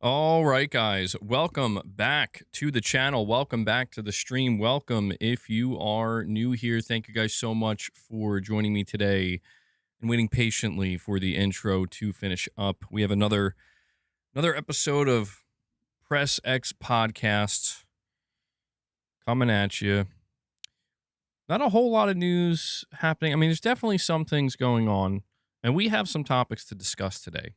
All right, guys, welcome back to the channel. Welcome back to the stream. Welcome if you are new here. Thank you guys so much for joining me today and waiting patiently for the intro to finish up. We have another episode of Press X Podcast coming at you. Not a whole lot of news happening. I mean, there's definitely some things going on, and we have some topics to discuss today.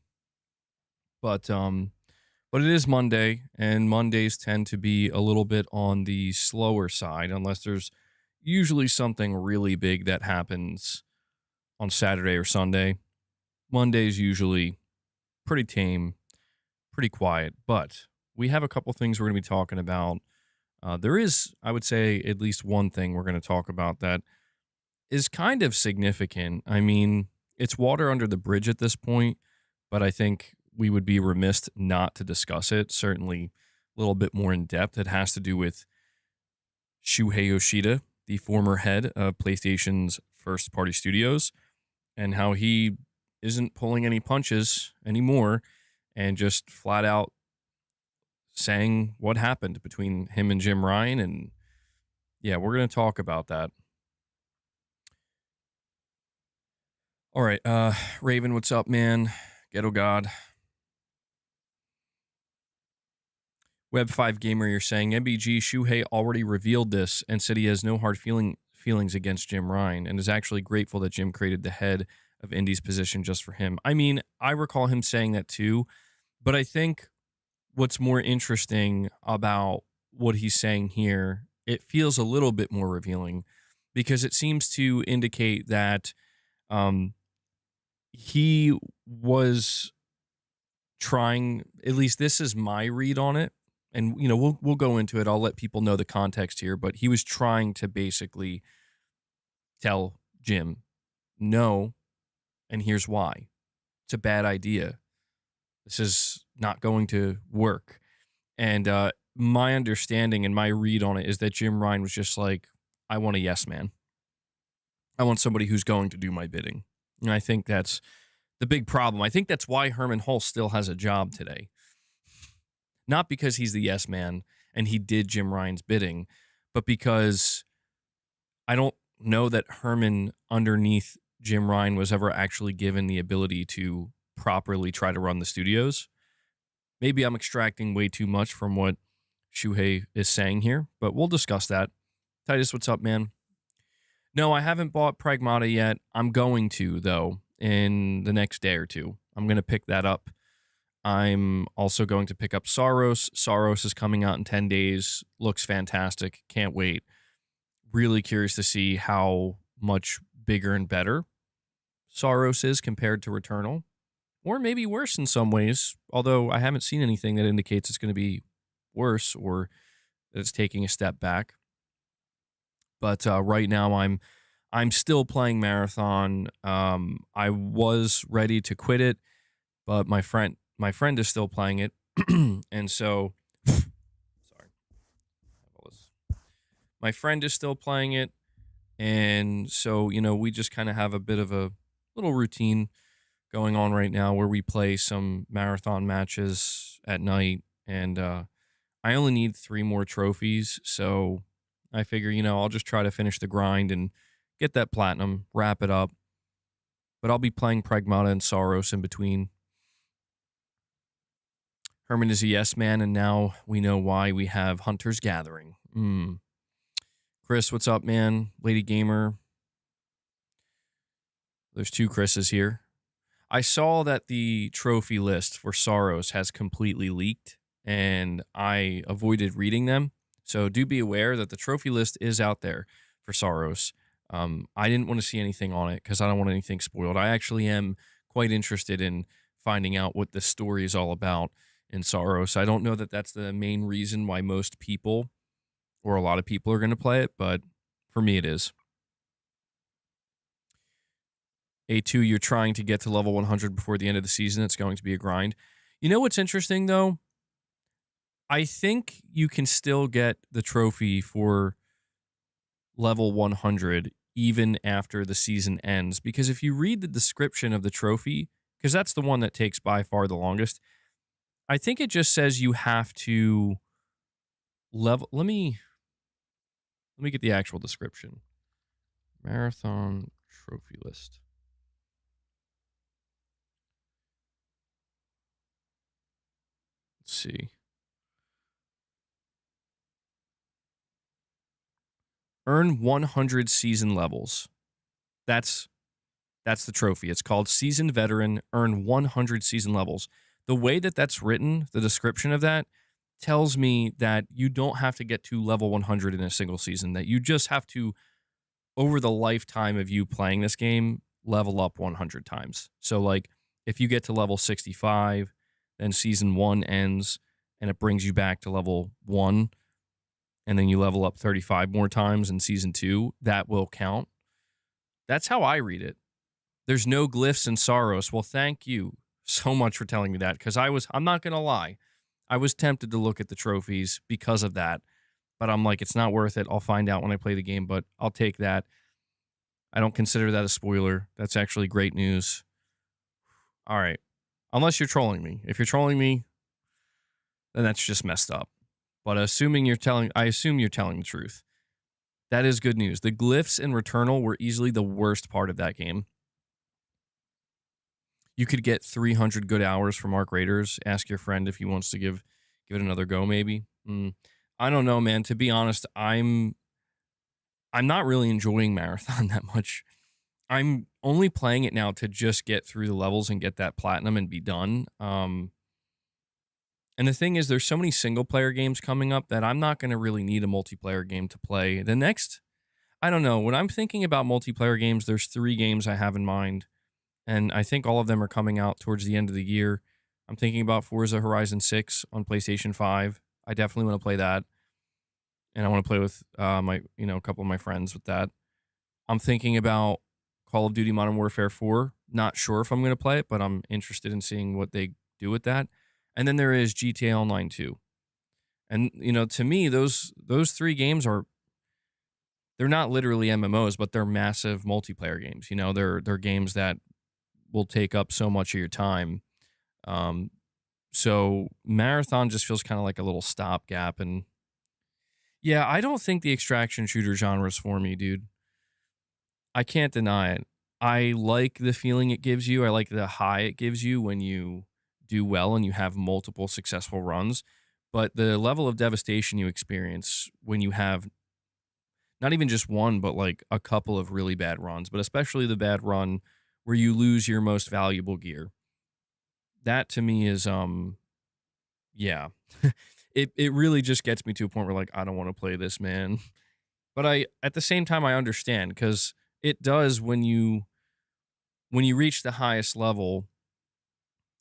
But it is Monday, and Mondays tend to be a little bit on the slower side, unless there's usually something really big that happens on Saturday or Sunday. Monday's usually pretty tame, pretty quiet, but we have a couple things we're going to be talking about. There is, I would say, at least one thing we're going to talk about that is kind of significant. I mean, it's water under the bridge at this point, but I think we would be remiss not to discuss it. Certainly a little bit more in depth. It has to do with Shuhei Yoshida, the former head of PlayStation's first party studios, and how he isn't pulling any punches anymore and just flat out saying what happened between him and Jim Ryan. And yeah, we're going to talk about that. All right, Raven, what's up, man? Ghetto God. Web5 Gamer, you're saying MBG Shuhei already revealed this and said he has no hard feelings against Jim Ryan and is actually grateful that Jim created the head of Indy's position just for him. I mean, I recall him saying that too, but I think what's more interesting about what he's saying here, it feels a little bit more revealing because it seems to indicate that he was trying, at least this is my read on it, and we'll go into it. I'll let people know the context here, but he was trying to basically tell Jim, no, and here's why. It's a bad idea. This is not going to work. And my understanding and my read on it is that Jim Ryan was just like, I want a yes man. I want somebody who's going to do my bidding. And I think that's the big problem. I think that's why Herman Hulse still has a job today. Not because he's the yes man and he did Jim Ryan's bidding, but because I don't know that Herman underneath Jim Ryan was ever actually given the ability to properly try to run the studios. Maybe I'm extracting way too much from what Shuhei is saying here, but we'll discuss that. Titus, what's up, man? No, I haven't bought Pragmata yet. I'm going to, though, in the next day or two. I'm going to pick that up. I'm also going to pick up Saros. Saros is coming out in 10 days. Looks fantastic. Can't wait. Really curious to see how much bigger and better Saros is compared to Returnal. Or maybe worse in some ways, although I haven't seen anything that indicates it's going to be worse or that it's taking a step back. But right now I'm still playing Marathon. I was ready to quit it, but my friend is still playing it, and so sorry, my friend is still playing it, and so we just kind of have a bit of a little routine going on right now where we play some marathon matches at night, and I only need 3 more trophies, so I figure I'll just try to finish the grind and get that platinum, wrap it up. But I'll be playing Pragmata and Saros in between. Herman is a yes man, and now we know why we have Hunter's Gathering. Chris, what's up, man? Lady Gamer. There's 2 Chris's here. I saw that the trophy list for Saros has completely leaked, and I avoided reading them. So do be aware that the trophy list is out there for Saros. I didn't want to see anything on it because I don't want anything spoiled. I actually am quite interested in finding out what this story is all about in Saros. I don't know that that's the main reason why most people or a lot of people are going to play it, but for me it is. A2, you're trying to get to level 100 before the end of the season. It's going to be a grind. You know what's interesting, though? I think you can still get the trophy for level 100 even after the season ends. Because if you read the description of the trophy, because that's the one that takes by far the longest, I think it just says you have to level. Let me get the actual description. Marathon trophy list. Let's see. Earn 100 season levels. That's the trophy. It's called Seasoned Veteran. Earn 100 season levels. The way that that's written, the description of that tells me that you don't have to get to level 100 in a single season. That you just have to, over the lifetime of you playing this game, level up 100 times. So, like, if you get to level 65, then season 1 ends and it brings you back to level 1, and then you level up 35 more times in season 2, that will count. That's how I read it. There's no glyphs and sorrows. Well, thank you so much for telling me that, because I'm not going to lie, I was tempted to look at the trophies because of that, but I'm like, it's not worth it. I'll find out when I play the game, but I'll take that. I don't consider that a spoiler. That's actually great news. All right. Unless you're trolling me. If you're trolling me, then that's just messed up. But I assume you're telling the truth. That is good news. The glyphs in Returnal were easily the worst part of that game. You could get 300 good hours from Arc Raiders. Ask your friend if he wants to give it another go, maybe. I don't know, man. To be honest, I'm not really enjoying Marathon that much. I'm only playing it now to just get through the levels and get that platinum and be done. And the thing is, there's so many single player games coming up that I'm not going to really need a multiplayer game to play. The next, I don't know. When I'm thinking about multiplayer games, there's 3 games I have in mind, and I think all of them are coming out towards the end of the year. I'm thinking about Forza Horizon 6 on PlayStation 5. I definitely want to play that, and I want to play with a couple of my friends with that. I'm thinking about Call of Duty Modern Warfare 4. Not sure if I'm going to play it, but I'm interested in seeing what they do with that. And then there is GTA Online 2. And to me, those 3 games they're not literally MMOs, but they're massive multiplayer games. They're games that will take up so much of your time. So Marathon just feels kind of like a little stopgap. And yeah, I don't think the extraction shooter genre is for me, dude. I can't deny it. I like the feeling it gives you. I like the high it gives you when you do well and you have multiple successful runs. But the level of devastation you experience when you have not even just one, but like a couple of really bad runs, but especially the bad run where you lose your most valuable gear. That to me is yeah. It really just gets me to a point where, like, I don't want to play this, man. But at the same time I understand, cuz it does when you reach the highest level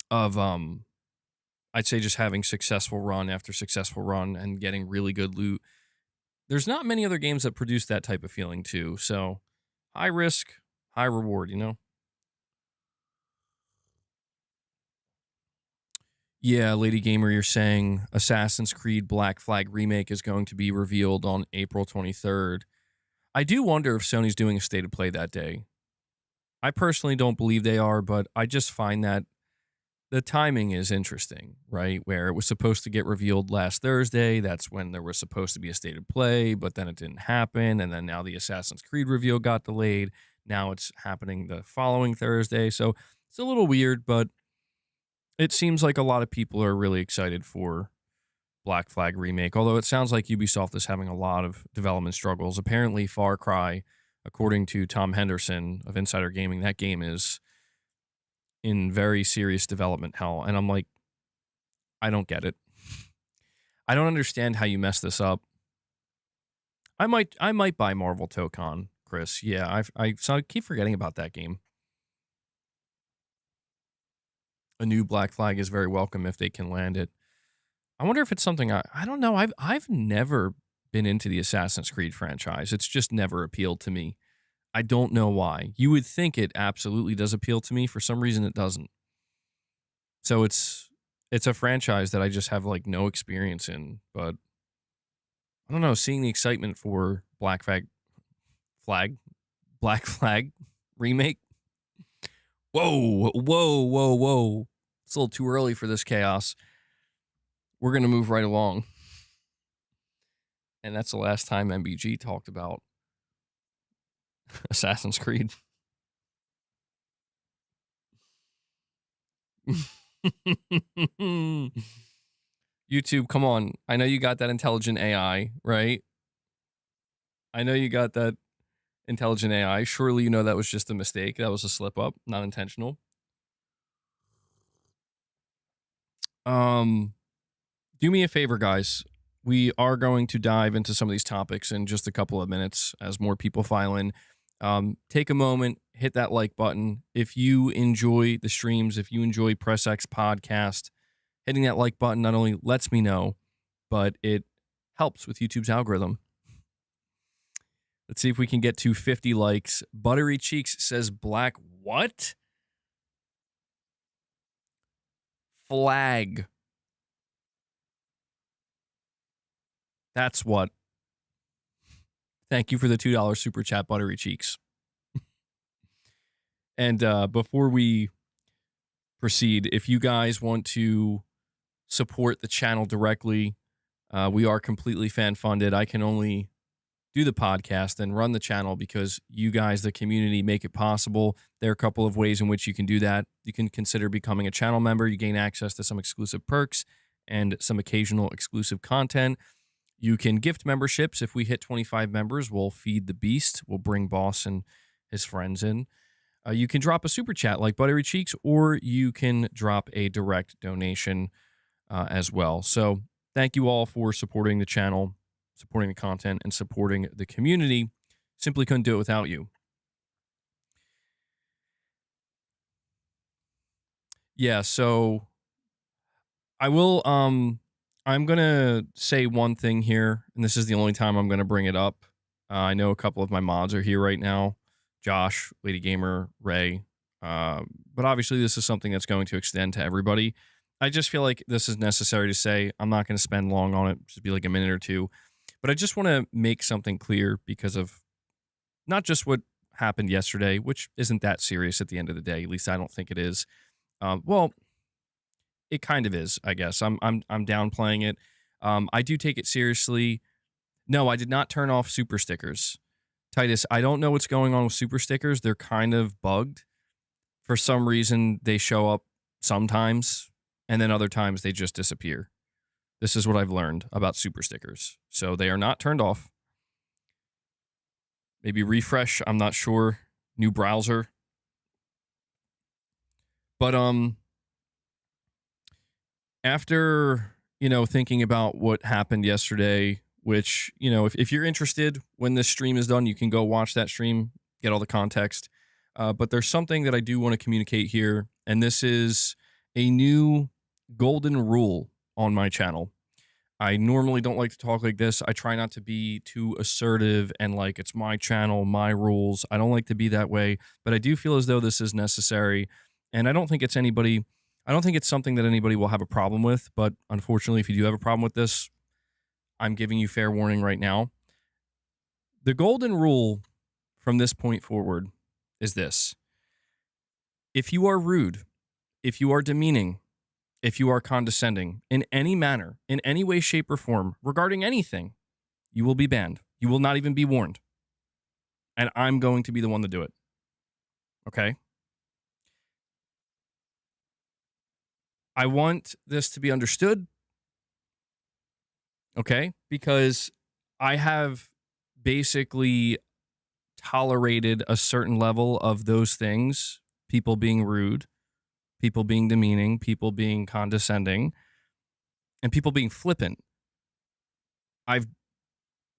of I'd say just having successful run after successful run and getting really good loot. There's not many other games that produce that type of feeling too. So, high risk, high reward. Yeah, Lady Gamer, you're saying Assassin's Creed Black Flag Remake is going to be revealed on April 23rd. I do wonder if Sony's doing a state of play that day. I personally don't believe they are, but I just find that the timing is interesting, right? Where it was supposed to get revealed last Thursday. That's when there was supposed to be a state of play, but then it didn't happen. And then now the Assassin's Creed reveal got delayed. Now it's happening the following Thursday. So it's a little weird, but it seems like a lot of people are really excited for Black Flag Remake, although it sounds like Ubisoft is having a lot of development struggles. Apparently, Far Cry, according to Tom Henderson of Insider Gaming, that game is in very serious development hell. And I'm like, I don't get it. I don't understand how you mess this up. I might buy Marvel Tokon, Chris. Yeah, I keep forgetting about that game. A new Black Flag is very welcome if they can land it. I wonder if it's something I don't know. I've never been into the Assassin's Creed franchise. It's just never appealed to me. I don't know why. You would think it absolutely does appeal to me. For some reason it doesn't. So it's a franchise that I just have like no experience in, but I don't know, seeing the excitement for Flag Black Flag remake. Whoa. It's a little too early for this chaos. we're going to move right along. And that's the last time MBG talked about Assassin's Creed. YouTube, come on. I know you got that intelligent AI, right? I know you got that intelligent AI. Surely you know that was just a mistake. That was a slip up, not intentional. Do me a favor, guys. We are going to dive into some of these topics in just a couple of minutes as more people file in. Take a moment, hit that like button. If you enjoy the streams, if you enjoy Press X Podcast, hitting that like button not only lets me know, but it helps with YouTube's algorithm. Let's see if we can get to 50 likes. Buttery Cheeks says black what? Flag. That's what. Thank you for the $2 super chat, Buttery Cheeks. And before we proceed, if you guys want to support the channel directly, we are completely fan funded. I can only do the podcast and run the channel because you guys, the community, make it possible. There are a couple of ways in which you can do that. You can consider becoming a channel member. You gain access to some exclusive perks and some occasional exclusive content. You can gift memberships. If we hit 25 members, we'll feed the beast. We'll bring Boss and his friends in. You can drop a super chat like Buttery Cheeks, or you can drop a direct donation as well. So thank you all for supporting the channel, supporting the content, and supporting the community. Simply couldn't do it without you. Yeah, so I will... I'm going to say one thing here, and this is the only time I'm going to bring it up. I know a couple of my mods are here right now. Josh, Lady Gamer, Ray. But obviously this is something that's going to extend to everybody. I just feel like this is necessary to say. I'm not going to spend long on it. Just be like a minute or two. But I just want to make something clear because of not just what happened yesterday, which isn't that serious at the end of the day. At least I don't think it is. Well, it kind of is, I guess. I'm downplaying it. I do take it seriously. No, I did not turn off super stickers. Titus, I don't know what's going on with super stickers. They're kind of bugged. For some reason, they show up sometimes, and then other times they just disappear. This is what I've learned about super stickers. So they are not turned off. Maybe refresh, I'm not sure. New browser. But, after, thinking about what happened yesterday, which, if you're interested, when this stream is done, you can go watch that stream, get all the context. But there's something that I do want to communicate here, and this is a new golden rule on my channel. I normally don't like to talk like this. I try not to be too assertive and like it's my channel, my rules. I don't like to be that way, but I do feel as though this is necessary, and I don't think it's something that anybody will have a problem with, but unfortunately, if you do have a problem with this, I'm giving you fair warning right now. The golden rule from this point forward is this. If you are rude, if you are demeaning, if you are condescending in any manner, in any way, shape, or form, regarding anything, you will be banned. You will not even be warned. And I'm going to be the one to do it. Okay? I want this to be understood, okay? Because I have basically tolerated a certain level of those things, people being rude, people being demeaning, people being condescending, and people being flippant.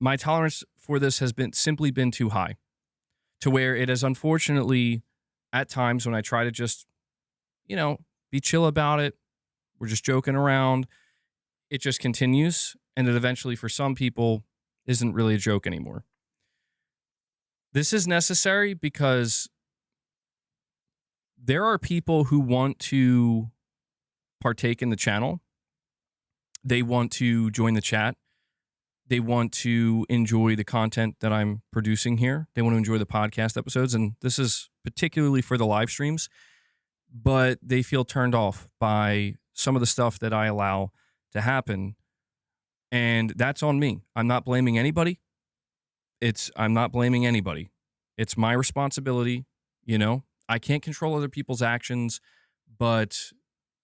My tolerance for this has simply been too high, to where it has unfortunately, at times when I try to just, be chill about it, we're just joking around, it just continues, and it eventually, for some people, isn't really a joke anymore. This is necessary because there are people who want to partake in the channel. They want to join the chat. They want to enjoy the content that I'm producing here. They want to enjoy the podcast episodes, and this is particularly for the live streams, but they feel turned off by some of the stuff that I allow to happen. And that's on me. I'm not blaming anybody. I'm not blaming anybody. It's my responsibility. I can't control other people's actions, but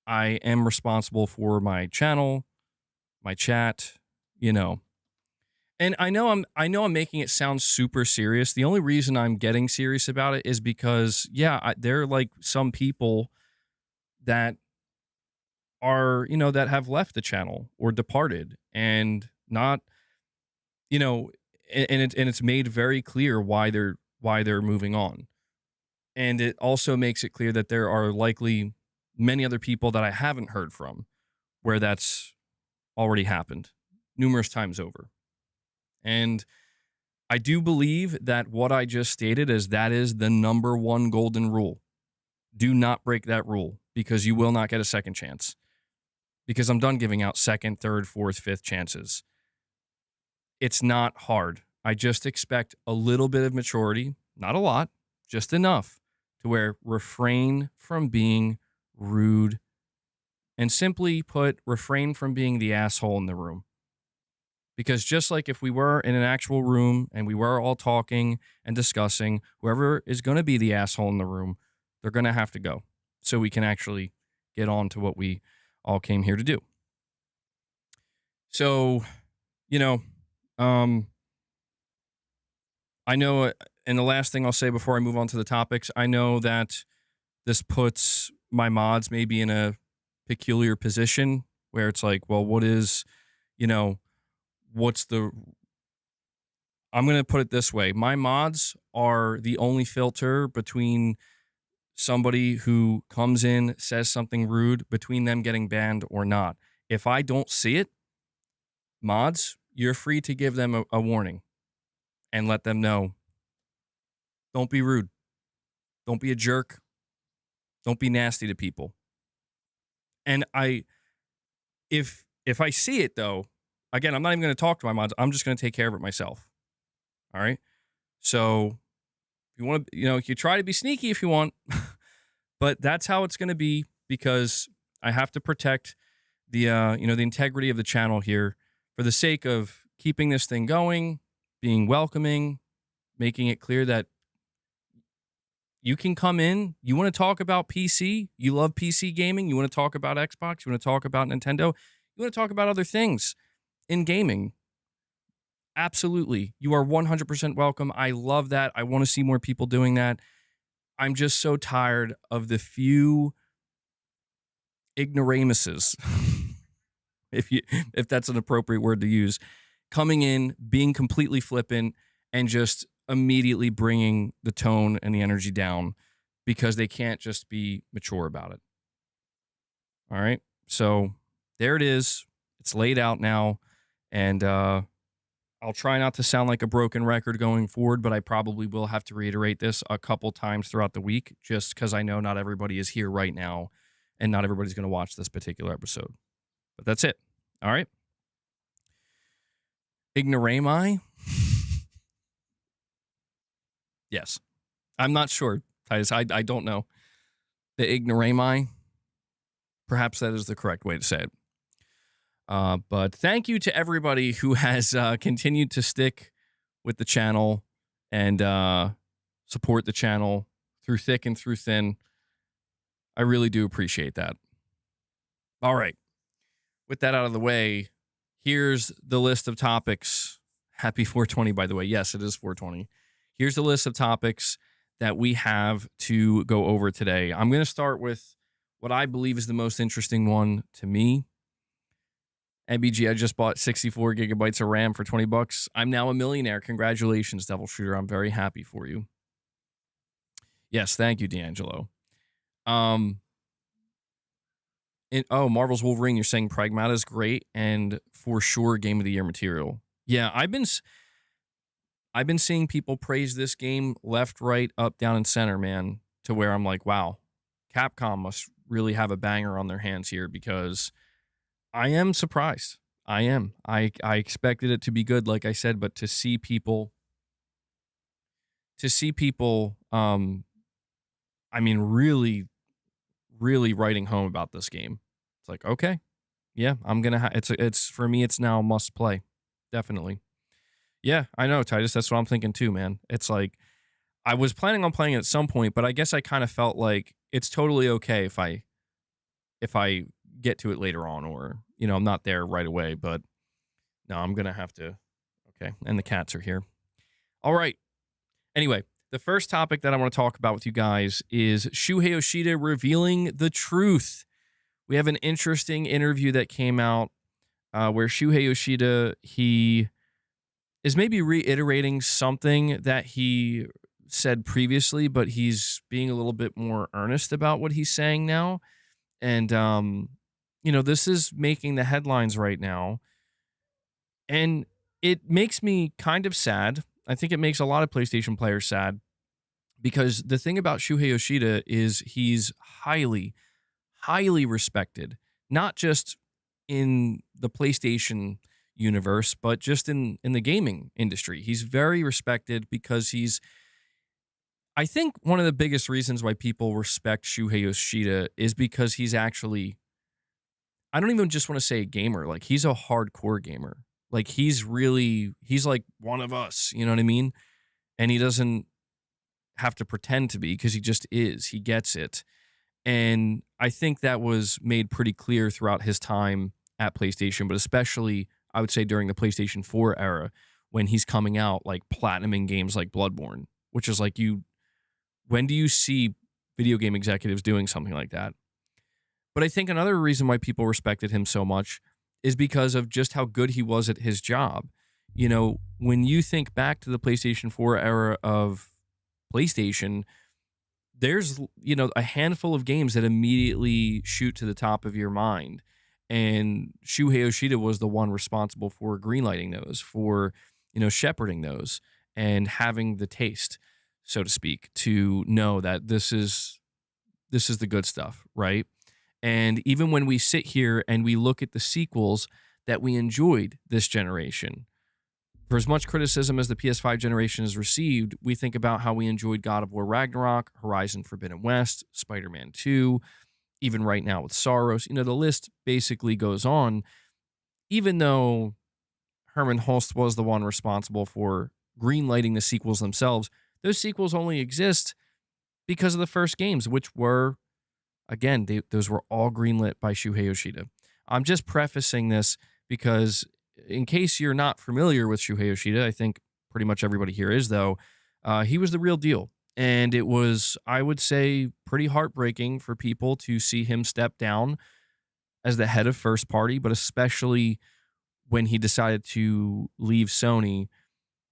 I am responsible for my channel, my chat, you know. And I know I'm making it sound super serious. The only reason I'm getting serious about it is because there are like some people that that have left the channel or departed and not, you know, and it's made very clear why they're moving on. And it also makes it clear that there are likely many other people that I haven't heard from where that's already happened numerous times over. And I do believe that what I just stated that is the number one golden rule. Do not break that rule because you will not get a second chance. Because I'm done giving out second, third, fourth, fifth chances. It's not hard. I just expect a little bit of maturity, not a lot, just enough to where refrain from being rude and simply put, refrain from being the asshole in the room. Because just like if we were in an actual room and we were all talking and discussing, whoever is going to be the asshole in the room, they're going to have to go so we can actually get on to what we all came here to do. So, I know, and the last thing I'll say before I move on to the topics, I know that this puts my mods maybe in a peculiar position where it's like, well, what's the, I'm going to put it this way. My mods are the only filter between somebody who comes in, says something rude, between them getting banned or not. If I don't see it, mods, you're free to give them a warning and let them know. Don't be rude. Don't be a jerk. Don't be nasty to people. And if I see it though, again, I'm not even going to talk to my mods. I'm just going to take care of it myself. All right. So if you want to, you try to be sneaky if you want, but that's how it's going to be because I have to protect the, the integrity of the channel here for the sake of keeping this thing going, being welcoming, making it clear that you can come in. You want to talk about PC? You love PC gaming? You want to talk about Xbox? You want to talk about Nintendo? You want to talk about other things in gaming? Absolutely. You are 100% welcome. I love that. I want to see more people doing that. I'm just so tired of the few ignoramuses, if that's an appropriate word to use, coming in, being completely flippant, and just immediately bringing the tone and the energy down because they can't just be mature about it. All right. So there it is. It's laid out now. And I'll try not to sound like a broken record going forward, but I probably will have to reiterate this a couple times throughout the week just because I know not everybody is here right now and not everybody's going to watch this particular episode. But that's it. All right. Ignorami? Yes. I'm not sure, Titus. I don't know. The ignorami? Perhaps that is the correct way to say it. But thank you to everybody who has continued to stick with the channel and support the channel through thick and through thin. I really do appreciate that. All right. With that out of the way, here's the list of topics. Happy 420, by the way. Yes, it is 420. Here's the list of topics that we have to go over today. I'm going to start with what I believe is the most interesting one to me. MBG, I just bought 64 gigabytes of RAM for $20. I'm now a millionaire. Congratulations, Devil Shooter. I'm very happy for you. Yes, thank you, D'Angelo. Marvel's Wolverine, you're saying Pragmata is great and for sure Game of the Year material. Yeah, I've been seeing people praise this game left, right, up, down, and center, man, to where I'm like, wow, Capcom must really have a banger on their hands here because I am surprised. I am. I expected it to be good, like I said, but to see people, really, really writing home about this game. It's like, okay, Yeah, I'm gonna. It's for me. It's now a must play, definitely. Yeah, I know, Titus. That's what I'm thinking too, man. It's like I was planning on playing it at some point, but I guess I kind of felt like it's totally okay if I get to it later on, or I'm not there right away. But no, I'm gonna have to. Okay, and the cats are here. All right. Anyway, the first topic that I want to talk about with you guys is Shuhei Yoshida revealing the truth. We have an interesting interview that came out where Shuhei Yoshida, he is maybe reiterating something that he said previously, but he's being a little bit more earnest about what he's saying now. And, this is making the headlines right now. And it makes me kind of sad. I think it makes a lot of PlayStation players sad because the thing about Shuhei Yoshida is he's highly, highly respected, not just in the PlayStation universe, but just in the gaming industry. He's very respected because I think one of the biggest reasons why people respect Shuhei Yoshida is because he's actually, I don't even just want to say a gamer, like he's a hardcore gamer. Like he's like one of us, you know what I mean? And he doesn't have to pretend to be because he just is. He gets it. And I think that was made pretty clear throughout his time at PlayStation, but especially I would say during the PlayStation 4 era when he's coming out like platinuming games like Bloodborne, which is like when do you see video game executives doing something like that? But I think another reason why people respected him so much is because of just how good he was at his job. When you think back to the PlayStation 4 era of PlayStation, there's a handful of games that immediately shoot to the top of your mind, and Shuhei Yoshida was the one responsible for greenlighting those, for shepherding those, and having the taste, so to speak, to know that this is the good stuff, right? And even when we sit here and we look at the sequels that we enjoyed this generation, for as much criticism as the PS5 generation has received, we think about how we enjoyed God of War Ragnarok, Horizon Forbidden West, Spider-Man 2, even right now with Soros. The list basically goes on. Even though Herman Holst was the one responsible for greenlighting the sequels themselves, those sequels only exist because of the first games, which were, again, those were all greenlit by Shuhei Yoshida. I'm just prefacing this because in case you're not familiar with Shuhei Yoshida, I think pretty much everybody here is, though, he was the real deal. And it was, I would say, pretty heartbreaking for people to see him step down as the head of first party, but especially when he decided to leave Sony,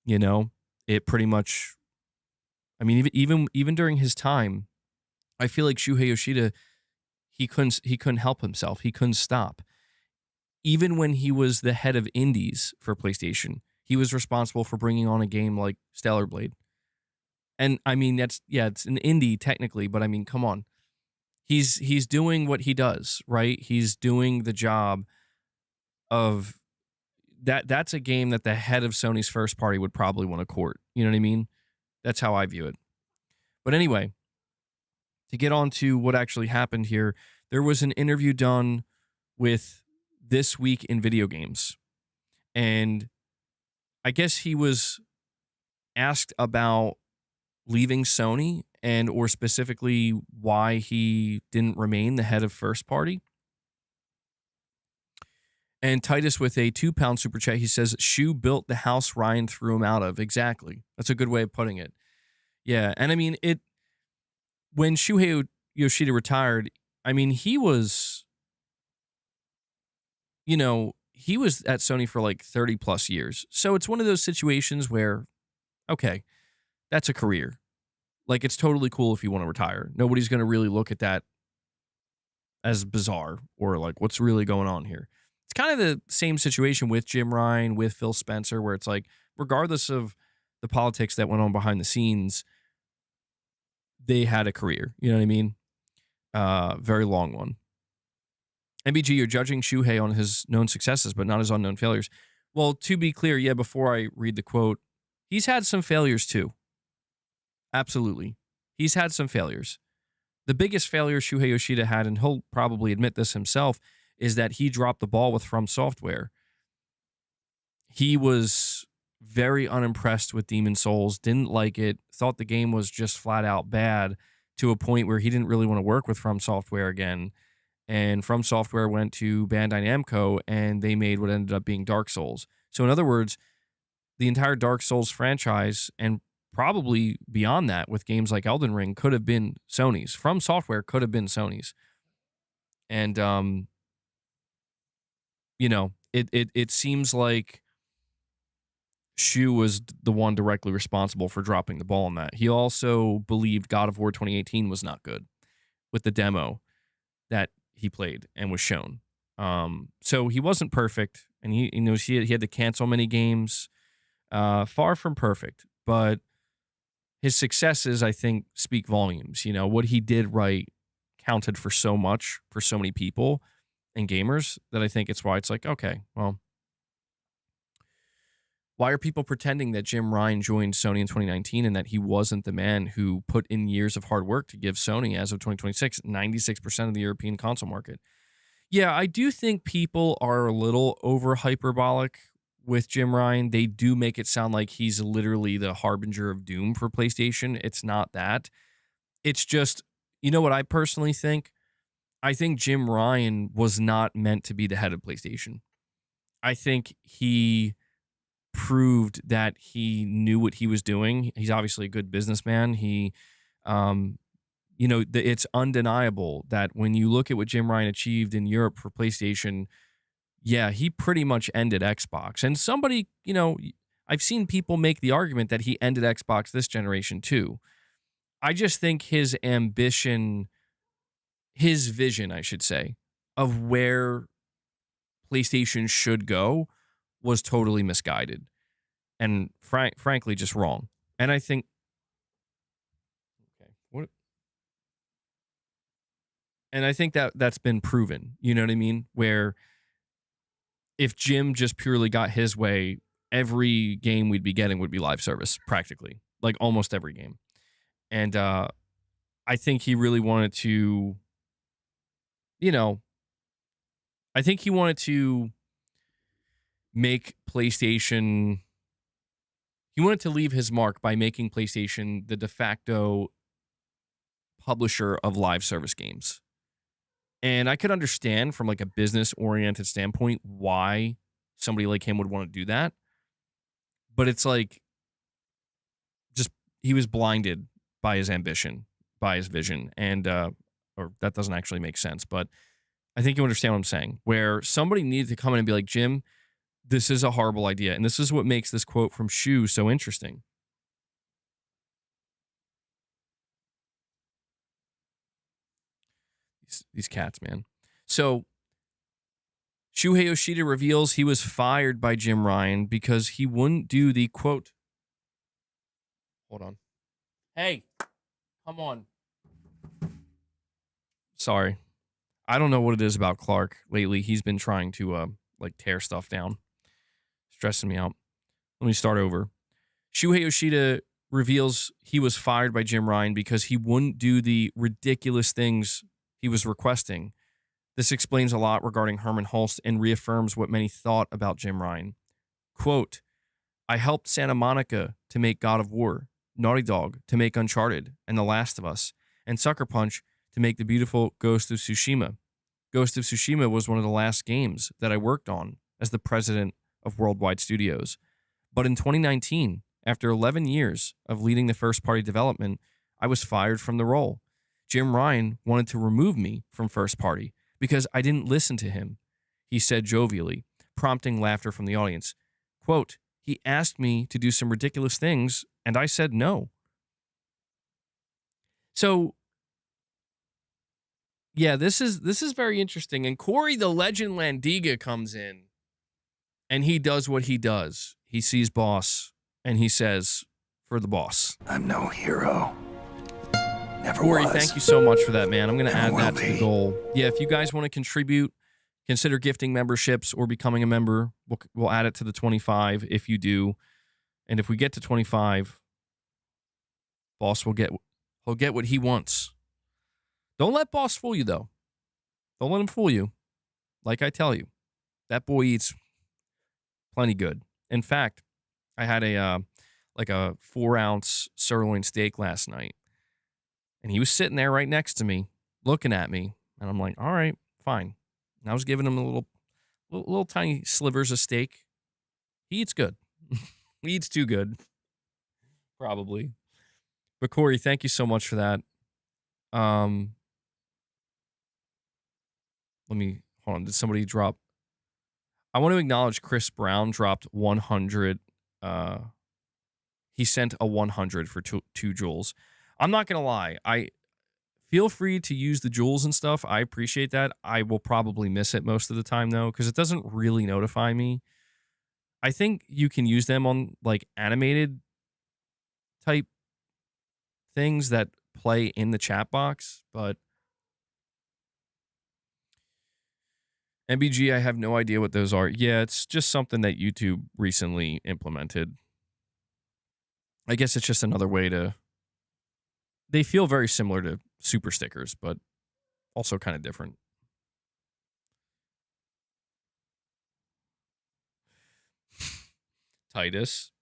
it pretty much, I mean, even during his time, I feel like Shuhei Yoshida, he couldn't help himself. He couldn't stop. Even when he was the head of indies for PlayStation, he was responsible for bringing on a game like Stellar Blade. And I mean, it's an indie technically, but I mean, come on. He's doing what he does, right? He's doing the job of that's a game that the head of Sony's first party would probably want to court. You know what I mean? That's how I view it. But anyway, to get on to what actually happened here, there was an interview done with This Week in Video Games. And I guess he was asked about leaving Sony and or specifically why he didn't remain the head of first party. And Titus with a £2 super chat, he says, Shu built the house Ryan threw him out of. Exactly. That's a good way of putting it. Yeah. And I mean, when Shuhei Yoshida retired, I mean, he was at Sony for like 30 plus years. So it's one of those situations where, okay, that's a career. Like, it's totally cool if you want to retire. Nobody's going to really look at that as bizarre or like, what's really going on here? It's kind of the same situation with Jim Ryan, with Phil Spencer, where it's like, regardless of the politics that went on behind the scenes, they had a career. You know what I mean? Very long one. MBG, you're judging Shuhei on his known successes, but not his unknown failures. Well, to be clear, yeah, before I read the quote, he's had some failures too. Absolutely. He's had some failures. The biggest failure Shuhei Yoshida had, and he'll probably admit this himself, is that he dropped the ball with From Software. He was very unimpressed with Demon Souls, didn't like it, thought the game was just flat out bad, to a point where he didn't really want to work with From Software again. And From Software went to Bandai Namco, and they made what ended up being Dark Souls. So in other words, the entire Dark Souls franchise, and probably beyond that with games like Elden Ring, could have been Sony's. From Software could have been Sony's. And it seems like Shu was the one directly responsible for dropping the ball on that. He also believed God of War 2018 was not good with the demo that he played and was shown. So he wasn't perfect, and he had to cancel many games. Far from perfect, but his successes, I think, speak volumes. What he did right counted for so much for so many people and gamers, that I think it's why it's like, okay, well, why are people pretending that Jim Ryan joined Sony in 2019 and that he wasn't the man who put in years of hard work to give Sony, as of 2026, 96% of the European console market? Yeah, I do think people are a little over hyperbolic with Jim Ryan. They do make it sound like he's literally the harbinger of doom for PlayStation. It's not that. It's just, what I personally think? I think Jim Ryan was not meant to be the head of PlayStation. I think he proved that he knew what he was doing. He's obviously a good businessman. It's undeniable that when you look at what Jim Ryan achieved in Europe for PlayStation, yeah, he pretty much ended Xbox. And somebody, I've seen people make the argument that he ended Xbox this generation too. I just think his ambition, his vision, I should say, of where PlayStation should go was totally misguided and frankly just wrong. And I think, okay, what? And I think that's been proven. You know what I mean? Where if Jim just purely got his way, every game we'd be getting would be live service, practically, like almost every game. And I think he really wanted to, I think he wanted to make PlayStation. He wanted to leave his mark by making PlayStation the de facto publisher of live service games. And I could understand from like a business oriented standpoint why somebody like him would want to do that. But it's like, just, he was blinded by his ambition, by his vision. And, or that doesn't actually make sense, but I think you understand what I'm saying, where somebody needed to come in and be like, Jim, this is a horrible idea. And this is what makes this quote from Shu so interesting. These cats, man. So Shuhei Yoshida reveals he was fired by Jim Ryan because he wouldn't do the quote. Hold on. Hey, come on. Sorry. I don't know what it is about Clark lately. He's been trying to tear stuff down. Stressing me out. Let me start over. Shuhei Yoshida reveals he was fired by Jim Ryan because he wouldn't do the ridiculous things he was requesting. This explains a lot regarding Herman Hulst and reaffirms what many thought about Jim Ryan. Quote, I helped Santa Monica to make God of War, Naughty Dog to make Uncharted and The Last of Us, and Sucker Punch to make the beautiful Ghost of Tsushima. Ghost of Tsushima was one of the last games that I worked on as the president of Worldwide Studios. But in 2019, after 11 years of leading the first-party development, I was fired from the role. Jim Ryan wanted to remove me from first party because I didn't listen to him, he said jovially, prompting laughter from the audience. Quote, he asked me to do some ridiculous things, and I said no. So, yeah, this is very interesting. And Corey the Legend Landiga comes in, and he does what he does. He sees boss, and he says, for the boss. I'm no hero. Never Corey, was. thank you so much for that, man. I'm going to add that to be. the goal. Yeah, if you guys want to contribute, consider gifting memberships or becoming a member. We'll add it to the 25 if you do. And if we get to 25, boss he'll get what he wants. Don't let boss fool you, though. Don't let him fool you. Like I tell you, that boy eats plenty good. In fact, I had like a 4-ounce sirloin steak last night, and he was sitting there right next to me, looking at me, and I'm like, all right, fine. And I was giving him a little tiny slivers of steak. He eats good. He eats too good, probably. But Corey, thank you so much for that. Um, Let me hold on. Did somebody drop? I want to acknowledge Chris Brown dropped 100. He sent a 100 for two jewels. I'm not gonna lie. I feel free to use the jewels and stuff. I appreciate that. I will probably miss it most of the time though, because it doesn't really notify me. I think you can use them on like animated type things that play in the chat box, but MBG, I have no idea what those are. Yeah, it's just something that YouTube recently implemented. I guess it's just another way to. They feel very similar to super stickers, but also kind of different. Titus.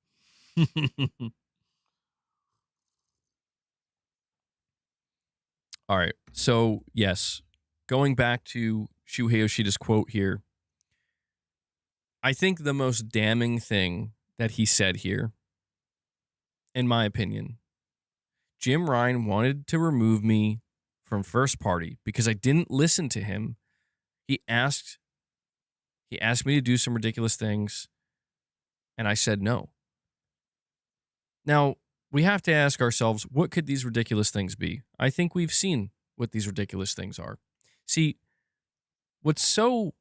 All right. So, yes, going back to Shuhei Yoshida's quote here, I think the most damning thing that he said here, in my opinion, Jim Ryan wanted to remove me from first party because I didn't listen to him. He asked me to do some ridiculous things, and I said no. Now, we have to ask ourselves, what could these ridiculous things be? I think we've seen what these ridiculous things are. See, what's so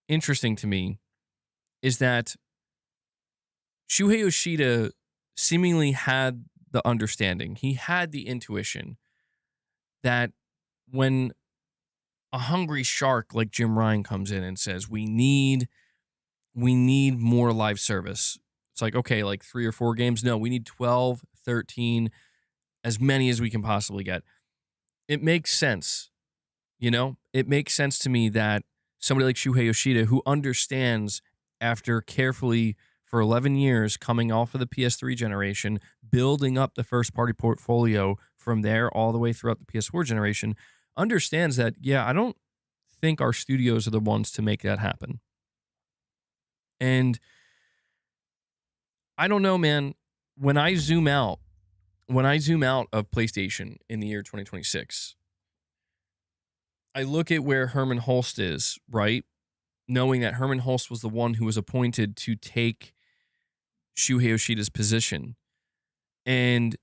interesting to me is that Shuhei Yoshida seemingly had the understanding. He had the intuition that when a hungry shark like Jim Ryan comes in and says, we need more live service. It's like, okay, like 3 or 4 games. No, we need 12, 13, as many as we can possibly get. It makes sense. You know, it makes sense to me that somebody like Shuhei Yoshida, who understands after carefully for 11 years coming off of the PS3 generation, building up the first party portfolio from there all the way throughout the PS4 generation, understands that, yeah, I don't think our studios are the ones to make that happen. And I don't know, man, when I zoom out of PlayStation in the year 2026, I look at where Herman Hulst is, right? Knowing that Herman Hulst was the one who was appointed to take Shuhei Yoshida's position. And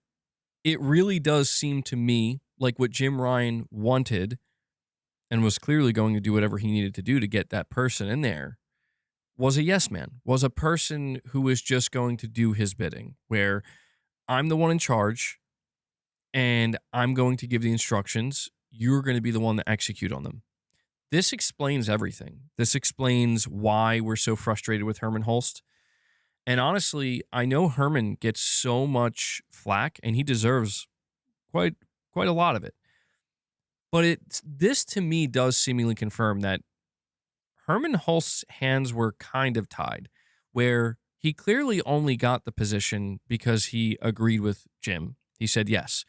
it really does seem to me like what Jim Ryan wanted and was clearly going to do whatever he needed to do to get that person in there was a yes man, was a person who was just going to do his bidding, where I'm the one in charge and I'm going to give the instructions. You're going to be the one to execute on them. This explains everything. This explains why we're so frustrated with Herman Hulst. And honestly, I know Herman gets so much flack, and he deserves quite a lot of it. But this to me does seemingly confirm that Herman Hulst's hands were kind of tied, where he clearly only got the position because he agreed with Jim. He said, yes,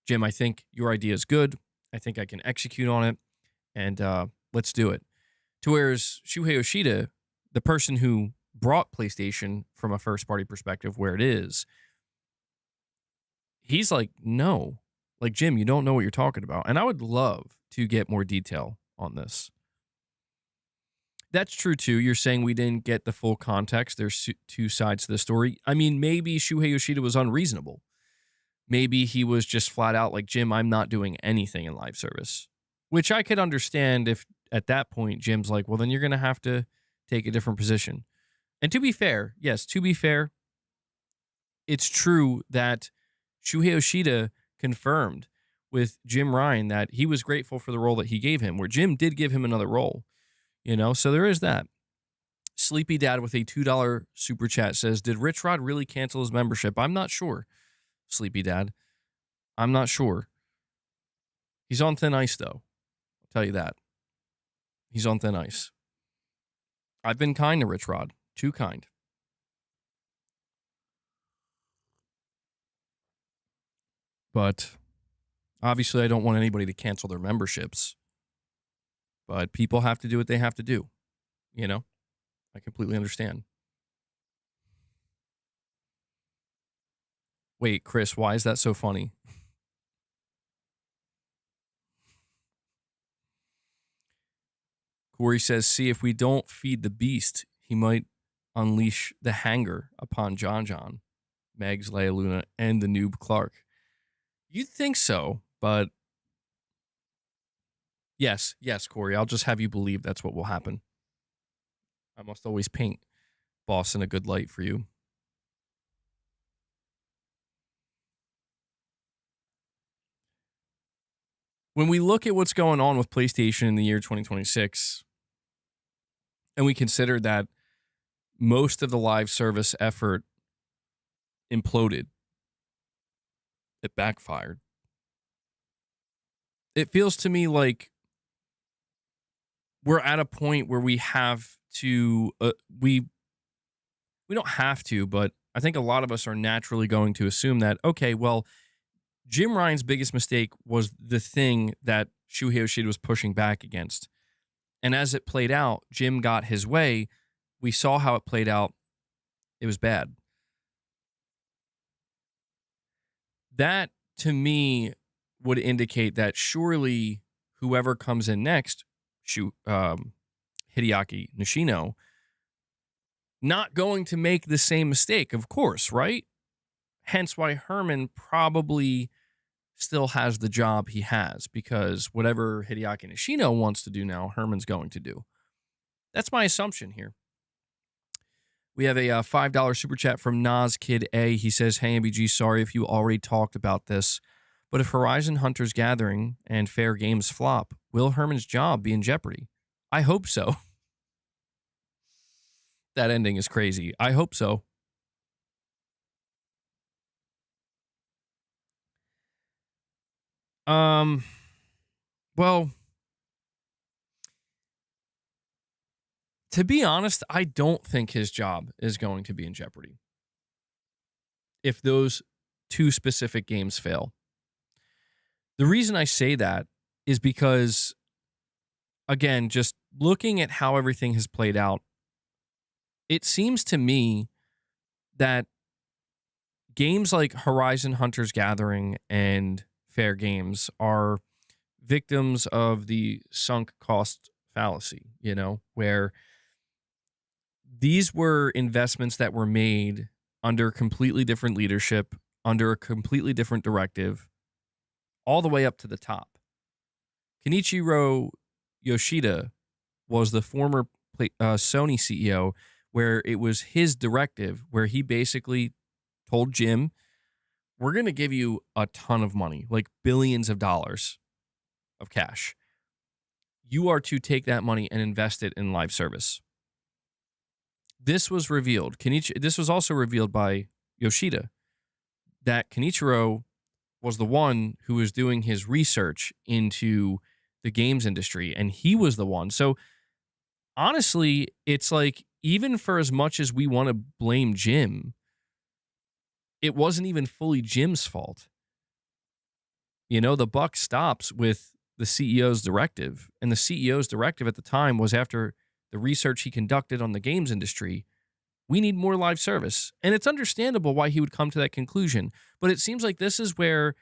Jim, I think your idea is good. I think I can execute on it, and let's do it. To whereas Shuhei Yoshida, the person who brought PlayStation from a first-party perspective where it is, he's like, no. Like, Jim, you don't know what you're talking about. And I would love to get more detail on this. That's true, too. You're saying we didn't get the full context. There's 2 sides to the story. I mean, maybe Shuhei Yoshida was unreasonable. Maybe he was just flat out like, Jim, I'm not doing anything in live service. Which I could understand if at that point Jim's like, well, then you're going to have to take a different position. And to be fair, yes, to be fair, it's true that Shuhei Yoshida confirmed with Jim Ryan that he was grateful for the role that he gave him, where Jim did give him another role, you know, so there is that. Sleepy Dad with a $2 super chat says, did Rich Rod really cancel his membership? I'm not sure, Sleepy Dad. I'm not sure. He's on thin ice, though. I'll tell you that. He's on thin ice. I've been kind to Rich Rod. Too kind. But obviously, I don't want anybody to cancel their memberships. But people have to do what they have to do. You know? I completely understand. Wait, Chris, why is that so funny? Corey says, see, if we don't feed the beast, he might unleash the hanger upon John John, Megs, Leia Luna, and the noob Clark. You'd think so, but yes, Corey, I'll just have you believe that's what will happen. I must always paint Boss in a good light for you. When we look at what's going on with PlayStation in the year 2026, and we consider that most of the live service effort imploded, it backfired. It feels to me like we're at a point where we have to, we don't have to, but I think a lot of us are naturally going to assume that, okay, well, Jim Ryan's biggest mistake was the thing that Shuhei Yoshida was pushing back against. And as it played out, Jim got his way. We saw how it played out. It was bad. That, to me, would indicate that surely whoever comes in next, Hideaki Nishino, not going to make the same mistake, of course, right? Hence why Herman probably still has the job he has, because whatever Hideaki Nishino wants to do now, Herman's going to do. That's my assumption here. We have a $5 super chat from Nas Kid A. He says, hey, MBG, sorry if you already talked about this, but if Horizon Hunter's Gathering and Fair Games flop, will Herman's job be in jeopardy? I hope so. That ending is crazy. I hope so. Well, to be honest, I don't think his job is going to be in jeopardy if those two specific games fail. The reason I say that is because, again, just looking at how everything has played out, it seems to me that games like Horizon Hunter's Gathering and Fair Games are victims of the sunk cost fallacy, where these were investments that were made under completely different leadership, under a completely different directive, all the way up to the top. Kenichiro Yoshida was the former Sony CEO, where it was his directive, where he basically told Jim, we're going to give you a ton of money, like billions of dollars of cash. You are to take that money and invest it in live service. This was revealed. This was also revealed by Yoshida, that Kenichiro was the one who was doing his research into the games industry, and he was the one. So honestly, it's like, even for as much as we want to blame Jim, it wasn't even fully Jim's fault. The buck stops with the CEO's directive, and the CEO's directive at the time was, after the research he conducted on the games industry, we need more live service. And it's understandable why he would come to that conclusion. But it seems like this is where,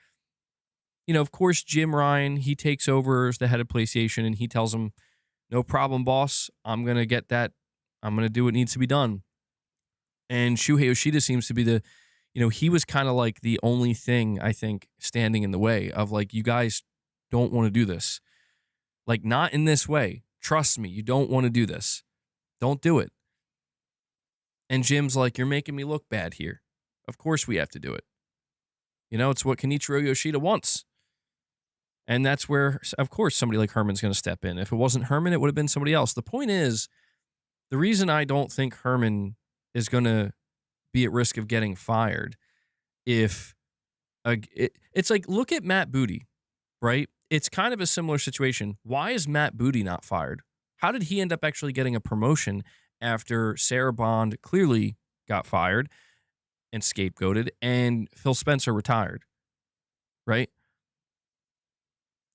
of course, Jim Ryan, he takes over as the head of PlayStation, and he tells him, no problem, boss. I'm going to get that. I'm going to do what needs to be done. And Shuhei Yoshida seems to be the, he was kind of like the only thing, I think, standing in the way of, like, you guys don't want to do this. Like, not in this way. Trust me, you don't want to do this. Don't do it. And Jim's like, you're making me look bad here. Of course we have to do it. It's what Kenichiro Yoshida wants. And that's where, of course, somebody like Herman's going to step in. If it wasn't Herman, it would have been somebody else. The point is, the reason I don't think Herman is going to be at risk of getting fired, it's like, look at Matt Booty, right? It's kind of a similar situation. Why is Matt Booty not fired? How did he end up actually getting a promotion after Sarah Bond clearly got fired and scapegoated and Phil Spencer retired, right?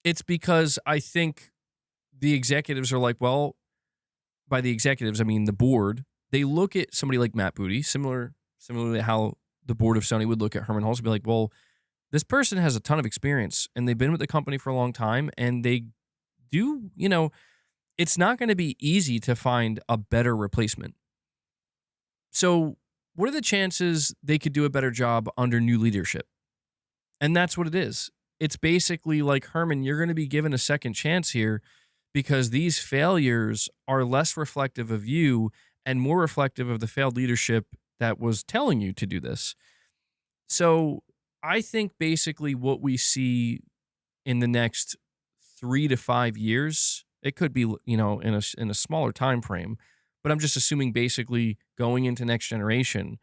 It's because I think the executives are like, well, by the executives, I mean the board. They look at somebody like Matt Booty, similarly to how the board of Sony would look at Herman Hulse and be like, well, this person has a ton of experience and they've been with the company for a long time and they do, it's not going to be easy to find a better replacement. So, what are the chances they could do a better job under new leadership? And that's what it is. It's basically like, Herman, you're going to be given a second chance here because these failures are less reflective of you and more reflective of the failed leadership that was telling you to do this. So, I think basically what we see in the next 3 to 5 years, it could be, in a smaller time frame, but I'm just assuming basically going into next generation,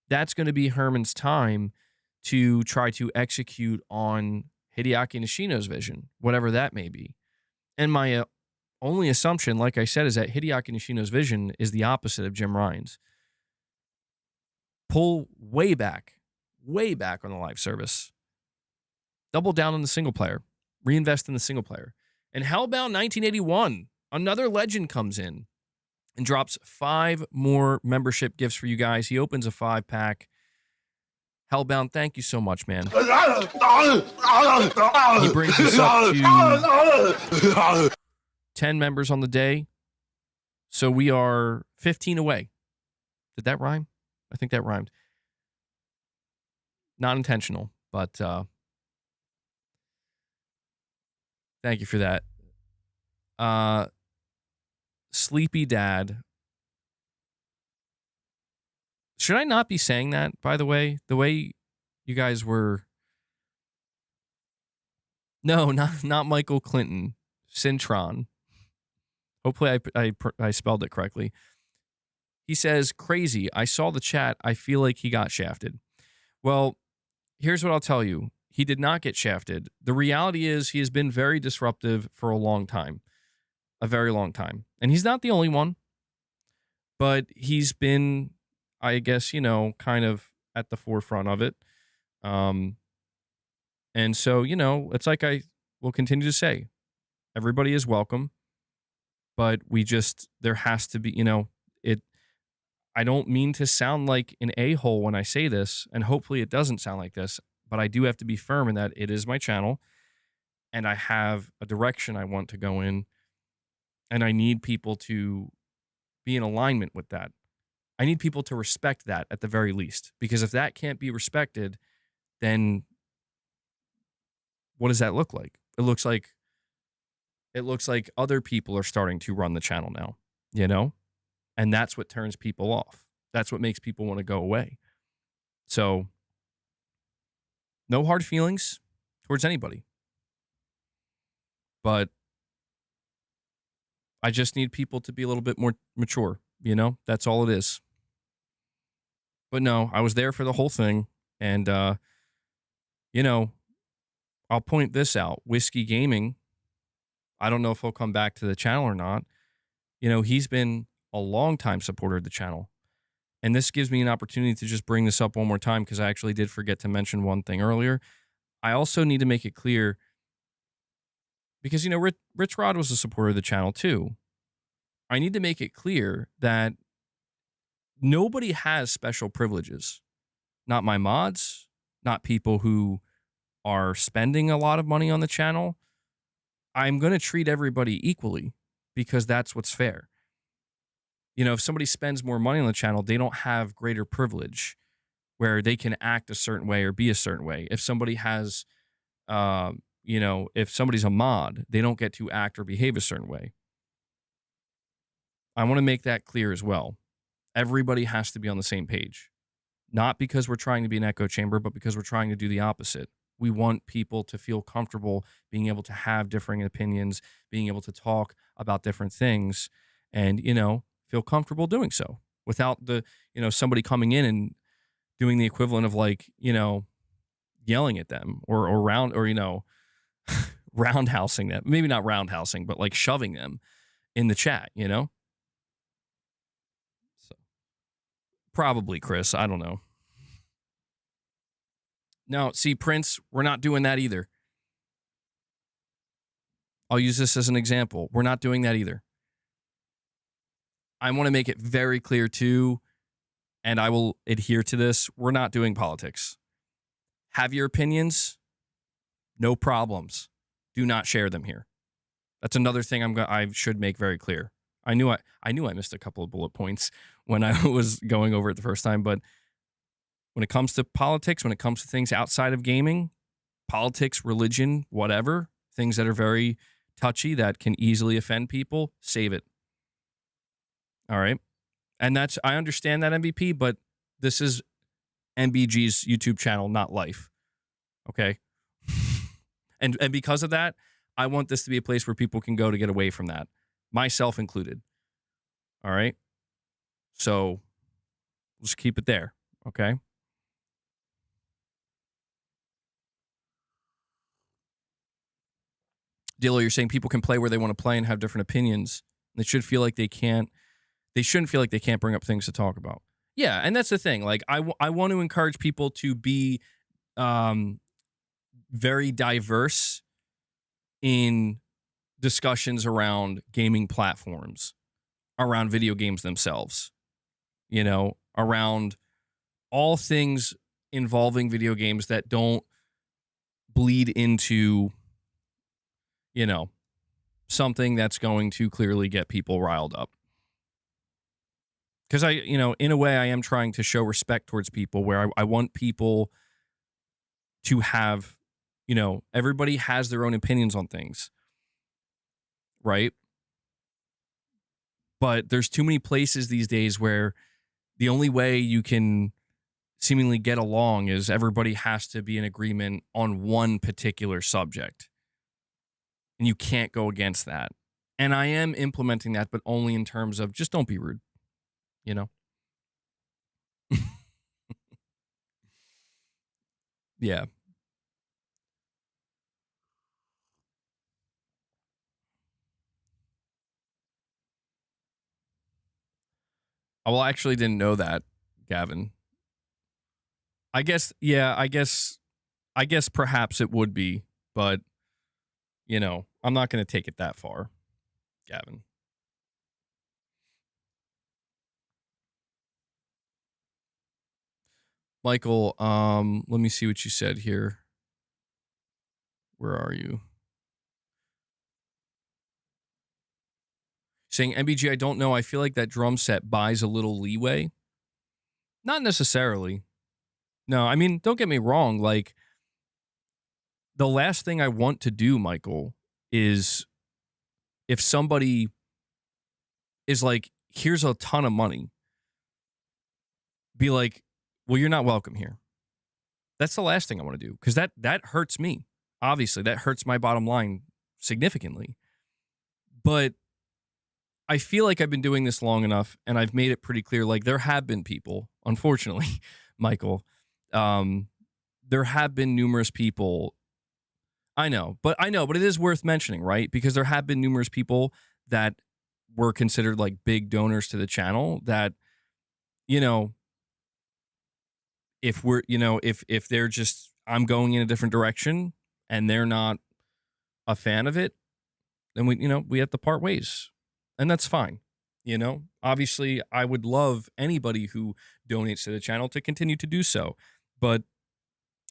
that's going to be Herman's time to try to execute on Hideaki Nishino's vision, whatever that may be. And my only assumption, like I said, is that Hideaki Nishino's vision is the opposite of Jim Ryan's. Pull way back on the live service. Double down on the single player. Reinvest in the single player. And how about 1981? Another legend comes in and drops 5 more membership gifts for you guys. He opens a 5-pack. Hellbound, thank you so much, man. He brings us up to 10 members on the day. So we are 15 away. Did that rhyme? I think that rhymed. Not intentional, but thank you for that. Sleepy Dad. Should I not be saying that, by the way? The way you guys were... No, not Michael Clinton. Cintron. Hopefully I spelled it correctly. He says, crazy. I saw the chat. I feel like he got shafted. Well, here's what I'll tell you. He did not get shafted. The reality is he has been very disruptive for a long time. A very long time. And he's not the only one. But he's been, I guess, kind of at the forefront of it. And so, it's like I will continue to say, everybody is welcome. But there has to be, I don't mean to sound like an a-hole when I say this, and hopefully it doesn't sound like this, but I do have to be firm in that it is my channel, and I have a direction I want to go in, and I need people to be in alignment with that. I need people to respect that at the very least, because if that can't be respected, then what does that look like? It looks like other people are starting to run the channel now, And that's what turns people off. That's what makes people want to go away. So, no hard feelings towards anybody. But I just need people to be a little bit more mature, That's all it is. But no, I was there for the whole thing. And, I'll point this out. Whiskey Gaming, I don't know if he'll come back to the channel or not. He's been a long-time supporter of the channel. And this gives me an opportunity to just bring this up one more time because I actually did forget to mention one thing earlier. I also need to make it clear because, Rich Rod was a supporter of the channel too. I need to make it clear that nobody has special privileges. Not my mods, not people who are spending a lot of money on the channel. I'm going to treat everybody equally because that's what's fair. If somebody spends more money on the channel, they don't have greater privilege where they can act a certain way or be a certain way. If somebody has, if somebody's a mod, they don't get to act or behave a certain way. I want to make that clear as well. Everybody has to be on the same page. Not because we're trying to be an echo chamber, but because we're trying to do the opposite. We want people to feel comfortable being able to have differing opinions, being able to talk about different things, and, feel comfortable doing so without somebody coming in and doing the equivalent of yelling at them or roundhousing them. Maybe not roundhousing, but shoving them. in the chat, you know? So probably Chris. I don't know. Now, see, Prince, we're not doing that either. I'll use this as an example. We're not doing that either. I want to make it very clear too, and I will adhere to this. We're not doing politics. Have your opinions, no problems. Do not share them here. That's another thing I should make very clear. I knew I missed a couple of bullet points when I was going over it the first time, but when it comes to politics, when it comes to things outside of gaming, politics, religion, whatever, things that are very touchy that can easily offend people, save it. All right. And I understand that, MVP, but this is MBG's YouTube channel, not life. Okay. and because of that, I want this to be a place where people can go to get away from that, myself included. All right. So let's keep it there. Okay. Dillo, you're saying people can play where they want to play and have different opinions. They should feel like they shouldn't feel like they can't bring up things to talk about. Yeah, and that's the thing. Like, I want to encourage people to be very diverse in discussions around gaming platforms, around video games themselves, you know, around all things involving video games that don't bleed into, you know, something that's going to clearly get people riled up. Because in a way, I am trying to show respect towards people where I want people to have, everybody has their own opinions on things, right? But there's too many places these days where the only way you can seemingly get along is everybody has to be in agreement on one particular subject. And you can't go against that. And I am implementing that, but only in terms of just don't be rude, you know? Yeah. Oh, well, I actually didn't know that, Gavin. I guess, yeah, I guess perhaps it would be, but, I'm not going to take it that far, Gavin. Michael, let me see what you said here. Where are you? Saying, MBG, I don't know. I feel like that drum set buys a little leeway. Not necessarily. No, I mean, don't get me wrong. Like, the last thing I want to do, Michael, is if somebody is like, here's a ton of money, be like, well, you're not welcome here. That's the last thing I want to do, because that hurts me. Obviously, that hurts my bottom line significantly. But I feel like I've been doing this long enough, and I've made it pretty clear. Like, there have been people, unfortunately, Michael, there have been numerous people. I know, but it is worth mentioning, right? Because there have been numerous people that were considered like big donors to the channel that, if we're, if they're just, I'm going in a different direction and they're not a fan of it, then we have to part ways, and that's fine. Obviously I would love anybody who donates to the channel to continue to do so, but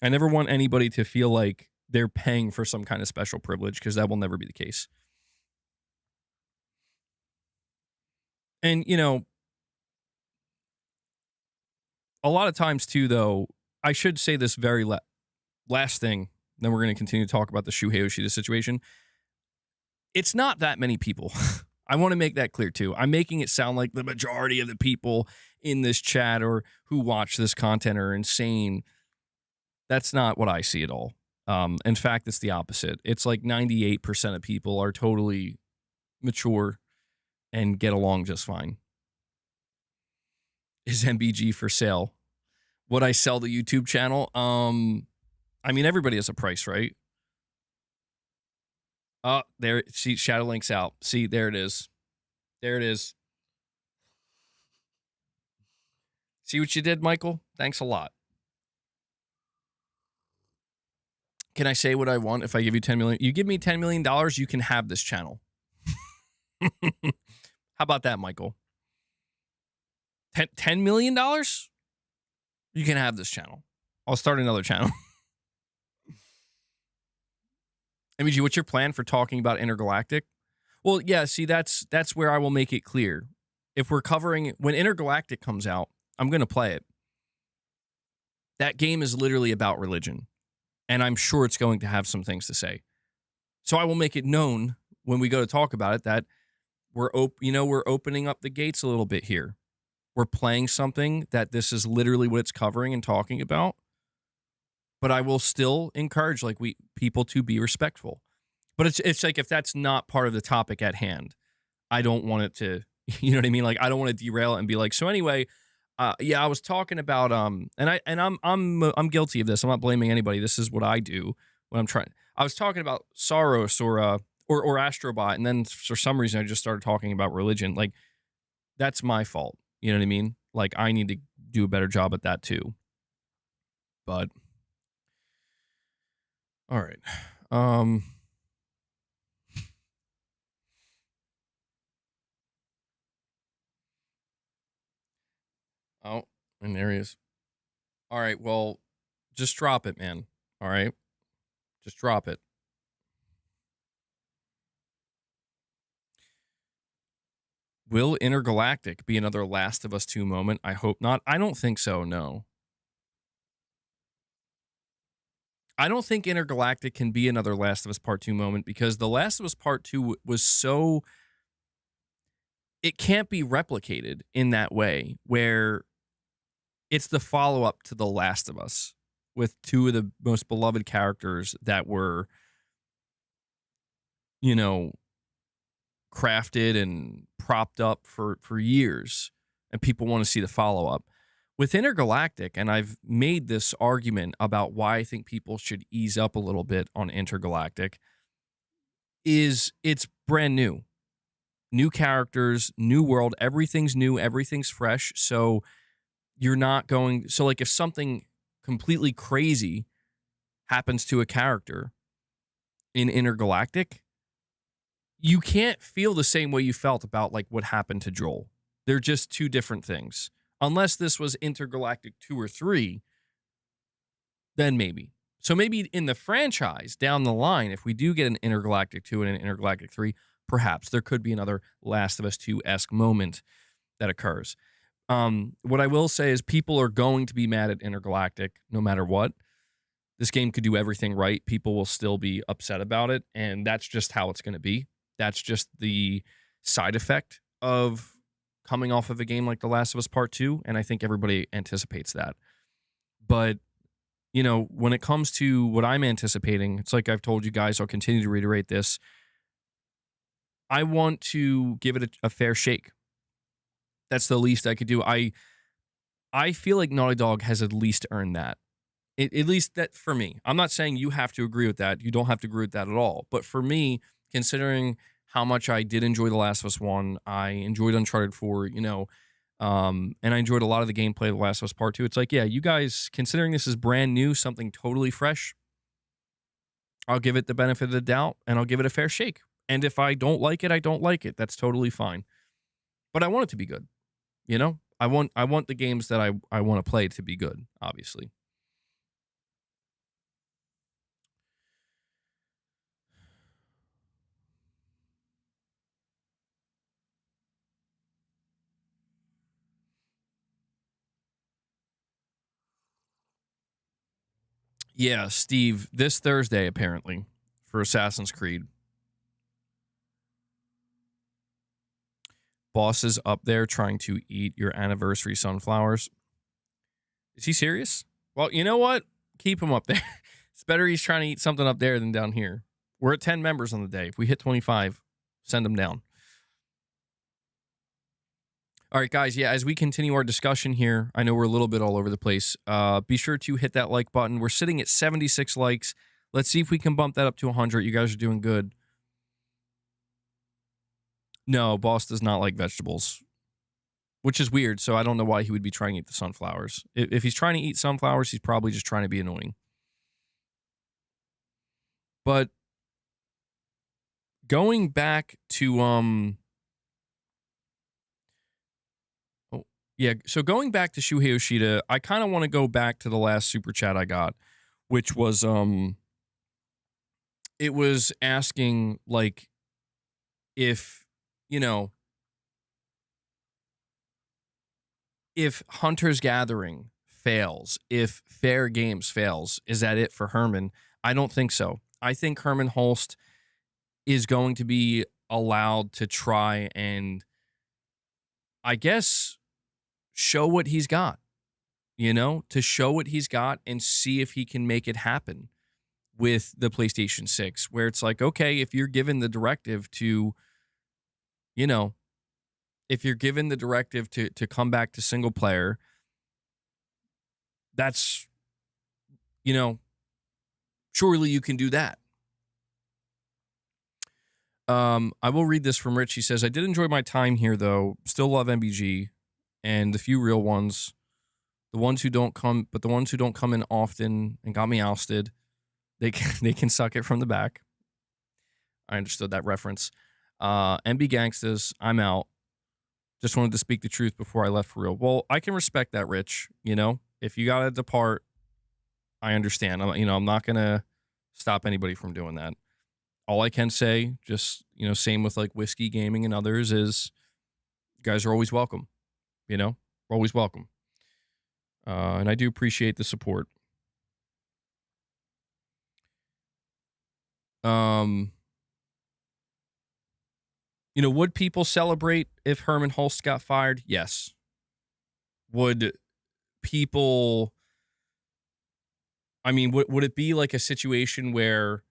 I never want anybody to feel like they're paying for some kind of special privilege, because that will never be the case. And, a lot of times too, though, I should say this very last thing, then we're going to continue to talk about the Shuhei Yoshida situation. It's not that many people. I want to make that clear too. I'm making it sound like the majority of the people in this chat or who watch this content are insane. That's not what I see at all. In fact, it's the opposite. It's like 98% of people are totally mature and get along just fine. Is MBG for sale? Would I sell the YouTube channel? I mean, everybody has a price, right? Oh, there. See, Shadow Link's out. See, there it is. There it is. See what you did, Michael? Thanks a lot. Can I say what I want if I give you $10 million? You give me $10 million, you can have this channel. How about that, Michael? $10 million? You can have this channel. I'll start another channel. MG, what's your plan for talking about Intergalactic? Well, yeah, see, that's where I will make it clear. If we're covering, when Intergalactic comes out, I'm going to play it. That game is literally about religion, and I'm sure it's going to have some things to say. So I will make it known when we go to talk about it that we're opening up the gates a little bit here. We're playing something that this is literally what it's covering and talking about. But I will still encourage people to be respectful. But it's like if that's not part of the topic at hand, I don't want it to, you know what I mean? Like I don't want to derail it and be like, so anyway, yeah, I was talking about I'm guilty of this. I'm not blaming anybody. This is what I do when I'm trying. I was talking about Saros or Astrobot, and then for some reason I just started talking about religion. Like that's my fault. You know what I mean? Like I need to do a better job at that too. But all right. Oh, and there he is. All right, well, just drop it, man. All right? Just drop it. Will Intergalactic be another Last of Us 2 moment? I hope not. I don't think so, no. I don't think Intergalactic can be another Last of Us Part 2 moment because The Last of Us Part 2 was so... It can't be replicated in that way where it's the follow-up to The Last of Us with two of the most beloved characters that were, you know, crafted and propped up for years, and people want to see the follow-up. With Intergalactic, and I've made this argument about why I think people should ease up a little bit on Intergalactic, is it's brand new. New characters, new world, everything's new, everything's fresh, so you're not going... So, like, if something completely crazy happens to a character in Intergalactic, you can't feel the same way you felt about, like, what happened to Joel. They're just two different things. Unless this was Intergalactic 2 or 3, then maybe. So maybe in the franchise, down the line, if we do get an Intergalactic 2 and an Intergalactic 3, perhaps there could be another Last of Us 2-esque moment that occurs. What I will say is people are going to be mad at Intergalactic no matter what. This game could do everything right. People will still be upset about it, and that's just how it's going to be. That's just the side effect of coming off of a game like The Last of Us Part 2, and I think everybody anticipates that. But, you know, when it comes to what I'm anticipating, it's like I've told you guys, I'll continue to reiterate this. I want to give it a fair shake. That's the least I could do. I feel like Naughty Dog has at least earned that. At least that for me. I'm not saying you have to agree with that. You don't have to agree with that at all. But for me, considering how much I did enjoy The Last of Us 1, I enjoyed Uncharted 4, you know, and I enjoyed a lot of the gameplay of The Last of Us Part 2. It's like, yeah, you guys, considering this is brand new, something totally fresh, I'll give it the benefit of the doubt, and I'll give it a fair shake. And if I don't like it, I don't like it. That's totally fine. But I want it to be good. You know? I want the games that I want to play to be good, obviously. Yeah, Steve, this Thursday, apparently, for Assassin's Creed. Boss is up there trying to eat your anniversary sunflowers. Is he serious? Well, you know what? Keep him up there. It's better he's trying to eat something up there than down here. We're at 10 members on the day. If we hit 25, send him down. All right, guys. Yeah, as we continue our discussion here, I know we're a little bit all over the place. Be sure to hit that like button. We're sitting at 76 likes. Let's see if we can bump that up to 100. You guys are doing good. No, Boss does not like vegetables, which is weird. So I don't know why he would be trying to eat the sunflowers. If he's trying to eat sunflowers, he's probably just trying to be annoying. But going back to oh, yeah, so going back to Shuhei Yoshida, I kind of want to go back to the last super chat I got, which was it was asking like if, you know, if Hunter's Gathering fails, if Fair Games fails, is that it for Herman? I don't think so. I think Herman Holst is going to be allowed to try and, I guess, show what he's got, to show what he's got and see if he can make it happen with the PlayStation 6, where it's like, okay, if you're given the directive to, you know, if you're given the directive to come back to single player, that's, surely you can do that. I will read this from Rich. He says, I did enjoy my time here, though. Still love MBG and the few real ones. The ones who don't come in often and got me ousted, they can suck it from the back. I understood that reference. MB Gangstas, I'm out. Just wanted to speak the truth before I left for real. Well, I can respect that, Rich. If you gotta depart, I understand. I'm not gonna stop anybody from doing that. All I can say, just, same with like Whiskey Gaming and others, is you guys are always welcome. We're always welcome. And I do appreciate the support. Would people celebrate if Herman Hulst got fired? Yes. Would people, would it be like a situation where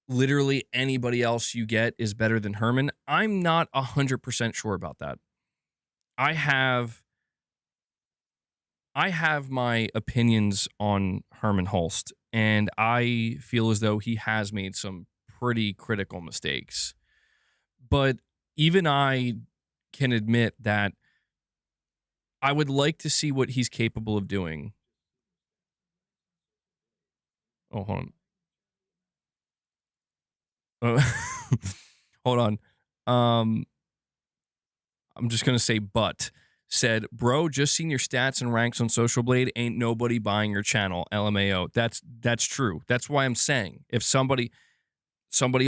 literally anybody else you get is better than Herman? I'm not 100% sure about that. I have my opinions on Herman Hulst, and I feel as though he has made some pretty critical mistakes. But even I can admit that I would like to see what he's capable of doing. Oh, hold on. Hold on. I'm just gonna say, but said, bro, just seen your stats and ranks on Social Blade. Ain't nobody buying your channel. LMAO. That's true. That's why I'm saying if somebody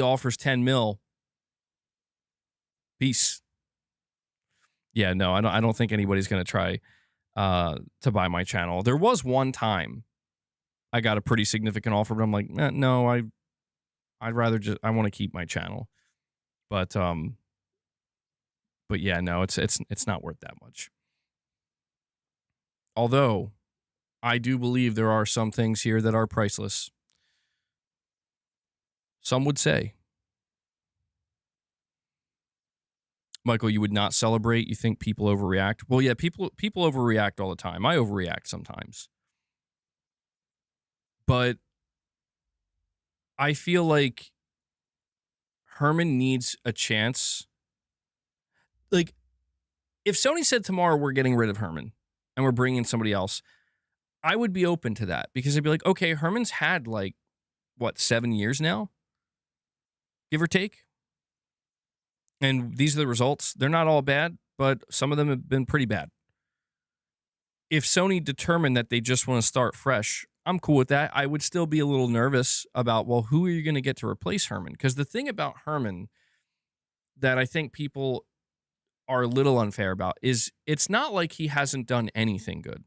offers 10 mil, peace. Yeah, no, I don't think anybody's gonna try to buy my channel. There was one time I got a pretty significant offer, but I'm like, no, I'd rather I want to keep my channel. But yeah, no, it's not worth that much. Although I do believe there are some things here that are priceless. Some would say. Michael, you would not celebrate? You think people overreact? Well, yeah, people overreact all the time. I overreact sometimes. But I feel like Herman needs a chance. Like, if Sony said tomorrow we're getting rid of Herman and we're bringing in somebody else, I would be open to that because I'd be like, okay, Herman's had 7 years now, give or take. And these are the results. They're not all bad, but some of them have been pretty bad. If Sony determined that they just want to start fresh, I'm cool with that. I would still be a little nervous about, well, who are you going to get to replace Herman? Because the thing about Herman that I think people are a little unfair about is it's not like he hasn't done anything good.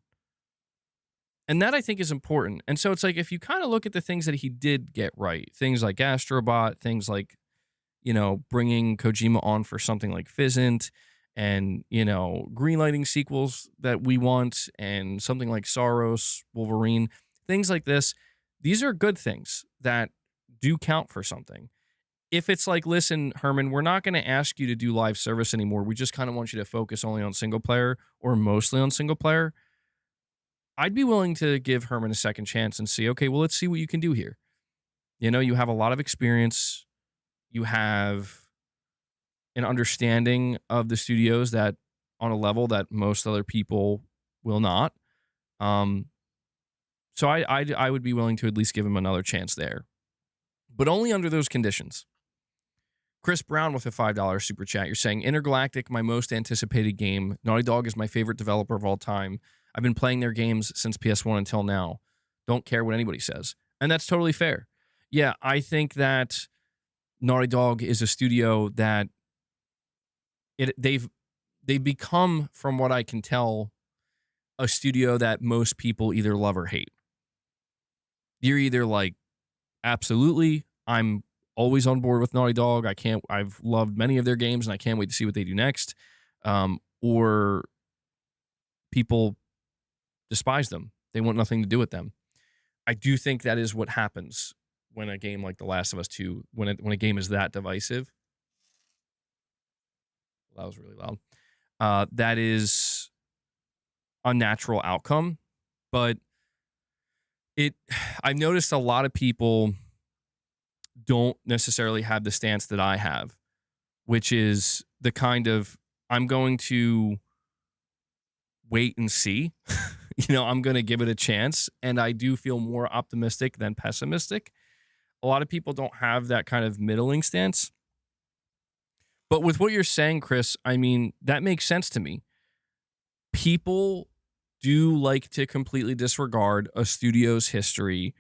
And that I think is important. And so it's like, if you kind of look at the things that he did get right, things like Astrobot, things like, bringing Kojima on for something like Fizzant and, greenlighting sequels that we want and something like Saros, Wolverine, things like this. These are good things that do count for something. If it's like, listen, Herman, we're not going to ask you to do live service anymore. We just kind of want you to focus only on single player or mostly on single player. I'd be willing to give Herman a second chance and see, okay, well, let's see what you can do here. You have a lot of experience. You have an understanding of the studios that on a level that most other people will not. Um, so I would be willing to at least give him another chance there, but only under those conditions. Chris Brown with a $5 super chat. You're saying Intergalactic, my most anticipated game. Naughty Dog is my favorite developer of all time. I've been playing their games since PS1 until now. Don't care what anybody says. And that's totally fair. Yeah, I think that Naughty Dog is a studio that they've become, from what I can tell, a studio that most people either love or hate. You're either like, absolutely, I'm always on board with Naughty Dog. I've loved many of their games and I can't wait to see what they do next. Or people despise them. They want nothing to do with them. I do think that is what happens when a game like The Last of Us 2, when a game is that divisive. That was really loud. That is a natural outcome, but I've noticed a lot of people don't necessarily have the stance that I have, which is the kind of, I'm going to wait and see. I'm going to give it a chance. And I do feel more optimistic than pessimistic. A lot of people don't have that kind of middling stance. But with what you're saying, Chris, I mean, that makes sense to me. People do like to completely disregard a studio's history.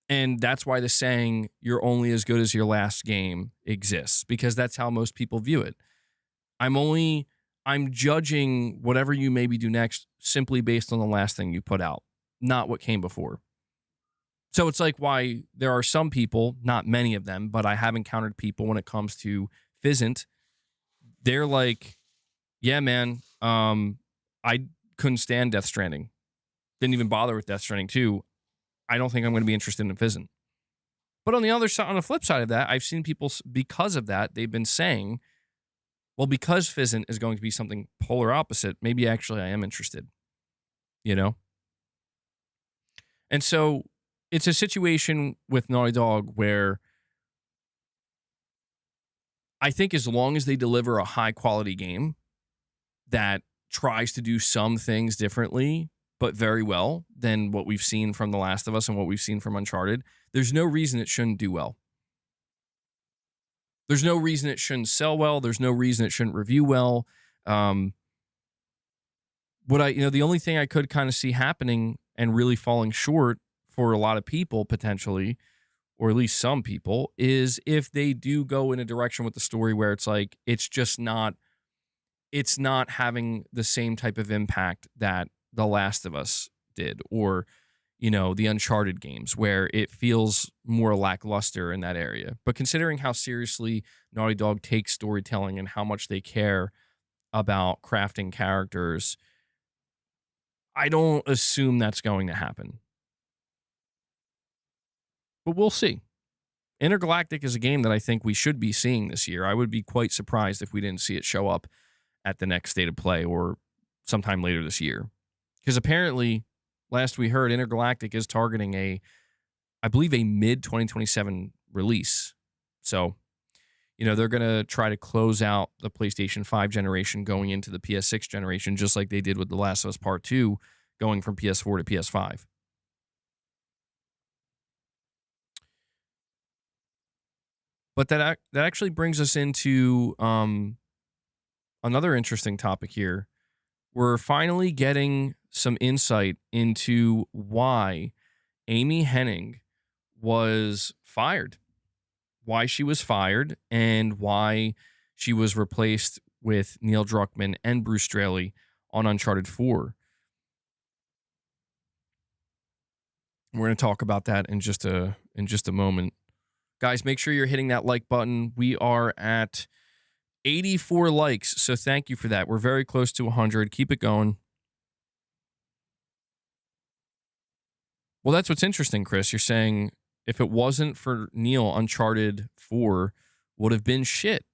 And that's why the saying, you're only as good as your last game, exists, because that's how most people view it. I'm judging whatever you maybe do next simply based on the last thing you put out, not what came before. So it's like why there are some people, not many of them, but I have encountered people when it comes to Fizzant. They're like, yeah, man, I couldn't stand Death Stranding. Didn't even bother with Death Stranding 2. I don't think I'm going to be interested in Fizzant. But on the other side, on the flip side of that, I've seen people, because of that, they've been saying, well, because Fizzant is going to be something polar opposite, maybe actually I am interested, And so it's a situation with Naughty Dog where I think as long as they deliver a high quality game that tries to do some things differently, but very well than what we've seen from The Last of Us and what we've seen from Uncharted, there's no reason it shouldn't do well. There's no reason it shouldn't sell well. There's no reason it shouldn't review well. The only thing I could kind of see happening and really falling short for a lot of people potentially, or at least some people, is if they do go in a direction with the story where it's like, it's not having the same type of impact that The Last of Us did, or the Uncharted games, where it feels more lackluster in that area. But considering how seriously Naughty Dog takes storytelling and how much they care about crafting characters, I don't assume that's going to happen. But we'll see. Intergalactic is a game that I think we should be seeing this year. I would be quite surprised if we didn't see it show up at the next State of Play or sometime later this year. Because apparently, last we heard, Intergalactic is targeting I believe a mid-2027 release. So, they're going to try to close out the PlayStation 5 generation going into the PS6 generation, just like they did with The Last of Us Part 2, going from PS4 to PS5. But that actually brings us into another interesting topic here. We're finally getting some insight into why Amy Hennig was fired, and why she was replaced with Neil Druckmann and Bruce Straley on Uncharted 4. We're going to talk about that in just a moment. Guys, make sure you're hitting that like button. We are at 84 likes, so thank you for that. We're very close to 100. Keep it going. Well, that's what's interesting, Chris. You're saying if it wasn't for Neil, Uncharted 4 would have been shit.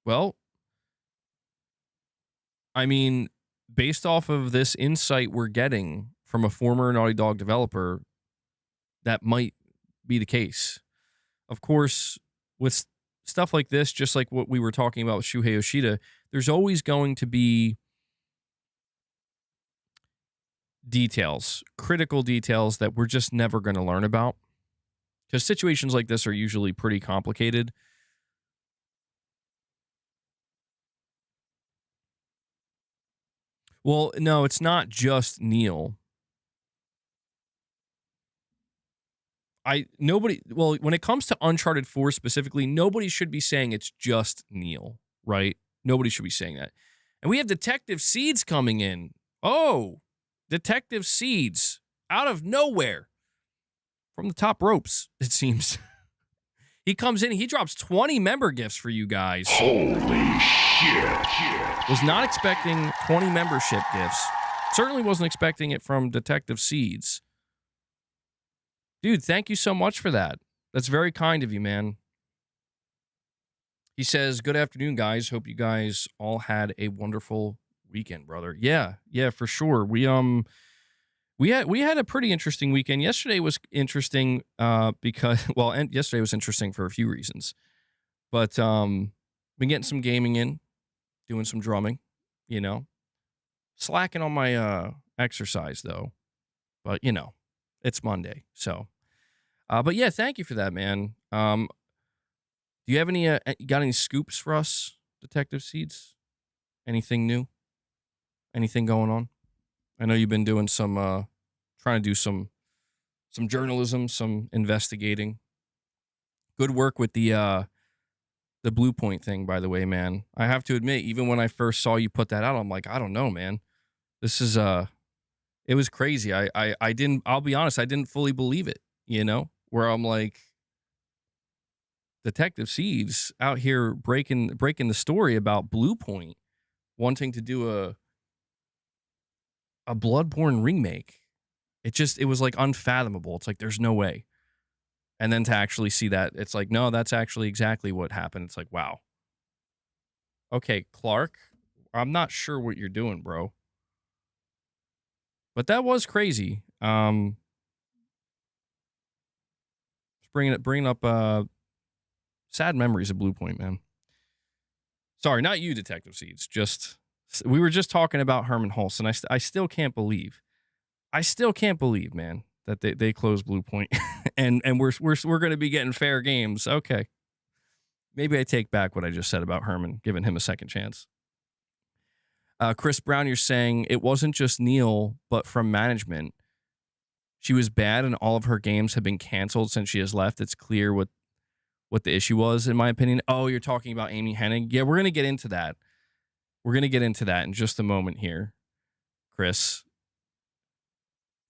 Well, I mean, based off of this insight we're getting from a former Naughty Dog developer, that might be the case. Of course, with stuff like this, just like what we were talking about with Shuhei Yoshida, there's always going to be details, critical details that we're just never going to learn about. Because situations like this are usually pretty complicated. Well, no, it's not just Neil. When it comes to Uncharted 4 specifically, nobody should be saying it's just Neil, right? Nobody should be saying that. And we have Detective Seeds coming in. Oh, Detective Seeds out of nowhere from the top ropes, it seems. He comes in, he drops 20 member gifts for you guys. Holy shit. Was not expecting 20 membership gifts. Certainly wasn't expecting it from Detective Seeds. Dude, thank you so much for that. That's very kind of you, man. He says, "Good afternoon, guys. Hope you guys all had a wonderful weekend, brother." Yeah, for sure. We had a pretty interesting weekend. Yesterday was interesting because and yesterday was interesting for a few reasons. But been getting some gaming in, doing some drumming, you know. Slacking on my exercise though. But it's Monday, so but yeah, thank you for that, man. Do you have any you got any scoops for us, Detective Seeds? Anything new? Anything going on? I know you've been doing some trying to do some journalism, some investigating. Good work with the Blue Point thing, by the way, man. I have to admit, even when I first saw you put that out, I'm like, I don't know, man. This is it was crazy. I didn't, I'll be honest, I didn't fully believe it, where I'm like, Detective Seeds out here breaking the story about Blue Point wanting to do a Bloodborne remake. It was like unfathomable. It's like there's no way. And then to actually see that, it's like, no, that's actually exactly what happened. It's like, wow. Okay, Clark, I'm not sure what you're doing, bro. But that was crazy. Bringing up sad memories of Blue Point, man. Sorry, not you, Detective Seeds. Just we were just talking about Herman Hulse, and I still can't believe, man, that they closed Blue Point, and we're going to be getting fair games. Okay, maybe I take back what I just said about Herman, giving him a second chance. Chris Brown, you're saying it wasn't just Neil, but from management. She was bad, and all of her games have been canceled since she has left. It's clear what the issue was, in my opinion. Oh, you're talking about Amy Hennig? Yeah, we're going to get into that. We're going to get into that in just a moment here, Chris.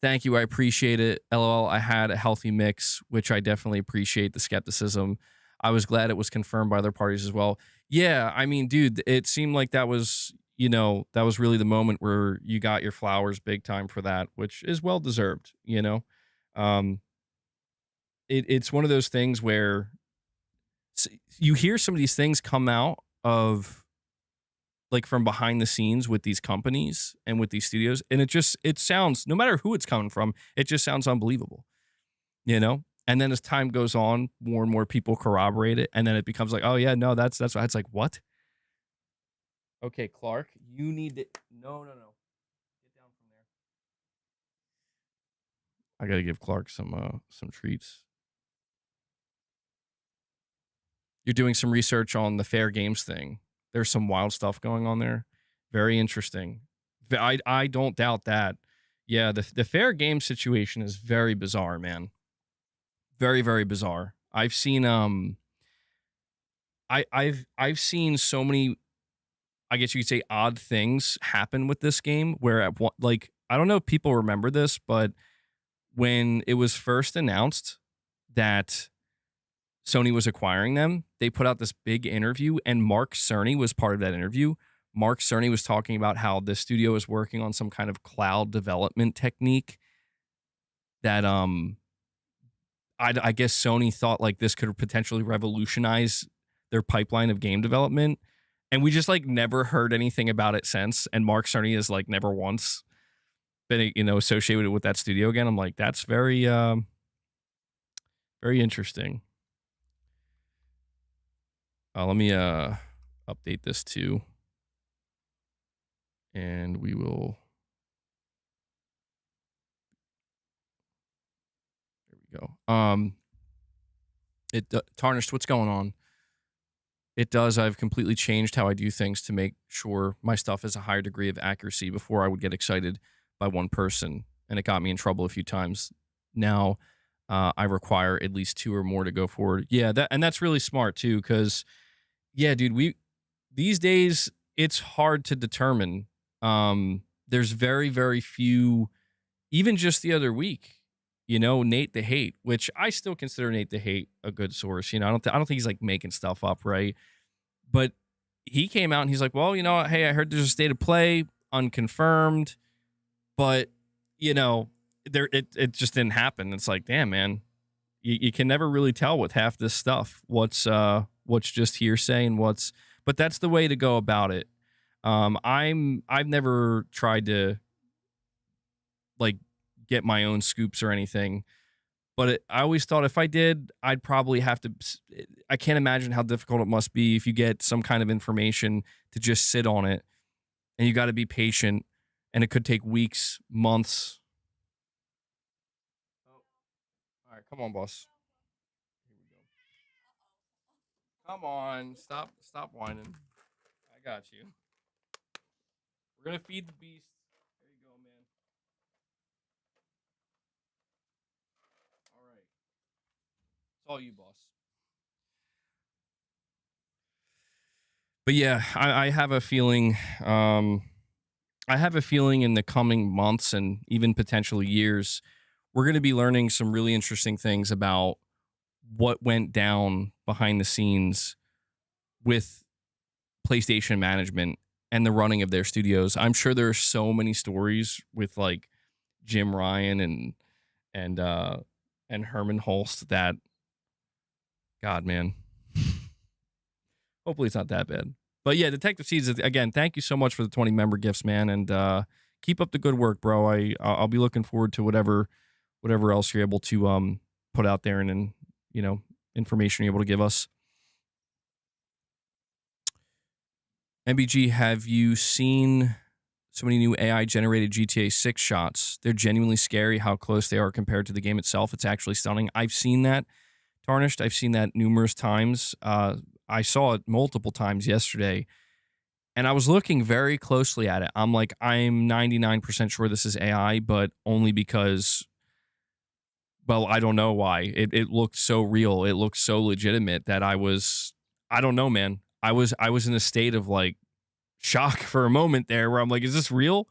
Thank you. I appreciate it. LOL, I had a healthy mix, which I definitely appreciate the skepticism. I was glad it was confirmed by other parties as well. Yeah, I mean, dude, it seemed like that was, that was really the moment where you got your flowers big time for that, which is well deserved, It's one of those things where you hear some of these things come out of like from behind the scenes with these companies and with these studios, and it sounds, no matter who it's coming from, it just sounds unbelievable, and then as time goes on, more and more people corroborate it, and then it becomes like, oh yeah, no, that's why. It's like, what? Okay, Clark, you need to, no, get down from there. I gotta give Clark some treats. You're doing some research on the fair games thing. There's some wild stuff going on there. Very interesting. I don't doubt that. Yeah, the fair game situation is very bizarre, man. Very, very bizarre. I've seen I've seen so many, I guess you could say, odd things happen with this game where like, I don't know if people remember this, but when it was first announced that Sony was acquiring them, they put out this big interview, and Mark Cerny was part of that interview. Mark Cerny was talking about how the studio is working on some kind of cloud development technique that I guess Sony thought like this could potentially revolutionize their pipeline of game development. And we just like never heard anything about it since. And Mark Cerny has like never once been, associated with that studio again. I'm like, that's very, very interesting. Let me update this too, and we will. There we go. It tarnished. What's going on? It does. I've completely changed how I do things to make sure my stuff has a higher degree of accuracy. Before I would get excited by one person, and it got me in trouble a few times. Now I require at least two or more to go forward. Yeah, that's really smart too, because yeah, dude, we these days it's hard to determine. There's very, very few. Even just the other week, Nate the Hate, which I still consider Nate the Hate a good source. I don't think he's like making stuff up, right? But he came out and he's like, well, hey, I heard there's a state of play, unconfirmed, but it just didn't happen. It's like, damn, man, you can never really tell with half this stuff what's just hearsay and but that's the way to go about it. I've never tried to like get my own scoops or anything, but I always thought if I did, I'd probably have to. I can't imagine how difficult it must be if you get some kind of information to just sit on it, and you got to be patient, and it could take weeks, months. Oh, all right, come on, boss. Here we go. Come on, stop whining. I got you. We're gonna feed the beast. There you go, man. All right, it's all you, boss. But yeah, I have a feeling. I have a feeling in the coming months and even potential years, we're going to be learning some really interesting things about what went down behind the scenes with PlayStation management and the running of their studios. I'm sure there are so many stories with like Jim Ryan and uh and Herman Holst that God, man. Hopefully it's not that bad. But yeah, Detective Seeds, again, thank you so much for the 20 member gifts, man, and keep up the good work, bro. I'll be looking forward to whatever else you're able to put out there and information you're able to give us. MBG, have you seen so many new AI generated GTA 6 shots? They're genuinely scary how close they are compared to the game itself. It's actually stunning. I've seen that, Tarnished. I've seen that numerous times. I saw it multiple times yesterday, and I was looking very closely at it. I'm like, I'm 99% sure this is AI, but only because, well, I don't know why. It looked so real. It looked so legitimate that I don't know, man. I was in a state of like shock for a moment there where I'm like, is this real?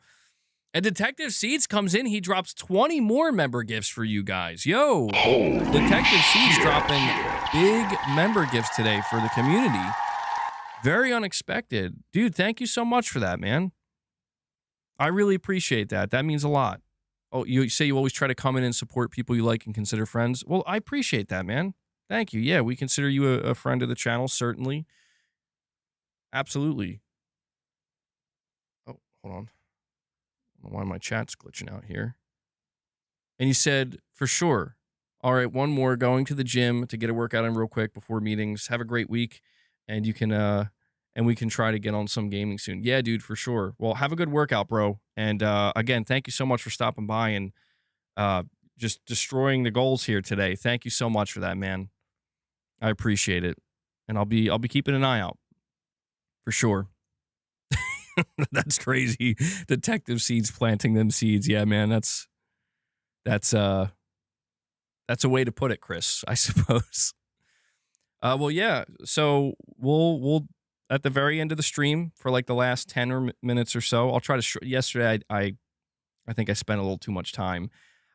And Detective Seeds comes in. He drops 20 more member gifts for you guys. Yo, Holy Detective Seeds shit. dropping big member gifts today for the community. Very unexpected. Dude, thank you so much for that, man. I really appreciate that. That means a lot. Oh, you say you always try to come in and support people you like and consider friends. Well, I appreciate that, man. Thank you. Yeah, we consider you a friend of the channel, certainly. Absolutely. Oh, hold on. I don't know why my chat's glitching out here. And he said, for sure. All right, one more. Going to the gym to get a workout in real quick before meetings. Have a great week, and we can try to get on some gaming soon. Yeah, dude, for sure. Well, have a good workout, bro. And again, thank you so much for stopping by and just destroying the goals here today. Thank you so much for that, man. I appreciate it, and I'll be keeping an eye out for sure. That's crazy. Detective Seeds planting them seeds. Yeah, man, that's that's a way to put it, Chris, I suppose. Well, yeah. So we'll at the very end of the stream for like the last 10 minutes or so. I'll try to. Yesterday, I think I spent a little too much time.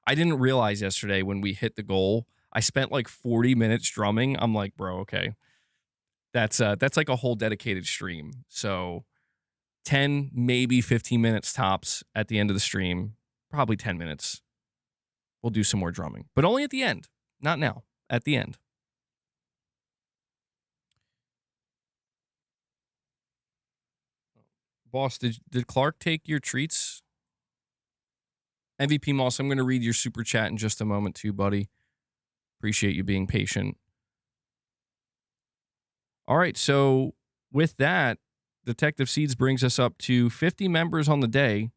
I didn't realize yesterday when we hit the goal, I spent like 40 minutes drumming. I'm like, bro, okay, that's like a whole dedicated stream. So 10, maybe 15 minutes tops at the end of the stream. Probably 10 minutes. We'll do some more drumming, but only at the end, not now. At the end. Boss, did Clark take your treats? MVP Moss, I'm going to read your super chat in just a moment too, buddy. Appreciate you being patient. All right, so with that, Detective Seeds brings us up to 50 members on the day.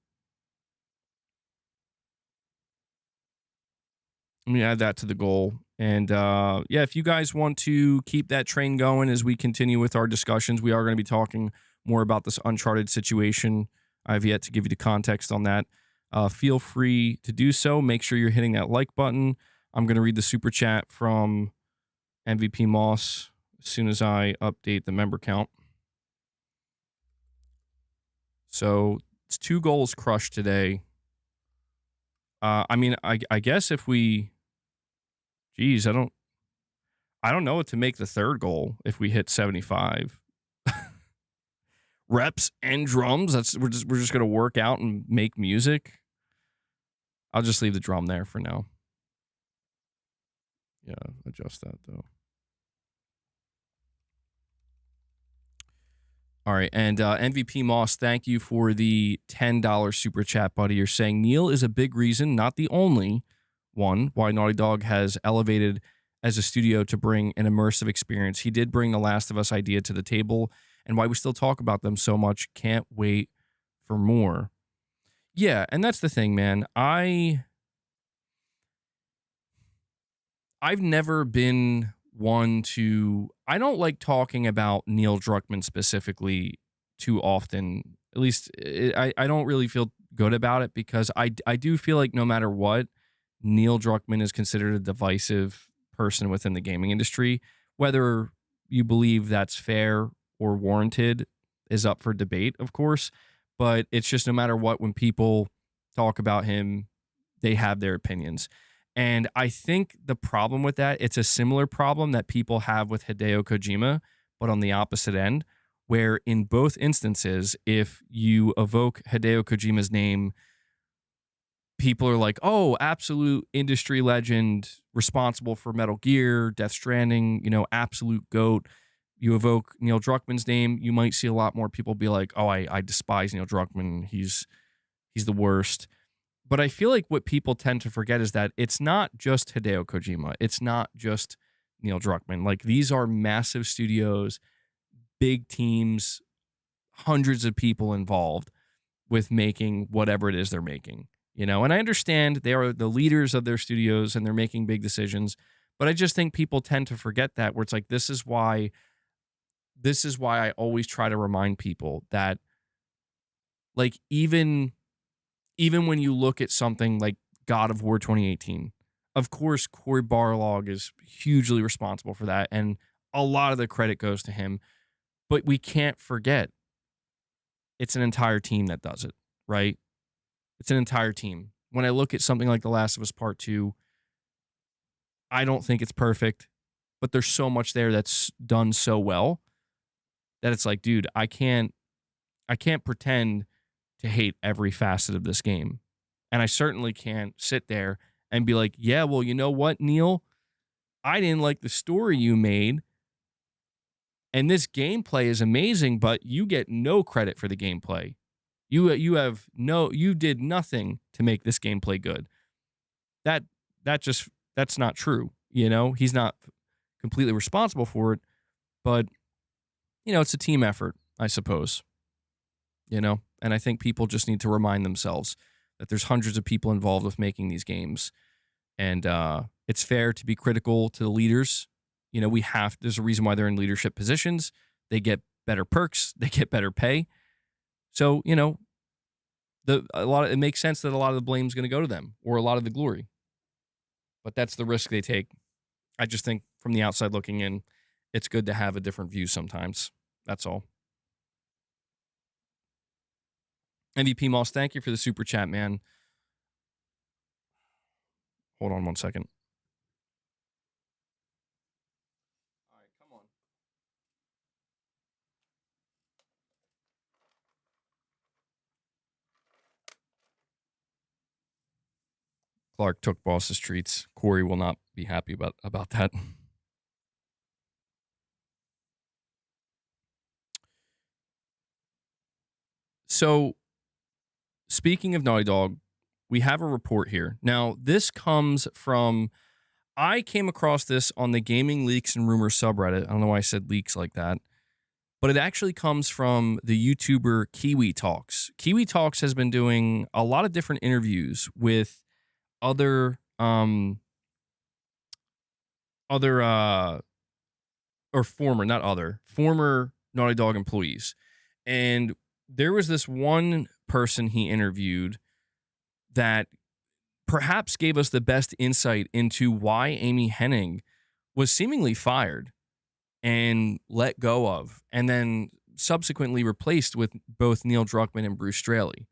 Let me add that to the goal. And yeah, if you guys want to keep that train going as we continue with our discussions, we are going to be talking more about this Uncharted situation. I've yet to give you the context on that. Feel free to do so. Make sure you're hitting that like button. I'm going to read the super chat from MVP Moss as soon as I update the member count. So it's 2 goals crushed today. I mean, I guess if we, geez, I don't know what to make the third goal if we hit 75 reps and drums. We're just gonna work out and make music. I'll just leave the drum there for now. Yeah, adjust that though. All right, and MVP Moss, thank you for the $10 super chat, buddy. You're saying Neil is a big reason, not the only one, why Naughty Dog has elevated as a studio to bring an immersive experience. He did bring the Last of Us idea to the table, and why we still talk about them so much. Can't wait for more. Yeah, and that's the thing, man. I've never been one to. I don't like talking about Neil Druckmann specifically too often. At least I don't really feel good about it because I do feel like no matter what, Neil Druckmann is considered a divisive person within the gaming industry. Whether you believe that's fair or warranted is up for debate, of course. But it's just no matter what, when people talk about him, they have their opinions. And I think the problem with that, it's a similar problem that people have with Hideo Kojima, but on the opposite end, where in both instances, if you evoke Hideo Kojima's name, people are like, oh, absolute industry legend, responsible for Metal Gear, Death Stranding, absolute GOAT. You evoke Neil Druckmann's name, you might see a lot more people be like, oh, I despise Neil Druckmann. He's the worst. But I feel like what people tend to forget is that it's not just Hideo Kojima. It's not just Neil Druckmann. Like, these are massive studios, big teams, hundreds of people involved with making whatever it is they're making. And I understand they are the leaders of their studios and they're making big decisions, but I just think people tend to forget that, where it's like, this is why I always try to remind people that, like, even when you look at something like God of War 2018, of course, Cory Barlog is hugely responsible for that, and a lot of the credit goes to him. But we can't forget it's an entire team that does it, right? It's an entire team. When I look at something like The Last of Us Part 2, I don't think it's perfect, but there's so much there that's done so well that it's like, dude, I can't pretend to hate every facet of this game. And I certainly can't sit there and be like, yeah, well, you know what, Neil? I didn't like the story you made. And this gameplay is amazing, but you get no credit for the gameplay. You did nothing to make this gameplay good. That's not true. He's not completely responsible for it, but it's a team effort, I suppose. And I think people just need to remind themselves that there's hundreds of people involved with making these games, and it's fair to be critical to the leaders. There's a reason why they're in leadership positions. They get better perks, they get better pay. So, it makes sense that a lot of the blame is going to go to them, or a lot of the glory. But that's the risk they take. I just think from the outside looking in, it's good to have a different view sometimes. That's all. MVP Moss, thank you for the super chat, man. Hold on one second. All right, come on. Clark took boss's treats. Corey will not be happy about that. So, speaking of Naughty Dog, we have a report here. Now, this comes from, I came across this on the Gaming Leaks and Rumors subreddit. I don't know why I said leaks like that, but it actually comes from the YouTuber Kiwi Talks. Kiwi Talks has been doing a lot of different interviews with other other or former, not other, former Naughty Dog employees. And there was this one person he interviewed that perhaps gave us the best insight into why Amy Hennig was seemingly fired and let go of, and then subsequently replaced with both Neil Druckmann and Bruce Straley.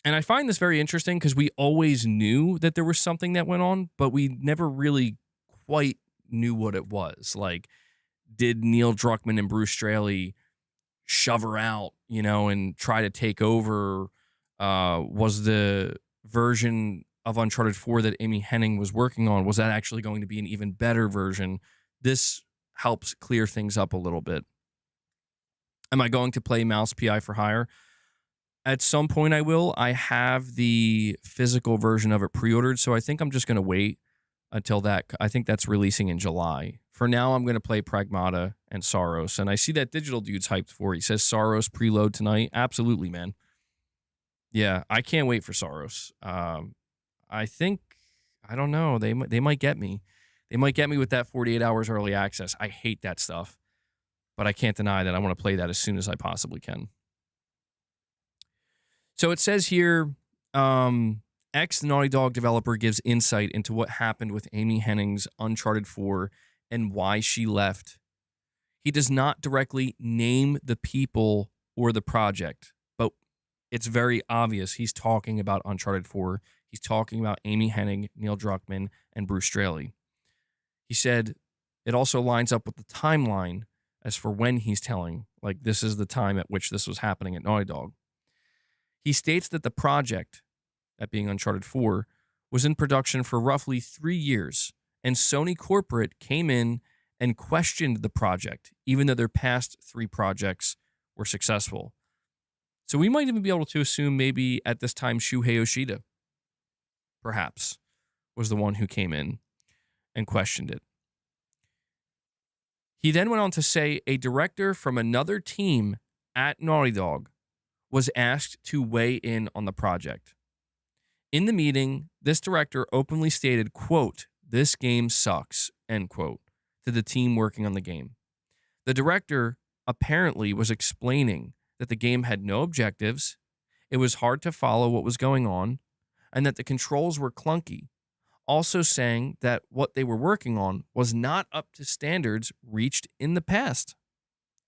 And I find this very interesting because we always knew that there was something that went on, but we never really quite knew what it was. Like, did Neil Druckmann and Bruce Straley shove her out, and try to take over? Was the version of Uncharted 4 that Amy Hennig was working on, was that actually going to be an even better version? This helps clear things up a little bit. Am I going to play Mouse PI for Hire? At some point I will. I have the physical version of it pre-ordered, so I think I'm just going to wait until that. I think that's releasing in July. For now, I'm going to play Pragmata and Saros, and I see that Digital Dude's hyped for it. He says Saros preload tonight. Absolutely, man. Yeah, I can't wait for Saros. I think, I don't know, they might get me. They might get me with that 48 hours early access. I hate that stuff, but I can't deny that I want to play that as soon as I possibly can. So it says here, ex-Naughty Dog developer gives insight into what happened with Amy Hennig's Uncharted 4 and why she left. He does not directly name the people or the project, but it's very obvious he's talking about Uncharted 4. He's talking about Amy Hennig, Neil Druckmann, and Bruce Straley. He said it also lines up with the timeline as for when he's telling, like, this is the time at which this was happening at Naughty Dog. He states that the project, that being Uncharted 4, was in production for roughly 3 years, and Sony Corporate came in and questioned the project, even though their past 3 projects were successful. So we might even be able to assume maybe at this time Shuhei Yoshida, perhaps, was the one who came in and questioned it. He then went on to say a director from another team at Naughty Dog was asked to weigh in on the project. In the meeting, this director openly stated, quote, "This game sucks," end quote, to the team working on the game. The director apparently was explaining that the game had no objectives, it was hard to follow what was going on, and that the controls were clunky. Also saying that what they were working on was not up to standards reached in the past.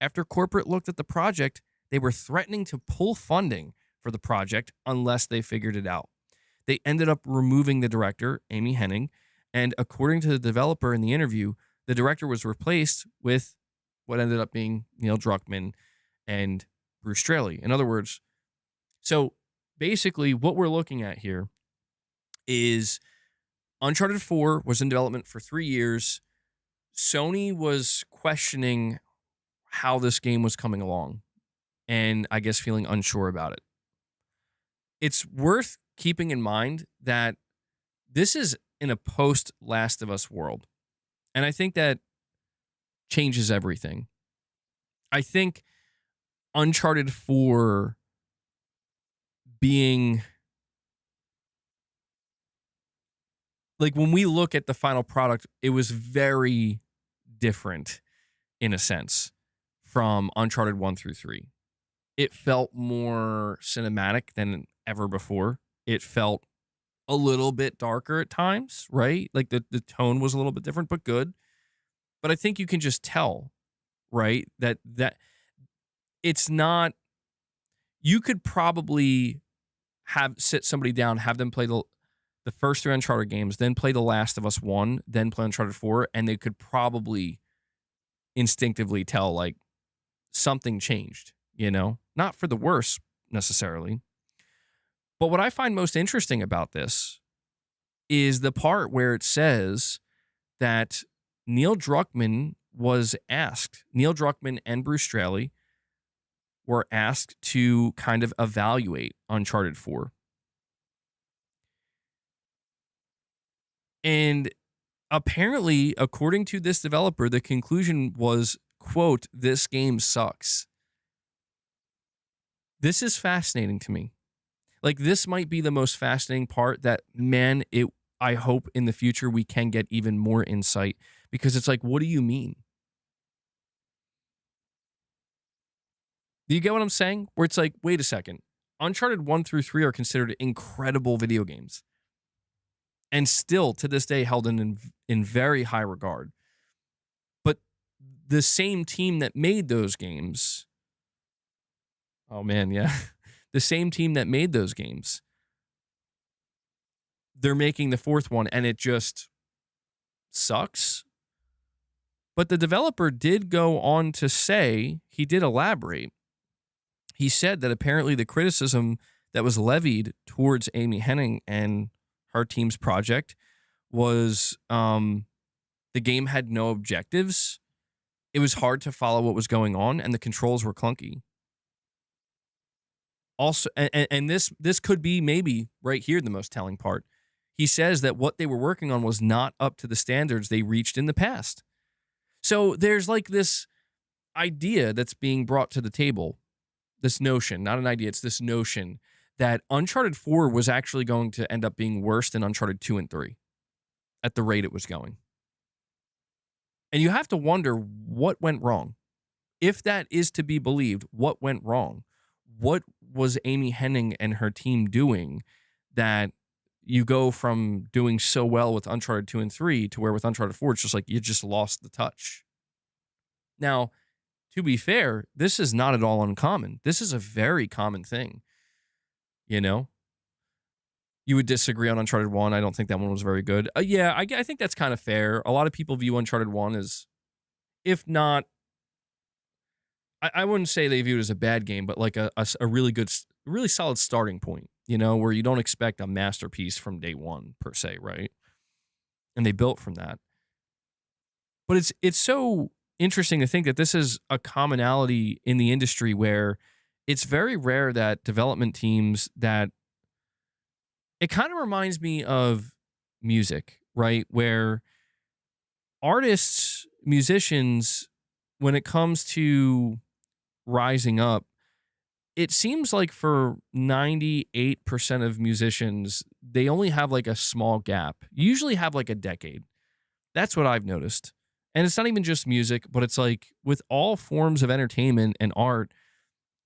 After corporate looked at the project, they were threatening to pull funding for the project unless they figured it out. They ended up removing the director, Amy Hennig, and according to the developer in the interview, the director was replaced with what ended up being Neil Druckmann and Bruce Straley. In other words, so basically what we're looking at here is Uncharted 4 was in development for 3 years. Sony was questioning how this game was coming along, and I guess feeling unsure about it. It's worth keeping in mind that this is in a post Last of Us world. And I think that changes everything. I think Uncharted 4 being, like, when we look at the final product, it was very different in a sense from Uncharted 1 through 3. It felt more cinematic than ever before. It felt a little bit darker at times, right? Like the tone was a little bit different, but good. But I think you can just tell, right, that it's not, you could probably sit somebody down, have them play the first 3 Uncharted games, then play The Last of Us 1, then play Uncharted 4, and they could probably instinctively tell, like, something changed, Not for the worse necessarily. But what I find most interesting about this is the part where it says that Neil Druckmann and Bruce Straley were asked to kind of evaluate Uncharted 4. And apparently, according to this developer, the conclusion was, quote, "This game sucks." This is fascinating to me. Like, this might be the most fascinating part that, man, I hope in the future we can get even more insight, because it's like, what do you mean? Do you get what I'm saying? Where it's like, wait a second. Uncharted 1 through 3 are considered incredible video games and still to this day held in very high regard. But the same team that made those games, oh man, yeah. The same team that made those games, they're making the fourth one and it just sucks. But the developer did go on to say, he did elaborate. He said that apparently the criticism that was levied towards Amy Hennig and her team's project was the game had no objectives. It was hard to follow what was going on, and the controls were clunky. Also, and this could be maybe right here the most telling part. He says that what they were working on was not up to the standards they reached in the past. So there's like this idea that's being brought to the table, this notion, not an idea, it's this notion that Uncharted 4 was actually going to end up being worse than Uncharted 2 and 3 at the rate it was going. And you have to wonder what went wrong. If that is to be believed, what went wrong? What was Amy Hennig and her team doing that you go from doing so well with Uncharted 2 and 3 to where with Uncharted 4, it's just like you just lost the touch. Now, to be fair, this is not at all uncommon. This is a very common thing. You know, you would disagree on Uncharted 1. I don't think that one was very good. Yeah, I think that's kind of fair. A lot of people view Uncharted 1 as, if not, I wouldn't say they view it as a bad game, but like a really good, really solid starting point, you know, where you don't expect a masterpiece from day one per se, right? And they built from that. But it's so interesting to think that this is a commonality in the industry where it's very rare that development teams that it kind of reminds me of music, right? Where artists, musicians, when it comes to rising up, it seems like for 98% of musicians, they only have like a small gap. You usually have like a decade. That's what I've noticed. And it's not even just music, but it's like with all forms of entertainment and art,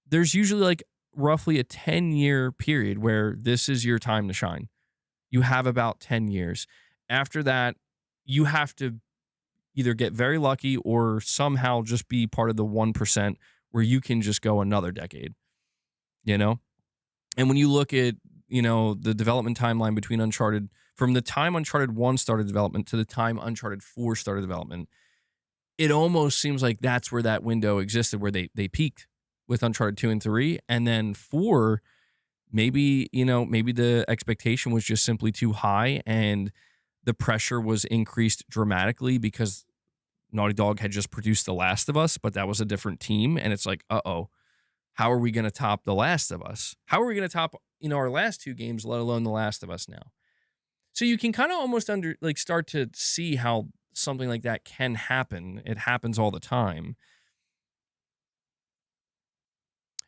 there's usually like roughly a 10-year period where this is your time to shine. You have about 10 years. After that, you have to either get very lucky or somehow just be part of the 1% where you can just go another decade, you know? And when you look at, you know, the development timeline between Uncharted, from the time Uncharted 1 started development to the time Uncharted 4 started development, it almost seems like that's where that window existed, where they peaked with Uncharted 2 and 3. And then 4, maybe, you know, maybe the expectation was just simply too high and the pressure was increased dramatically because Naughty Dog had just produced The Last of Us, but that was a different team. And it's like, uh-oh, how are we going to top The Last of Us? How are we going to top, you know, our last two games, let alone The Last of Us now? So you can kind of almost start to see how something like that can happen. It happens all the time.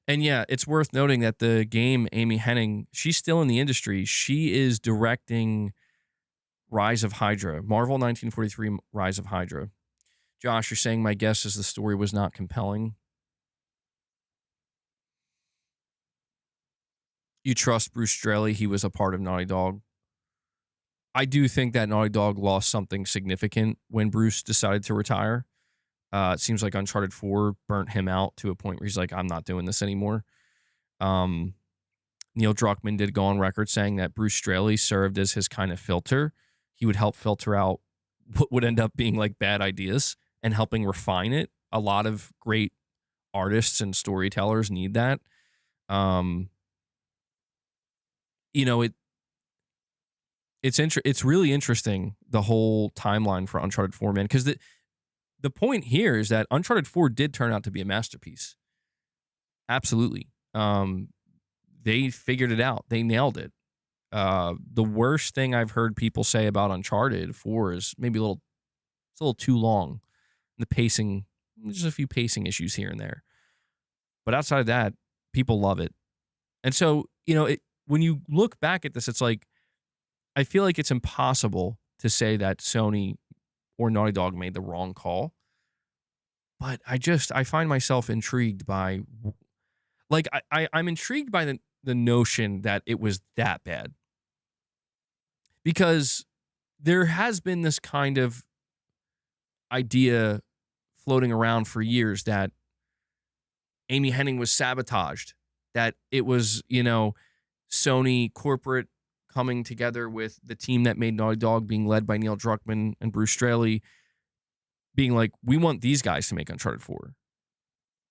And yeah, it's worth noting that the game Amy Hennig, she's still in the industry. She is directing Rise of Hydra, Marvel 1943 Rise of Hydra. Josh, you're saying my guess is the story was not compelling. You trust Bruce Straley. He was a part of Naughty Dog. I do think that Naughty Dog lost something significant when Bruce decided to retire. It seems like Uncharted 4 burnt him out to a point where he's like, I'm not doing this anymore. Neil Druckmann did go on record saying that Bruce Straley served as his kind of filter. He would help filter out what would end up being like bad ideas and helping refine it. A lot of great artists and storytellers need that. You know, it's really interesting, the whole timeline for Uncharted 4, man, because the point here is that Uncharted 4 did turn out to be a masterpiece. Absolutely. They figured it out. They nailed it. The worst thing I've heard people say about Uncharted 4 is maybe it's a little too long. The pacing, there's a few pacing issues here and there. But outside of that, people love it. And so, when you look back at this, it's like, I feel like it's impossible to say that Sony or Naughty Dog made the wrong call. But I find myself intrigued by, like, I'm intrigued by the notion that it was that bad. Because there has been this kind of idea floating around for years that Amy Hennig was sabotaged, that it was, Sony corporate coming together with the team that made Naughty Dog, being led by Neil Druckmann and Bruce Straley, being like, we want these guys to make Uncharted 4.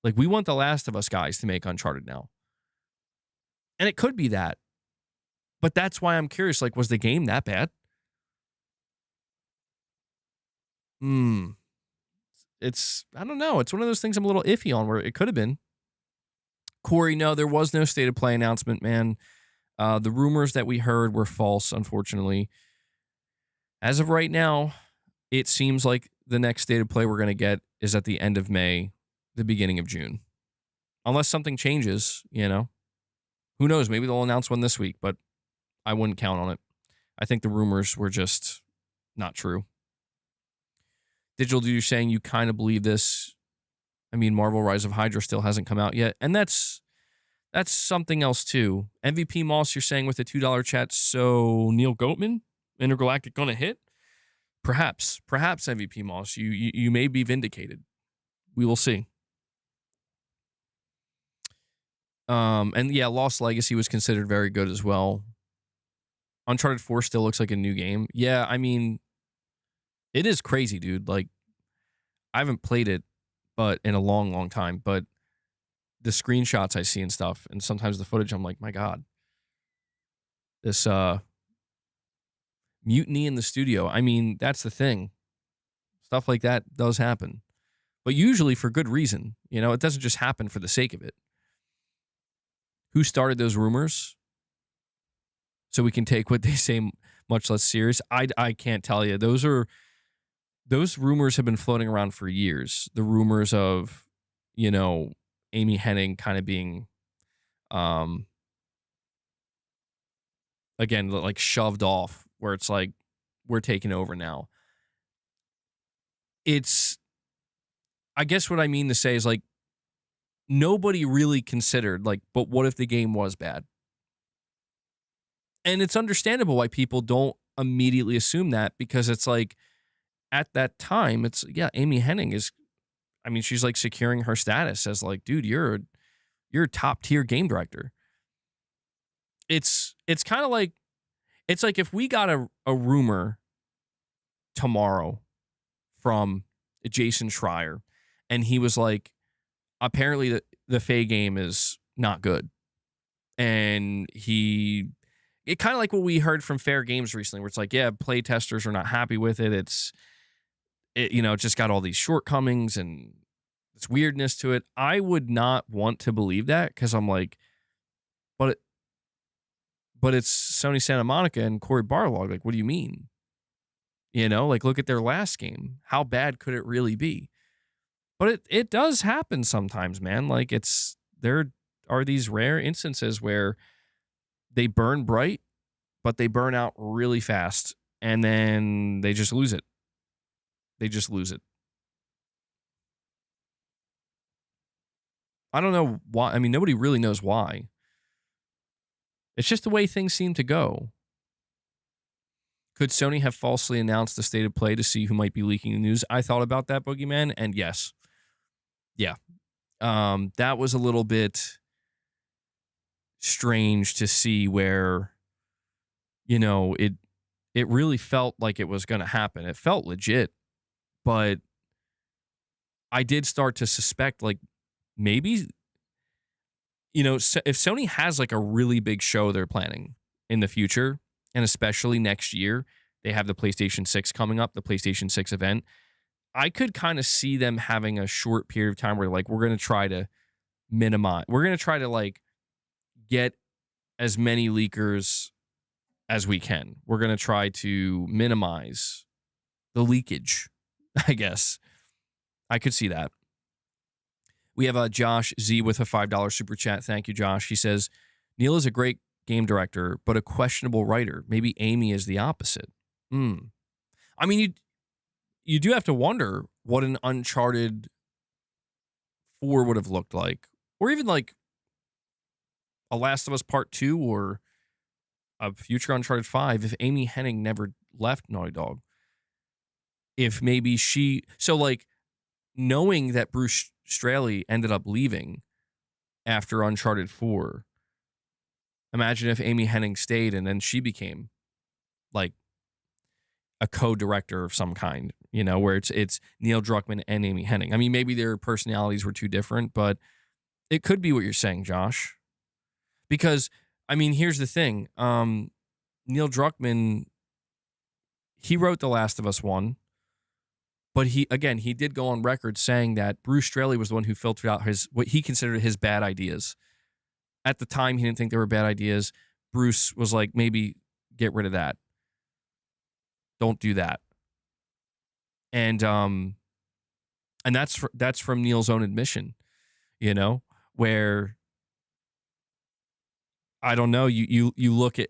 Like, we want the Last of Us guys to make Uncharted now. And it could be that. But that's why I'm curious, like, was the game that bad? I don't know. It's one of those things I'm a little iffy on, where it could have been. Corey, no, there was no state of play announcement, man. The rumors that we heard were false, unfortunately. As of right now, it seems like the next state of play we're going to get is at the end of May, the beginning of June. Unless something changes, Who knows? Maybe they'll announce one this week, but I wouldn't count on it. I think the rumors were just not true. Digital Dude, saying you kind of believe this. I mean, Marvel Rise of Hydra still hasn't come out yet, and that's something else too. MVP Moss, you're saying with the $2 chat, so Neil Goatman, Intergalactic gonna hit? Perhaps MVP Moss, you may be vindicated. We will see. And yeah, Lost Legacy was considered very good as well. Uncharted 4 still looks like a new game. Yeah, I mean, it is crazy, dude. Like, I haven't played it, but in a long, long time. But the screenshots I see and stuff, and sometimes the footage, I'm like, my God. This mutiny in the studio. I mean, that's the thing. Stuff like that does happen. But usually for good reason. It doesn't just happen for the sake of it. Who started those rumors? So we can take what they say much less serious. I can't tell you. Those rumors have been floating around for years. The rumors of, Amy Hennig kind of being, again, like shoved off, where it's like, we're taking over now. I guess what I mean to say is, like, nobody really considered, like, but what if the game was bad? And it's understandable why people don't immediately assume that, because it's like, at that time, Amy Hennig is, I mean, she's like securing her status as like, dude, you're a top tier game director. It's kind of like, it's like if we got a rumor tomorrow from Jason Schreier, and he was like, apparently the Faye game is not good. And it kind of like what we heard from Fair Games recently, where it's like, yeah, play testers are not happy with it. It just got all these shortcomings and this weirdness to it. I would not want to believe that, because I'm like, but it's Sony Santa Monica and Cory Barlog. Like, what do you mean? Like, look at their last game. How bad could it really be? But it does happen sometimes, man. Like, there are these rare instances where they burn bright, but they burn out really fast, and then they just lose it. I don't know why. I mean, nobody really knows why. It's just the way things seem to go. Could Sony have falsely announced the state of play to see who might be leaking the news? I thought about that, Boogeyman, and yes. Yeah. That was a little bit strange to see, where, it really felt like it was going to happen. It felt legit, but I did start to suspect, like, maybe, if Sony has like a really big show they're planning in the future, and especially next year, they have the PlayStation 6 coming up, the PlayStation 6 event. I could kind of see them having a short period of time where, like, we're going to try to minimize, we're going to try to, like, get as many leakers as we can. We're going to try to minimize the leakage, I guess. I could see that. We have Josh Z with a $5 super chat. Thank you, Josh. He says, Neil is a great game director, but a questionable writer. Maybe Amy is the opposite. I mean, you do have to wonder what an Uncharted 4 would have looked like, or even like a Last of Us Part 2 or a future Uncharted 5 if Amy Hennig never left Naughty Dog. If maybe so like knowing that Bruce Straley ended up leaving after Uncharted 4, imagine if Amy Hennig stayed and then she became like a co-director of some kind, where it's Neil Druckmann and Amy Hennig. I mean, maybe their personalities were too different, but it could be what you're saying, Josh. Because, I mean, here's the thing. Neil Druckmann, he wrote The Last of Us 1, but he did go on record saying that Bruce Straley was the one who filtered out what he considered his bad ideas. At the time, he didn't think they were bad ideas. Bruce was like, maybe get rid of that. Don't do that. And that's from Neil's own admission, where I don't know, you look at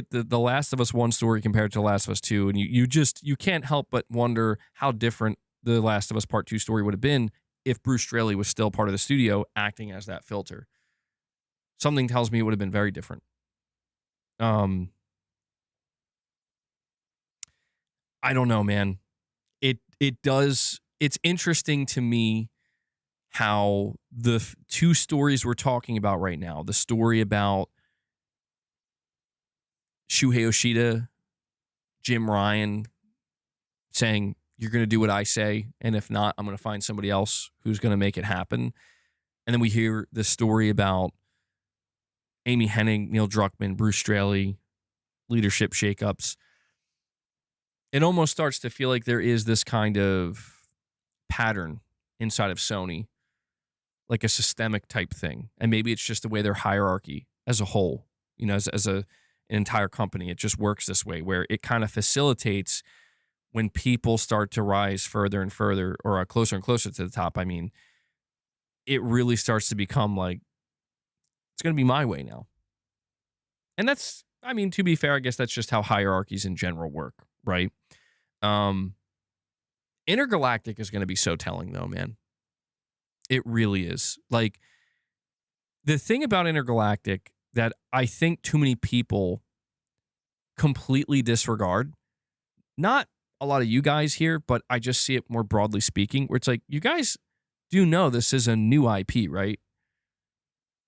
the Last of Us 1 story compared to The Last of Us 2, and you can't help but wonder how different the Last of Us Part 2 story would have been if Bruce Straley was still part of the studio acting as that filter. Something tells me it would have been very different. I don't know, man. It's interesting to me how the two stories we're talking about right now, the story about Shuhei Yoshida, Jim Ryan saying, you're going to do what I say, and if not, I'm going to find somebody else who's going to make it happen. And then we hear the story about Amy Hennig, Neil Druckmann, Bruce Straley, leadership shakeups. It almost starts to feel like there is this kind of pattern inside of Sony, like a systemic type thing. And maybe it's just the way their hierarchy as a whole, as an entire company, it just works this way, where it kind of facilitates when people start to rise further and further, or closer and closer to the top. I mean, it really starts to become like, it's going to be my way now. And that's, I mean, to be fair, I guess that's just how hierarchies in general work, right? Intergalactic is going to be so telling, though, man. It really is. Like, the thing about Intergalactic that I think too many people completely disregard, not a lot of you guys here, but I just see it more broadly speaking, where it's like, you guys do know this is a new IP, right?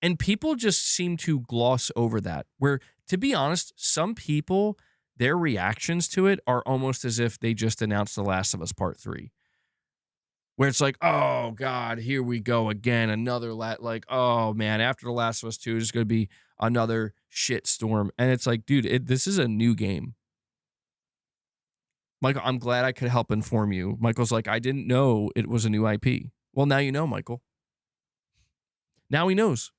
And people just seem to gloss over that, where, to be honest, some people, their reactions to it are almost as if they just announced The Last of Us Part 3. Where it's like, oh, God, here we go again. Another, oh, man, after The Last of Us 2, it's going to be another shit storm. And it's like, dude, this is a new game. Michael, I'm glad I could help inform you. Michael's like, I didn't know it was a new IP. Well, now you know, Michael. Now he knows.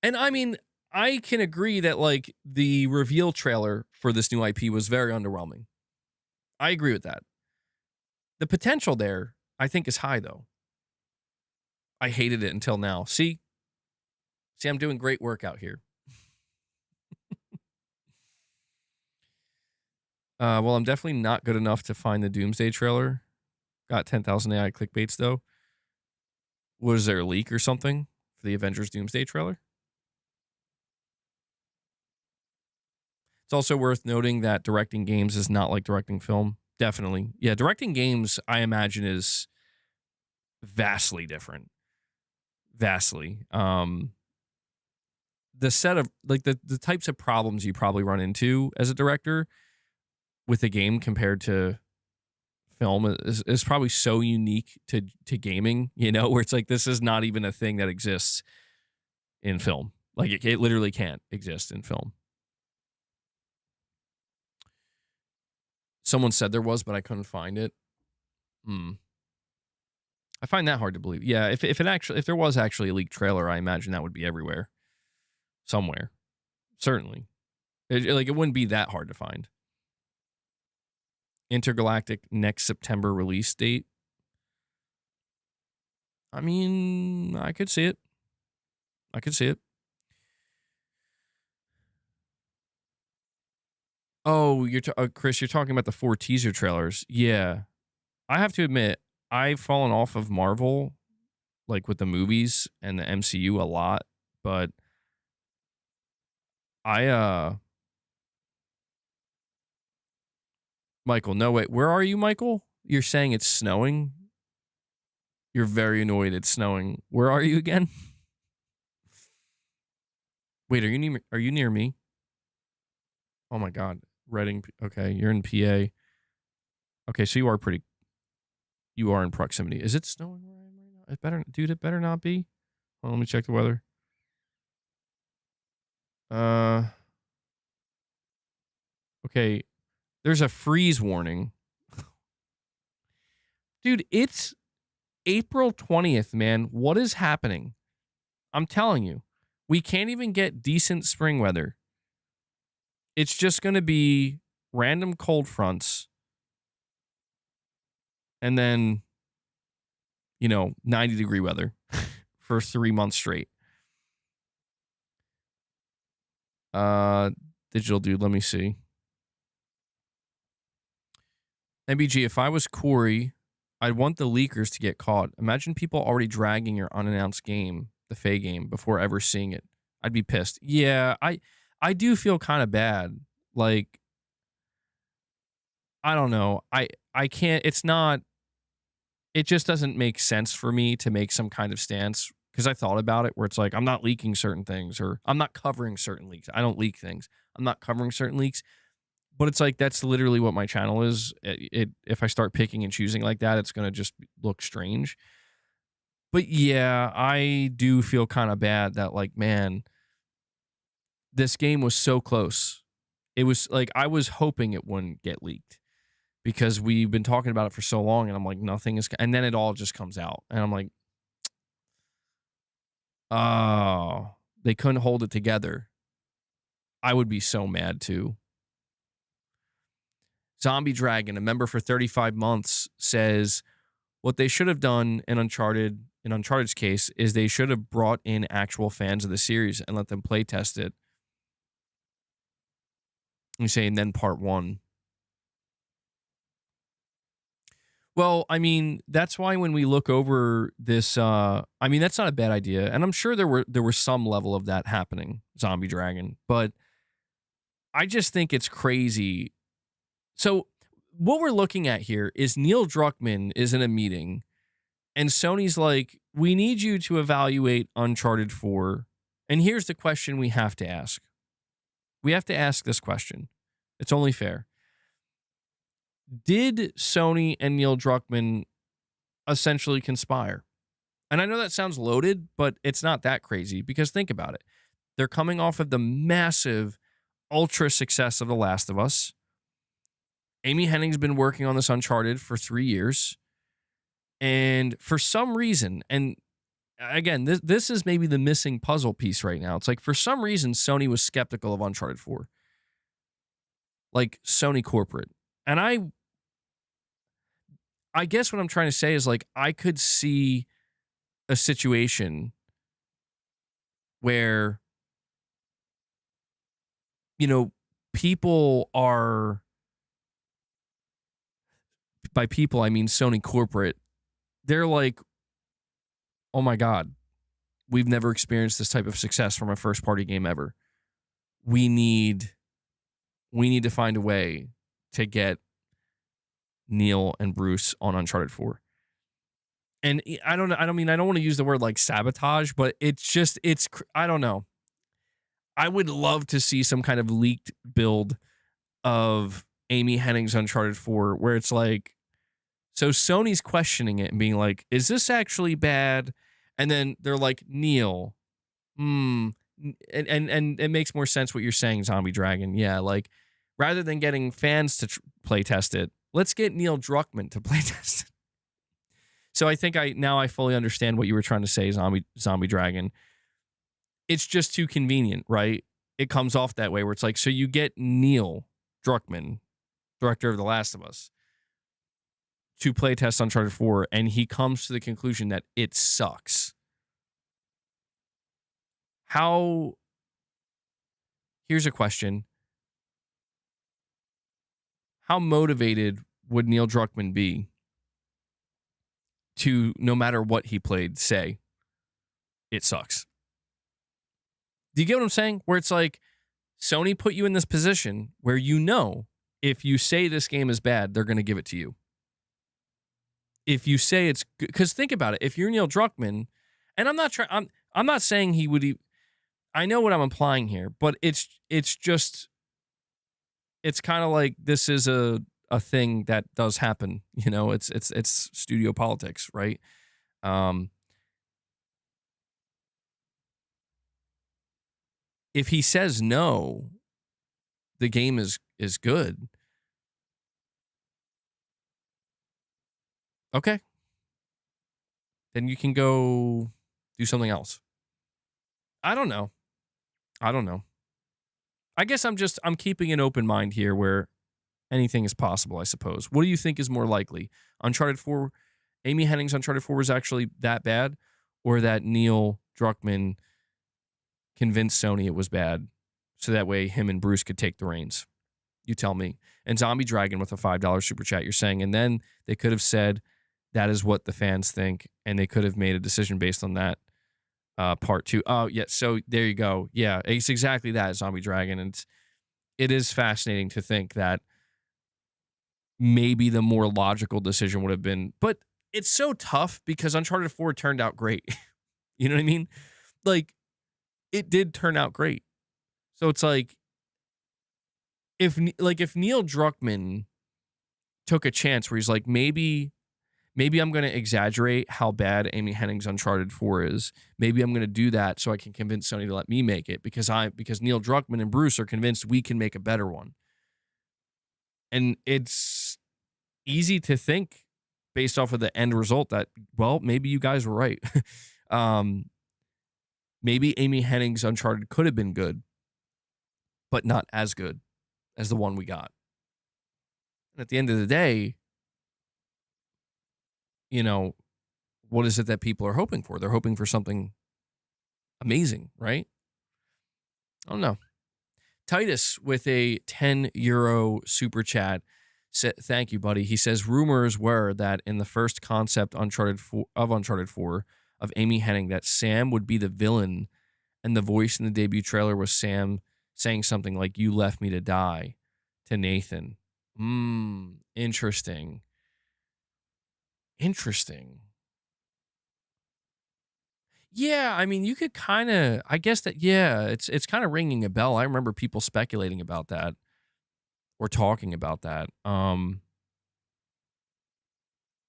And I mean, I can agree that like the reveal trailer for this new IP was very underwhelming. I agree with that. The potential there, I think, is high, though. I hated it until now. See, I'm doing great work out here. Well, I'm definitely not good enough to find the Doomsday trailer. Got 10,000 AI clickbaits, though. Was there a leak or something for the Avengers Doomsday trailer? It's also worth noting that directing games is not like directing film. Definitely. Yeah, directing games, I imagine, is vastly different. Vastly. The set of, like, the types of problems you probably run into as a director with a game compared to film is probably so unique to gaming, where it's like, this is not even a thing that exists in film. Like, it literally can't exist in film. Someone said there was, but I couldn't find it. I find that hard to believe. Yeah, if there was actually a leaked trailer, I imagine that would be everywhere, somewhere, certainly. Like it wouldn't be that hard to find. Intergalactic next September release date. I mean, I could see it. I could see it. Oh, Chris, you're talking about the 4 teaser trailers. Yeah. I have to admit, I've fallen off of Marvel, like with the movies and the MCU a lot, but I Michael, no wait, where are you, Michael? You're saying it's snowing? You're very annoyed it's snowing. Where are you again? Wait, are you near me? Oh my god. Reading. Okay, you're in PA. Okay, so you are in proximity. Is it snowing where I am right now? It better not be. Well, let me check the weather. Okay. There's a freeze warning. Dude, it's April 20th, man. What is happening? I'm telling you. We can't even get decent spring weather. It's just going to be random cold fronts and then, 90-degree weather for 3 months straight. Digital dude, let me see. MBG, if I was Corey, I'd want the leakers to get caught. Imagine people already dragging your unannounced game, the Faye game, before ever seeing it. I'd be pissed. Yeah, I do feel kind of bad. Like, I don't know. I can't. It's not. It just doesn't make sense for me to make some kind of stance because I thought about it where it's like I'm not leaking certain things or I'm not covering certain leaks. I don't leak things. I'm not covering certain leaks. But it's like that's literally what my channel is. If I start picking and choosing like that, it's gonna just look strange. But yeah, I do feel kind of bad that like, man, this game was so close. It was like I was hoping it wouldn't get leaked because we've been talking about it for so long, and I'm like, nothing is, and then it all just comes out, and I'm like, oh, they couldn't hold it together. I would be so mad too. Zombie Dragon, a member for 35 months, says what they should have done in Uncharted's case, is they should have brought in actual fans of the series and let them play test it. You say, and then part 1. Well, I mean, that's why when we look over this, I mean, that's not a bad idea, and I'm sure there were some level of that happening, Zombie Dragon, but I just think it's crazy. So what we're looking at here is Neil Druckmann is in a meeting, and Sony's like, we need you to evaluate Uncharted 4, and here's the question we have to ask. We have to ask this question. It's only fair. Did Sony and Neil Druckmann essentially conspire? And I know that sounds loaded, but it's not that crazy because think about it. They're coming off of the massive, ultra success of The Last of Us. Amy Hennig's been working on this Uncharted for 3 years. And for some reason, and again, this is maybe the missing puzzle piece right now. It's like for some reason, Sony was skeptical of Uncharted 4. Like Sony corporate. And I guess what I'm trying to say is like I could see a situation where, people are, by people I mean Sony corporate, they're like, oh my God, we've never experienced this type of success from a first party game ever. We need to find a way to get Neil and Bruce on Uncharted 4. And I don't want to use the word like sabotage, but I don't know. I would love to see some kind of leaked build of Amy Hennig's Uncharted 4 where it's like, so Sony's questioning it and being like, is this actually bad? And then they're like, Neil, and it makes more sense what you're saying, Zombie Dragon. Yeah, like rather than getting fans to play test it, let's get Neil Druckmann to play test it. So I think I fully understand what you were trying to say, Zombie Dragon. It's just too convenient, right? It comes off that way where it's like, so you get Neil Druckmann, director of The Last of Us, to playtest Uncharted 4, and he comes to the conclusion that it sucks. How? Here's a question. How motivated would Neil Druckmann be to, no matter what he played, say, it sucks? Do you get what I'm saying? Where it's like, Sony put you in this position where you know if you say this game is bad, they're going to give it to you. If you say it's good, because think about it. If you're Neil Druckmann, and I'm not saying he would. I know what I'm implying here, but it's just, it's kind of like this is a thing that does happen. You know, it's studio politics, right? Um, if he says no, the game is good. Okay, then you can go do something else. I don't know. I guess I'm keeping an open mind here where anything is possible, I suppose. What do you think is more likely? Uncharted 4, Amy Hennig's Uncharted 4 was actually that bad, or that Neil Druckmann convinced Sony it was bad so that way him and Bruce could take the reins? You tell me. And Zombie Dragon with a $5 super chat, you're saying, and then they could have said that is what the fans think, and they could have made a decision based on that. Part 2. Oh, yeah. So there you go. Yeah, it's exactly that, Zombie Dragon. And it is fascinating to think that maybe the more logical decision would have been, but it's so tough because Uncharted 4 turned out great. You know what I mean? Like, it did turn out great. So it's like, if Neil Druckmann took a chance where he's like, maybe I'm going to exaggerate how bad Amy Hennig's Uncharted 4 is. Maybe I'm going to do that so I can convince Sony to let me make it because Neil Druckmann and Bruce are convinced we can make a better one. And it's easy to think based off of the end result that, well, maybe you guys were right. Maybe Amy Hennig's Uncharted could have been good, but not as good as the one we got. And at the end of the day, you know, what is it that people are hoping for? They're hoping for something amazing, right? I don't know. Titus with a €10 super chat. Thank you, buddy. He says rumors were that in the first concept Uncharted 4 of Amy Hennig, that Sam would be the villain, and the voice in the debut trailer was Sam saying something like, "You left me to die," to Nathan. Interesting. Yeah, I mean, you could kind of, I guess that, yeah, it's kind of ringing a bell. I remember people speculating about that or talking about that.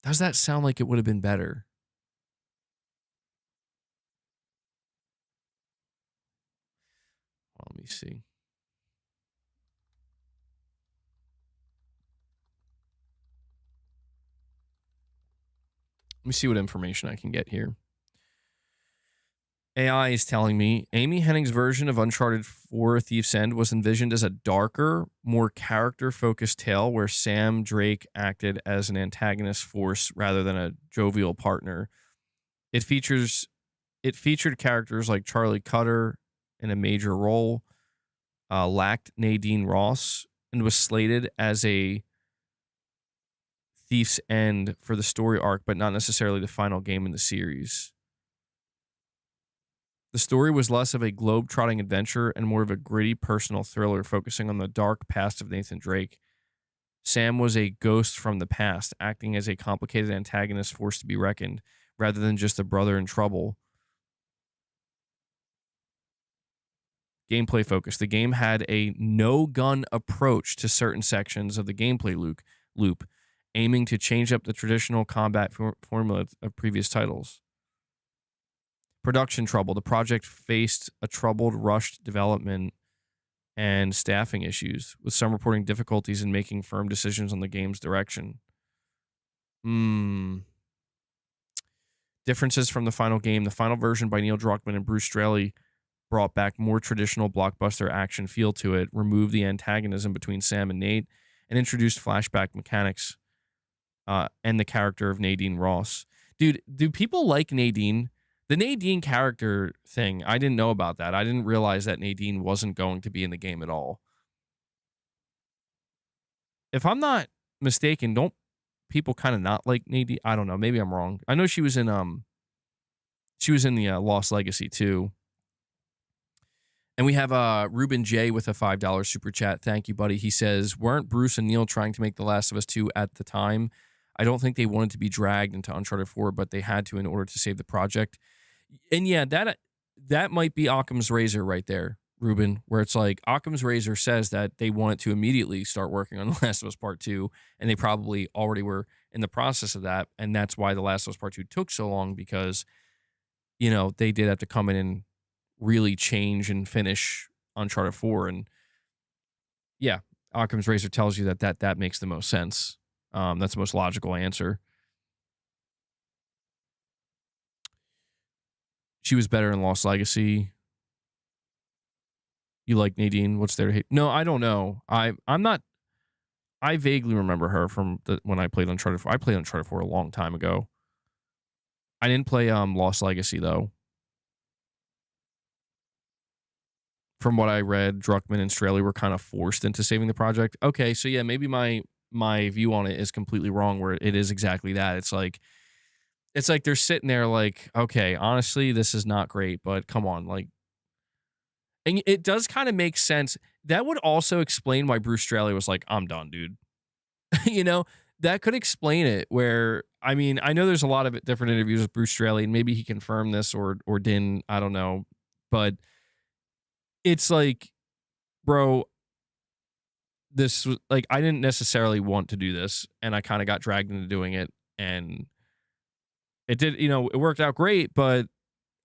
Does that sound like it would have been better? Well, let me see. Let me see what information I can get here. AI is telling me Amy Hennig's version of Uncharted 4 Thief's End was envisioned as a darker, more character-focused tale where Sam Drake acted as an antagonist force rather than a jovial partner. It featured characters like Charlie Cutter in a major role, lacked Nadine Ross, and was slated as a Thief's End for the story arc, but not necessarily the final game in the series. The story was less of a globe-trotting adventure and more of a gritty personal thriller focusing on the dark past of Nathan Drake. Sam was a ghost from the past, acting as a complicated antagonist force to be reckoned, rather than just a brother in trouble. Gameplay focus. The game had a no-gun approach to certain sections of the gameplay loop, aiming to change up the traditional combat formula of previous titles. Production trouble. The project faced a troubled, rushed development and staffing issues, with some reporting difficulties in making firm decisions on the game's direction. Differences from the final game. The final version by Neil Druckmann and Bruce Straley brought back more traditional blockbuster action feel to it, removed the antagonism between Sam and Nate, and introduced flashback mechanics and the character of Nadine Ross. Dude, do people like Nadine? The Nadine character thing, I didn't know about that. I didn't realize that Nadine wasn't going to be in the game at all. If I'm not mistaken, don't people kind of not like Nadine? I don't know. Maybe I'm wrong. I know she was in the Lost Legacy too. And we have Ruben J with a $5 super chat. Thank you, buddy. He says, weren't Bruce and Neil trying to make The Last of Us 2 at the time? I don't think they wanted to be dragged into Uncharted 4, but they had to in order to save the project. And yeah, that might be Occam's razor right there, Ruben, where it's like Occam's razor says that they wanted to immediately start working on The Last of Us Part 2, and they probably already were in the process of that. And that's why The Last of Us Part 2 took so long, because, you know, they did have to come in and really change and finish Uncharted 4. And yeah, Occam's razor tells you that makes the most sense. That's the most logical answer. She was better in Lost Legacy. You like Nadine? What's there to hate? No, I don't know. I'm not. I vaguely remember her from when I played Uncharted 4. I played Uncharted 4 a long time ago. I didn't play Lost Legacy though. From what I read, Druckmann and Straley were kind of forced into saving the project. Okay, so yeah, maybe my view on it is completely wrong, where it is exactly that. It's like they're sitting there like, okay, honestly, this is not great, but come on, like, and it does kind of make sense. That would also explain why Bruce Straley was like, I'm done, dude. You know, that could explain it. Where, I mean, I know there's a lot of different interviews with Bruce Straley, and maybe he confirmed this or didn't. I don't know, but it's like, bro, this was like, I didn't necessarily want to do this, and I kind of got dragged into doing it, and it did, you know, it worked out great, but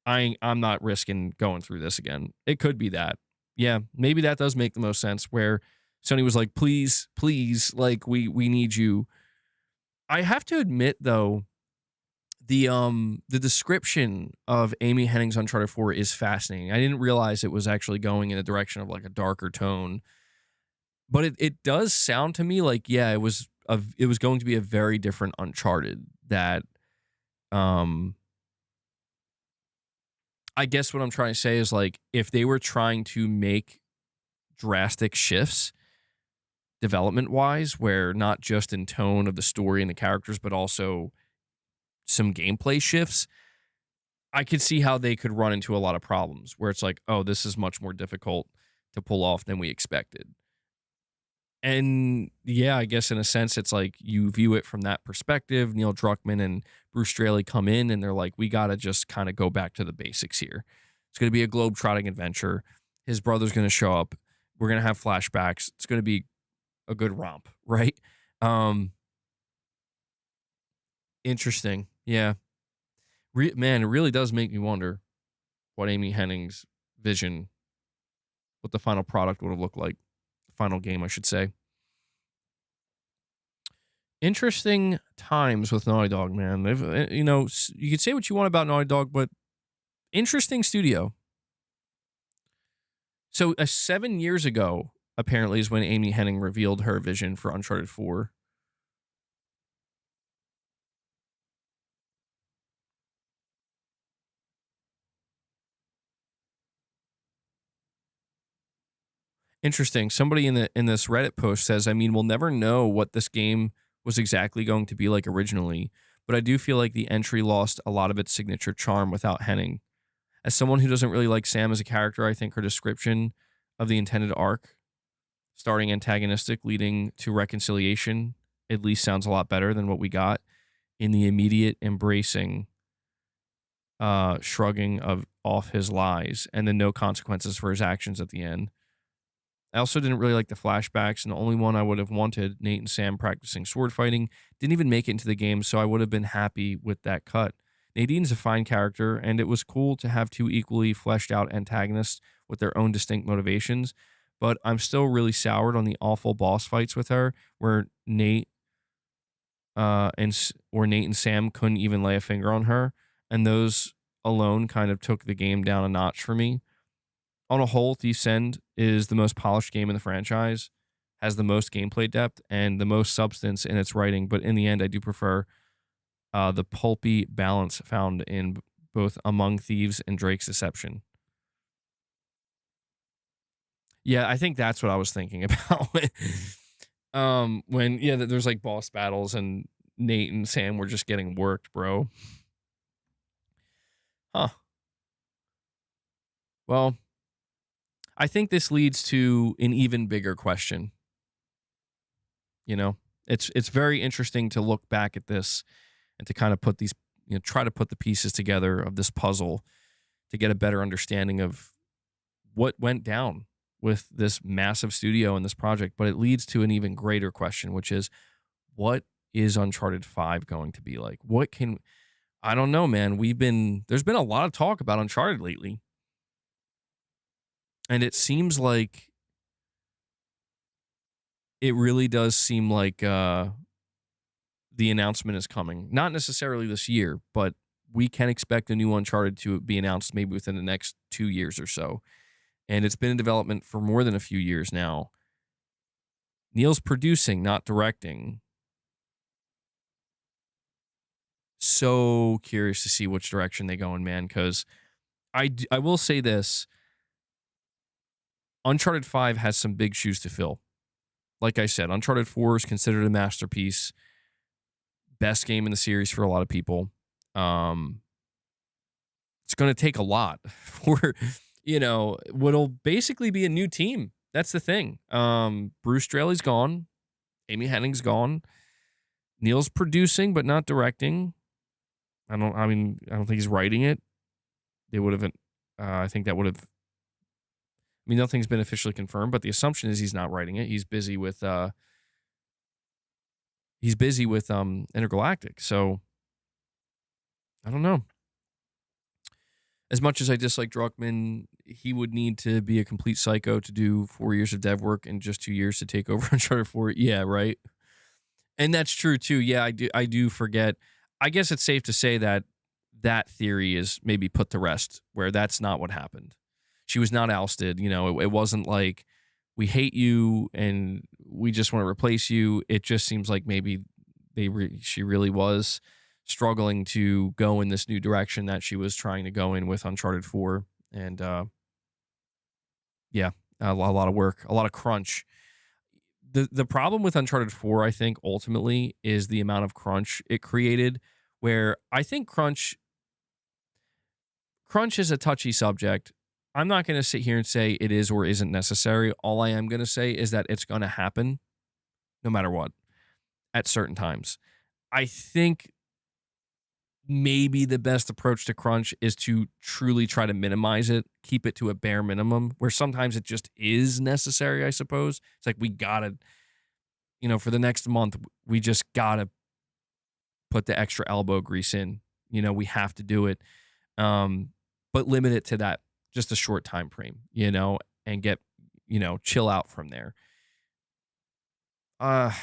I'm not risking going through this again. It could be that. Yeah, maybe that does make the most sense, where Sony was like, please, like, we need you. I have to admit though, the description of Amy Hennig's Uncharted 4 is fascinating. I didn't realize it was actually going in the direction of like a darker tone, but it does sound to me like, yeah, it was going to be a very different Uncharted. That I guess what I'm trying to say is, like, if they were trying to make drastic shifts development wise, where not just in tone of the story and the characters, but also some gameplay shifts, I could see how they could run into a lot of problems where it's like, oh, this is much more difficult to pull off than we expected. And yeah, I guess in a sense, it's like you view it from that perspective. Neil Druckmann and Bruce Straley come in and they're like, we got to just kind of go back to the basics here. It's going to be a globe-trotting adventure. His brother's going to show up. We're going to have flashbacks. It's going to be a good romp, right? Interesting. Yeah. Man, it really does make me wonder what Amy Hennig's vision, what the final product would have looked like. Final game, I should say. Interesting times with Naughty Dog, man. They've, you know, you could say what you want about Naughty Dog, but interesting studio. So 7 years ago, apparently, is when Amy Hennig revealed her vision for Uncharted 4. Interesting. Somebody in this Reddit post says, I mean, we'll never know what this game was exactly going to be like originally, but I do feel like the entry lost a lot of its signature charm without Hennig. As someone who doesn't really like Sam as a character, I think her description of the intended arc, starting antagonistic, leading to reconciliation, at least sounds a lot better than what we got in the immediate embracing, shrugging of off his lies, and then no consequences for his actions at the end. I also didn't really like the flashbacks, and the only one I would have wanted, Nate and Sam practicing sword fighting, didn't even make it into the game, so I would have been happy with that cut. Nadine's a fine character, and it was cool to have two equally fleshed out antagonists with their own distinct motivations, but I'm still really soured on the awful boss fights with her, where Nate and Sam couldn't even lay a finger on her, and those alone kind of took the game down a notch for me. On a whole, Thief's End is the most polished game in the franchise, has the most gameplay depth and the most substance in its writing. But in the end, I do prefer the pulpy balance found in both Among Thieves and Drake's Deception. Yeah, I think that's what I was thinking about. When there's like boss battles and Nate and Sam were just getting worked, bro. Huh. Well, I think this leads to an even bigger question. You know, it's very interesting to look back at this and to kind of put these, try to put the pieces together of this puzzle to get a better understanding of what went down with this massive studio and this project. But it leads to an even greater question, which is, what is Uncharted 5 going to be like? I don't know, man. There's been a lot of talk about Uncharted lately. And it seems like it really does seem like the announcement is coming. Not necessarily this year, but we can expect a new Uncharted to be announced maybe within the next 2 years or so. And it's been in development for more than a few years now. Neil's producing, not directing. So curious to see which direction they go in, man, because I will say this. Uncharted 5 has some big shoes to fill. Like I said, Uncharted 4 is considered a masterpiece. Best game in the series for a lot of people. It's going to take a lot for, what'll basically be a new team. That's the thing. Bruce Straley's gone. Amy Hennig's gone. Neil's producing, but not directing. I don't think he's writing it. They would have, I think that would have, nothing's been officially confirmed, but the assumption is he's not writing it. He's busy with Intergalactic. So I don't know. As much as I dislike Druckmann, he would need to be a complete psycho to do 4 years of dev work and just 2 years to take over Uncharted 4. Yeah, right. And that's true too. Yeah, I do forget. I guess it's safe to say that that theory is maybe put to rest, where that's not what happened. She was not ousted. It wasn't like we hate you and we just want to replace you. It just seems like maybe she really was struggling to go in this new direction that she was trying to go in with Uncharted 4. And yeah, a lot of work, a lot of crunch. The problem with Uncharted 4, I think, ultimately, is the amount of crunch it created, where I think crunch is a touchy subject. I'm not going to sit here and say it is or isn't necessary. All I am going to say is that it's going to happen no matter what at certain times. I think maybe the best approach to crunch is to truly try to minimize it, keep it to a bare minimum, where sometimes it just is necessary, I suppose. It's like we got to, for the next month, we just got to put the extra elbow grease in. We have to do it. But limit it to that, just a short time frame, and get, chill out from there. But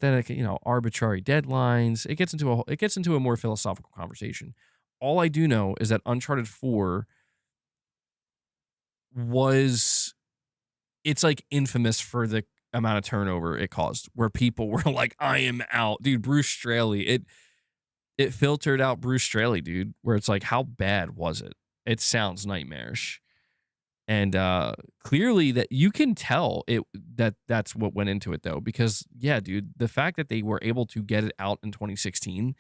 then, arbitrary deadlines, it gets into a more philosophical conversation. All I do know is that Uncharted 4 it's like infamous for the amount of turnover it caused, where people were like, I am out. Dude, Bruce Straley, it filtered out Bruce Straley, dude, where it's like, how bad was it? It sounds nightmarish. And clearly that you can tell that's what went into it, though, because, yeah, dude, the fact that they were able to get it out in 2016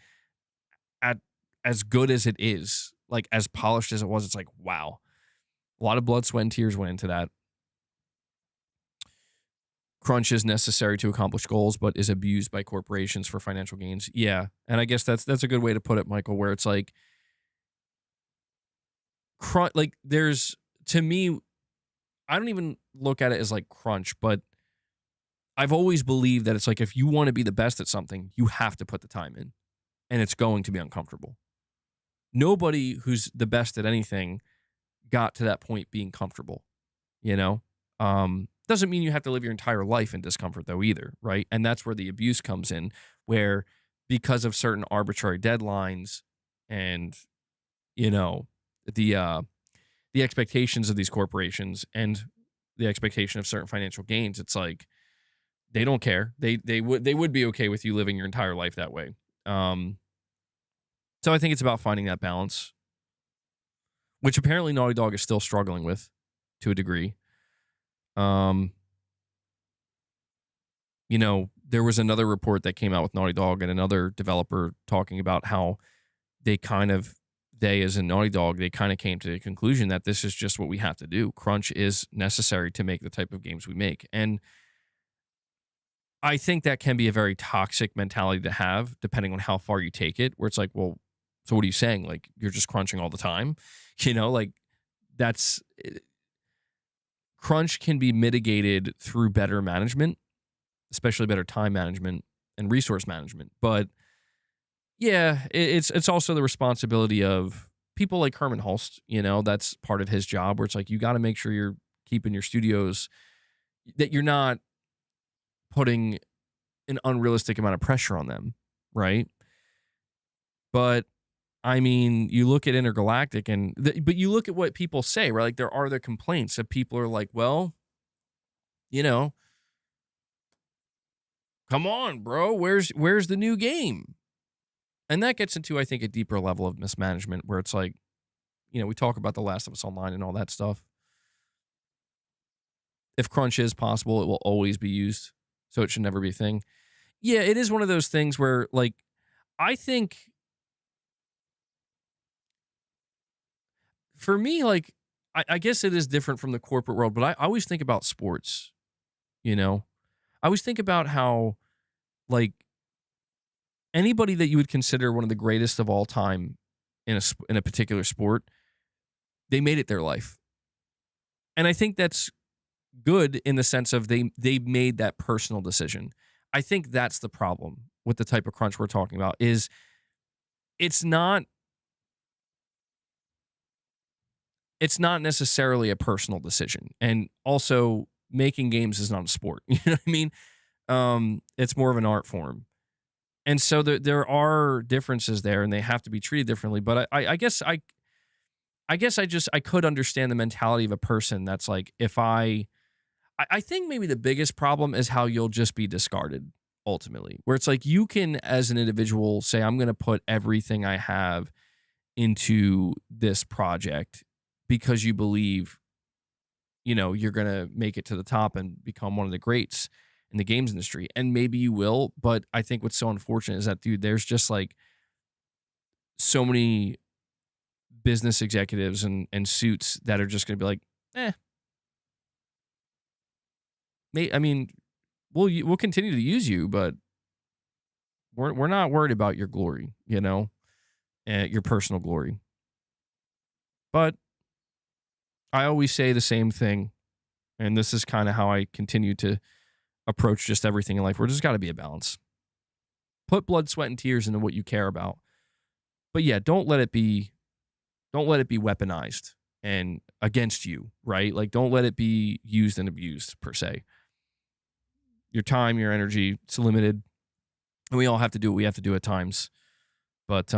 at as good as it is, like as polished as it was, it's like, wow. A lot of blood, sweat, and tears went into that. Crunch is necessary to accomplish goals, but is abused by corporations for financial gains. Yeah. And I guess that's a good way to put it, Michael, where it's like, there's, to me, I don't even look at it as like crunch, but I've always believed that it's like, if you want to be the best at something, you have to put the time in, and it's going to be uncomfortable. Nobody who's the best at anything got to that point being comfortable, doesn't mean you have to live your entire life in discomfort, though, either, right? And that's where the abuse comes in, where because of certain arbitrary deadlines and you know the uh the expectations of these corporations and the expectation of certain financial gains. It's like they don't care. They would be okay with you living your entire life that way. Um, so I think it's about finding that balance, which apparently Naughty Dog is still struggling with to a degree. Um, there was another report that came out with Naughty Dog and another developer talking about how they as in Naughty Dog, they kind of came to the conclusion that this is just what we have to do. Crunch is necessary to make the type of games we make. And I think that can be a very toxic mentality to have, depending on how far you take it, where it's like, well, so what are you saying? Like, you're just crunching all the time? Like that's crunch can be mitigated through better management, especially better time management and resource management. But yeah, it's also the responsibility of people like Herman Hulst. That's part of his job, where it's like you got to make sure you're keeping your studios, that you're not putting an unrealistic amount of pressure on them, right? But I mean, you look at Intergalactic, but you look at what people say, right? Like there are the complaints that people are like, well, you know, come on, bro, where's the new game? And that gets into, I think, a deeper level of mismanagement where it's like, we talk about The Last of Us Online and all that stuff. If crunch is possible, it will always be used, so it should never be a thing. Yeah, it is one of those things where, like, I think for me, like, I guess it is different from the corporate world, but I always think about sports, you know? I always think about how, like, anybody that you would consider one of the greatest of all time in a particular sport, they made it their life. And I think that's good in the sense of they made that personal decision. I think that's the problem with the type of crunch we're talking about is it's not it's not necessarily a personal decision. And also making games is not a sport. You know what I mean? It's more of an art form. And so there are differences there and they have to be treated differently. But I could understand the mentality of a person that's like, if I think maybe the biggest problem is how you'll just be discarded ultimately, where it's like you can, as an individual, say, I'm going to put everything I have into this project because you believe, you're going to make it to the top and become one of the greats in the games industry. And maybe you will. But I think what's so unfortunate is that, dude, there's just like so many business executives and suits that are just going to be like, I mean, we'll continue to use you, but we're not worried about your glory, your personal glory. But I always say the same thing, and this is kind of how I continue to approach just everything in life. Where there's got to be a balance. Put blood, sweat, and tears into what you care about, but yeah, don't let it be weaponized and against you, right? Like, don't let it be used and abused per se. Your time, your energy, it's limited. And we all have to do what we have to do at times. But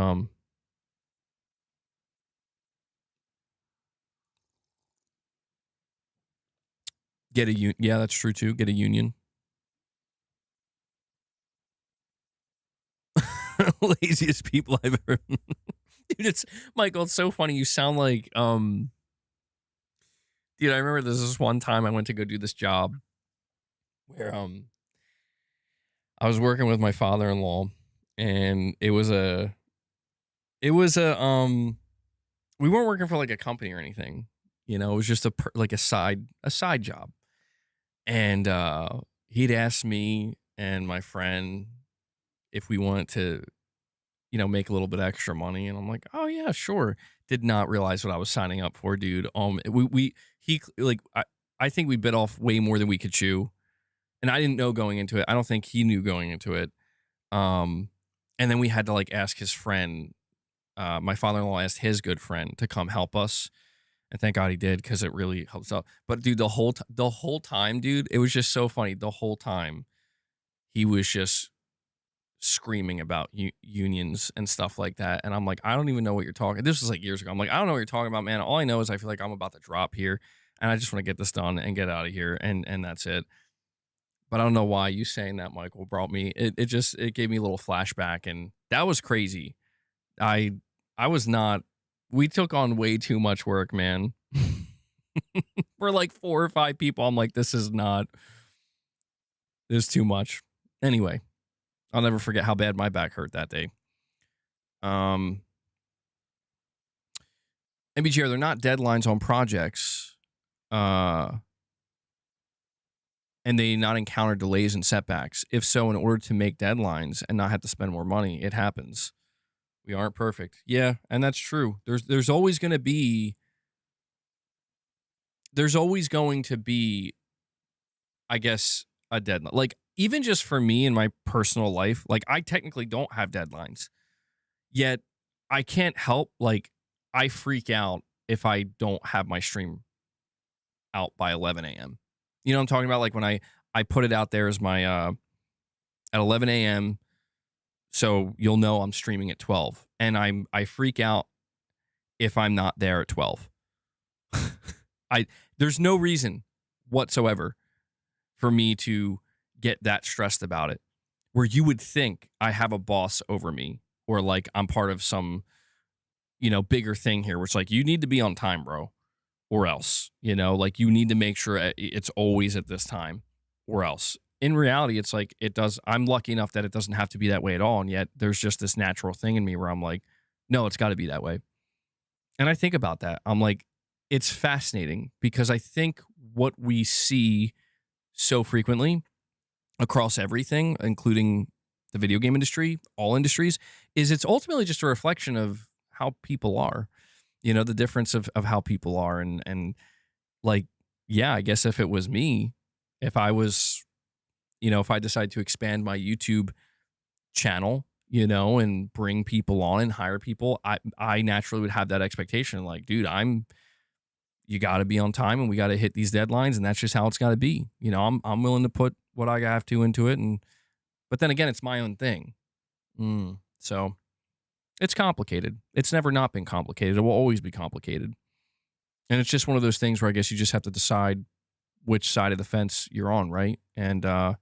yeah, that's true too. Get a union. Laziest people I've ever. Dude, it's Michael, it's so funny. You sound like dude, I remember this one time I went to go do this job where I was working with my father-in-law and it was a we weren't working for like a company or anything. It was just like a side job. And he'd asked me and my friend if we wanted to, make a little bit extra money. And I'm like, oh yeah, sure. Did not realize what I was signing up for, dude. I think we bit off way more than we could chew. And I didn't know going into it. I don't think he knew going into it. Um, and then we had to like ask his friend, my father-in-law asked his good friend to come help us. And thank God he did, because it really helps out. But dude, the whole time, dude, it was just so funny. The whole time he was just screaming about unions and stuff like that. And I'm like, I don't even know what you're talking. This was like years ago. I'm like, I don't know what you're talking about, man. All I know is I feel like I'm about to drop here, and I just want to get this done and get out of here, and that's it. But I don't know why you saying that, Michael, brought me. It gave me a little flashback, and that was crazy. I I was not. We took on way too much work, man. We're like 4 or 5 people. I'm like, this is not. This is too much. Anyway, I'll never forget how bad my back hurt that day. MBG, are there not deadlines on projects? And they not encounter delays and setbacks? If so, in order to make deadlines and not have to spend more money, it happens. We aren't perfect. Yeah, and that's true. There's always going to be I guess, a deadline. Like, even just for me in my personal life, like, I technically don't have deadlines. Yet I can't help, like, I freak out if I don't have my stream out by 11 a.m. You know what I'm talking about? Like, when I put it out there as my at 11 a.m. so you'll know I'm streaming at 12, and I freak out if I'm not there at 12. There's no reason whatsoever for me to get that stressed about it, where you would think I have a boss over me, or like I'm part of some, bigger thing here, where it's like, you need to be on time, bro, or else, like, you need to make sure it's always at this time, or else. In reality, it's like, I'm lucky enough that it doesn't have to be that way at all. And yet there's just this natural thing in me where I'm like, no, it's got to be that way. And I think about that. I'm like, it's fascinating, because I think what we see so frequently across everything, including the video game industry, all industries, is it's ultimately just a reflection of how people are, the difference of how people are. And like, yeah, I guess if it was me, if I was, if I decided to expand my YouTube channel, and bring people on and hire people, I naturally would have that expectation. Like, dude, you got to be on time, and we got to hit these deadlines, and that's just how it's got to be. I'm willing to put what I have to into it, but then again, it's my own thing. So it's complicated. It's never not been complicated. It will always be complicated. And it's just one of those things where I guess you just have to decide which side of the fence you're on, right? And I'm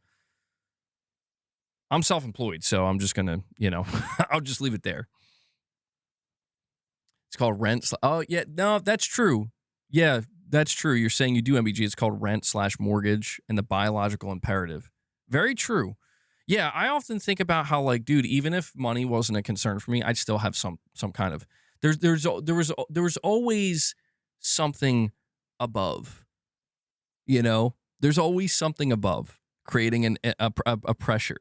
self-employed, so I'm just gonna, I'll just leave it there. It's called rent. Oh yeah, no, that's true. Yeah, that's true. You're saying you do MBG. It's called rent/mortgage and the biological imperative. Very true. Yeah, I often think about how, like, dude, even if money wasn't a concern for me, I'd still have some kind of there was always something above. There's always something above, creating a pressure.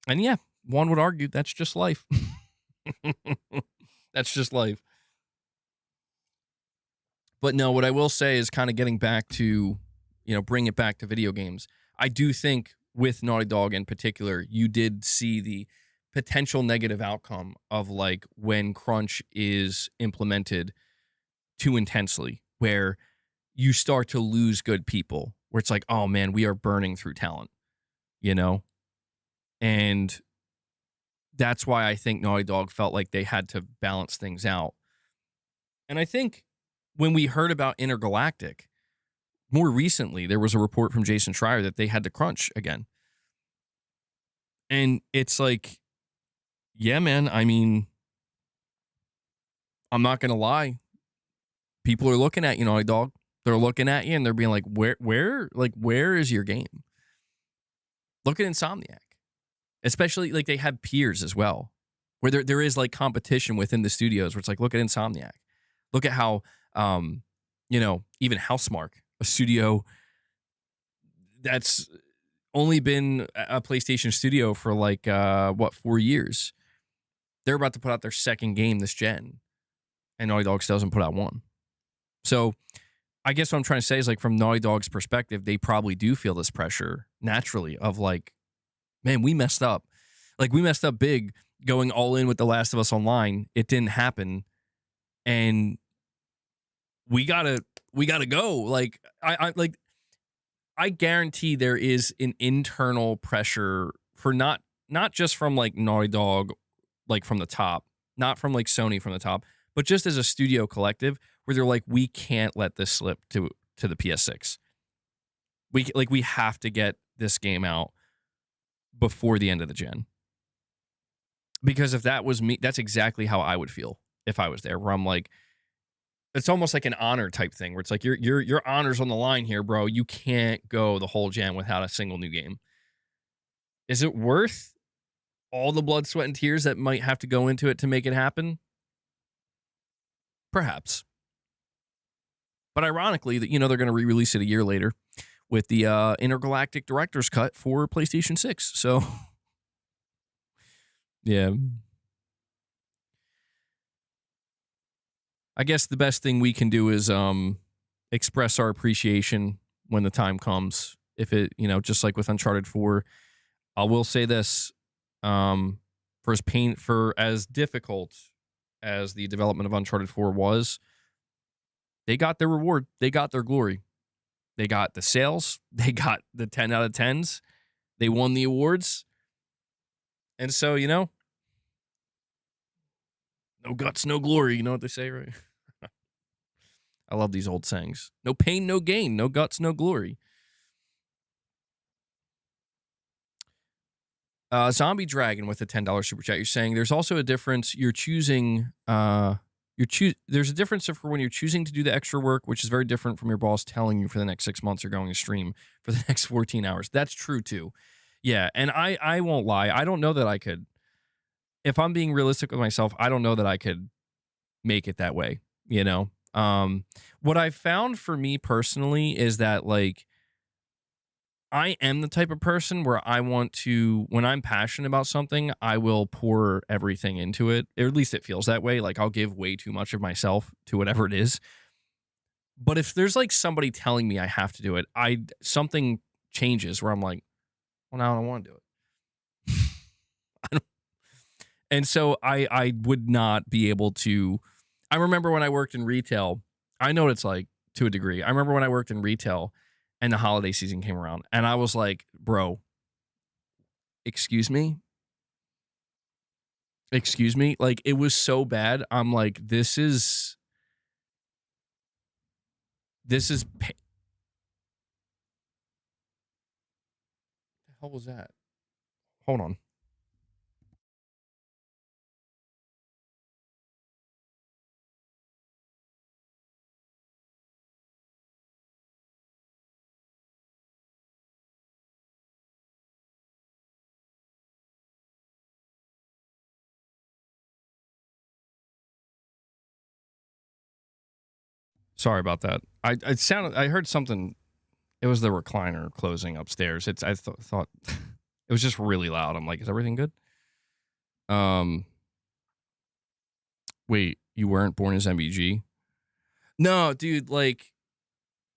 And yeah, one would argue that's just life. That's just life. But no, what I will say is, kind of getting back to, bring it back to video games. I do think with Naughty Dog in particular, you did see the potential negative outcome of, like, when crunch is implemented too intensely, where you start to lose good people, where it's like, oh man, we are burning through talent, And that's why I think Naughty Dog felt like they had to balance things out. And I think when we heard about Intergalactic, more recently, there was a report from Jason Schreier that they had to crunch again. And it's like, yeah, man, I mean, I'm not going to lie. People are looking at you, Naughty Dog. They're looking at you and they're being like, where is your game? Look at Insomniac. Especially, like, they have peers as well, where there is, like, competition within the studios, where it's like, look at Insomniac. Look at how, even Housemarque, a studio that's only been a PlayStation studio for, like, 4 years. They're about to put out their second game this gen, and Naughty Dog still doesn't put out one. So I guess what I'm trying to say is, like, from Naughty Dog's perspective, they probably do feel this pressure naturally of, like, man, we messed up. Like, we messed up big going all in with The Last of Us Online. It didn't happen. And we gotta go. Like, I I guarantee there is an internal pressure for not just from like Naughty Dog, like from the top, not from like Sony from the top, but just as a studio collective where they're like, we can't let this slip to the PS6. We have to get this game out before the end of the gen. Because if that was me, that's exactly how I would feel if I was there, where I'm like, it's almost like an honor type thing where it's like your honor's on the line here, bro. You can't go the whole gen without a single new game. Is it worth all the blood, sweat, and tears that might have to go into it to make it happen? Perhaps. But ironically, that they're going to re-release it a year later with the Intergalactic Director's Cut for PlayStation 6. So, yeah. I guess the best thing we can do is express our appreciation when the time comes. If it, just like with Uncharted 4, I will say this: for as difficult as the development of Uncharted 4 was, they got their reward. They got their glory. They got the sales. They got the 10 out of 10s. They won the awards. And so, no guts, no glory. You know what they say, right? I love these old sayings. No pain, no gain. No guts, no glory. Zombie Dragon with a $10 super chat. You're saying there's also a difference. You're choosing. There's a difference for when you're choosing to do the extra work, which is very different from your boss telling you for the next 6 months you're going to stream for the next 14 hours. That's true too. Yeah, and I won't lie. I don't know that I could. If I'm being realistic with myself, I don't know that I could make it that way. What I've found for me personally is that like I am the type of person where I want to, when I'm passionate about something, I will pour everything into it. Or at least it feels that way. Like I'll give way too much of myself to whatever it is. But if there's like somebody telling me I have to do it, something changes where I'm like, well, now I don't want to do it. And so I would not be able to. I remember when I worked in retail, I know what it's like to a degree. I remember when I worked in retail and the holiday season came around and I was like, bro, excuse me? Like it was so bad. I'm like, this is. What the hell was that? Hold on. Sorry about that. I heard something. It was the recliner closing upstairs. I thought it was just really loud. I'm like, is everything good? Wait, you weren't born as MBG? No, dude. Like,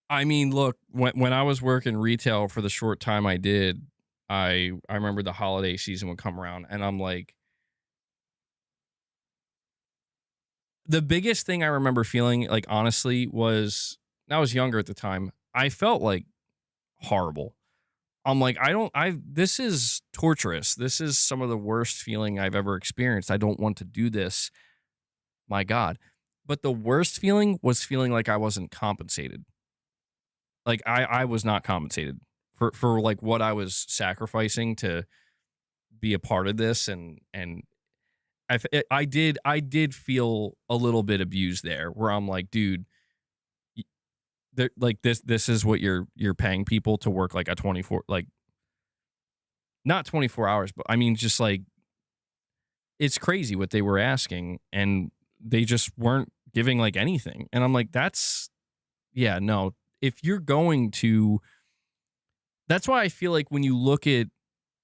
I mean, look, when I was working retail for the short time I did, I remember the holiday season would come around, and I'm like, the biggest thing I remember feeling, like, honestly, was I was younger at the time. I felt like horrible. I'm like, this is torturous. This is some of the worst feeling I've ever experienced. I don't want to do this. My God. But the worst feeling was feeling like I wasn't compensated. Like I was not compensated for like what I was sacrificing to be a part of this. And I did feel a little bit abused there where I'm like, dude, like this is what you're paying people to work like a 24, like not 24 hours, but I mean, just like, it's crazy what they were asking and they just weren't giving like anything. And I'm like, yeah, no, if you're going to, that's why I feel like when you look at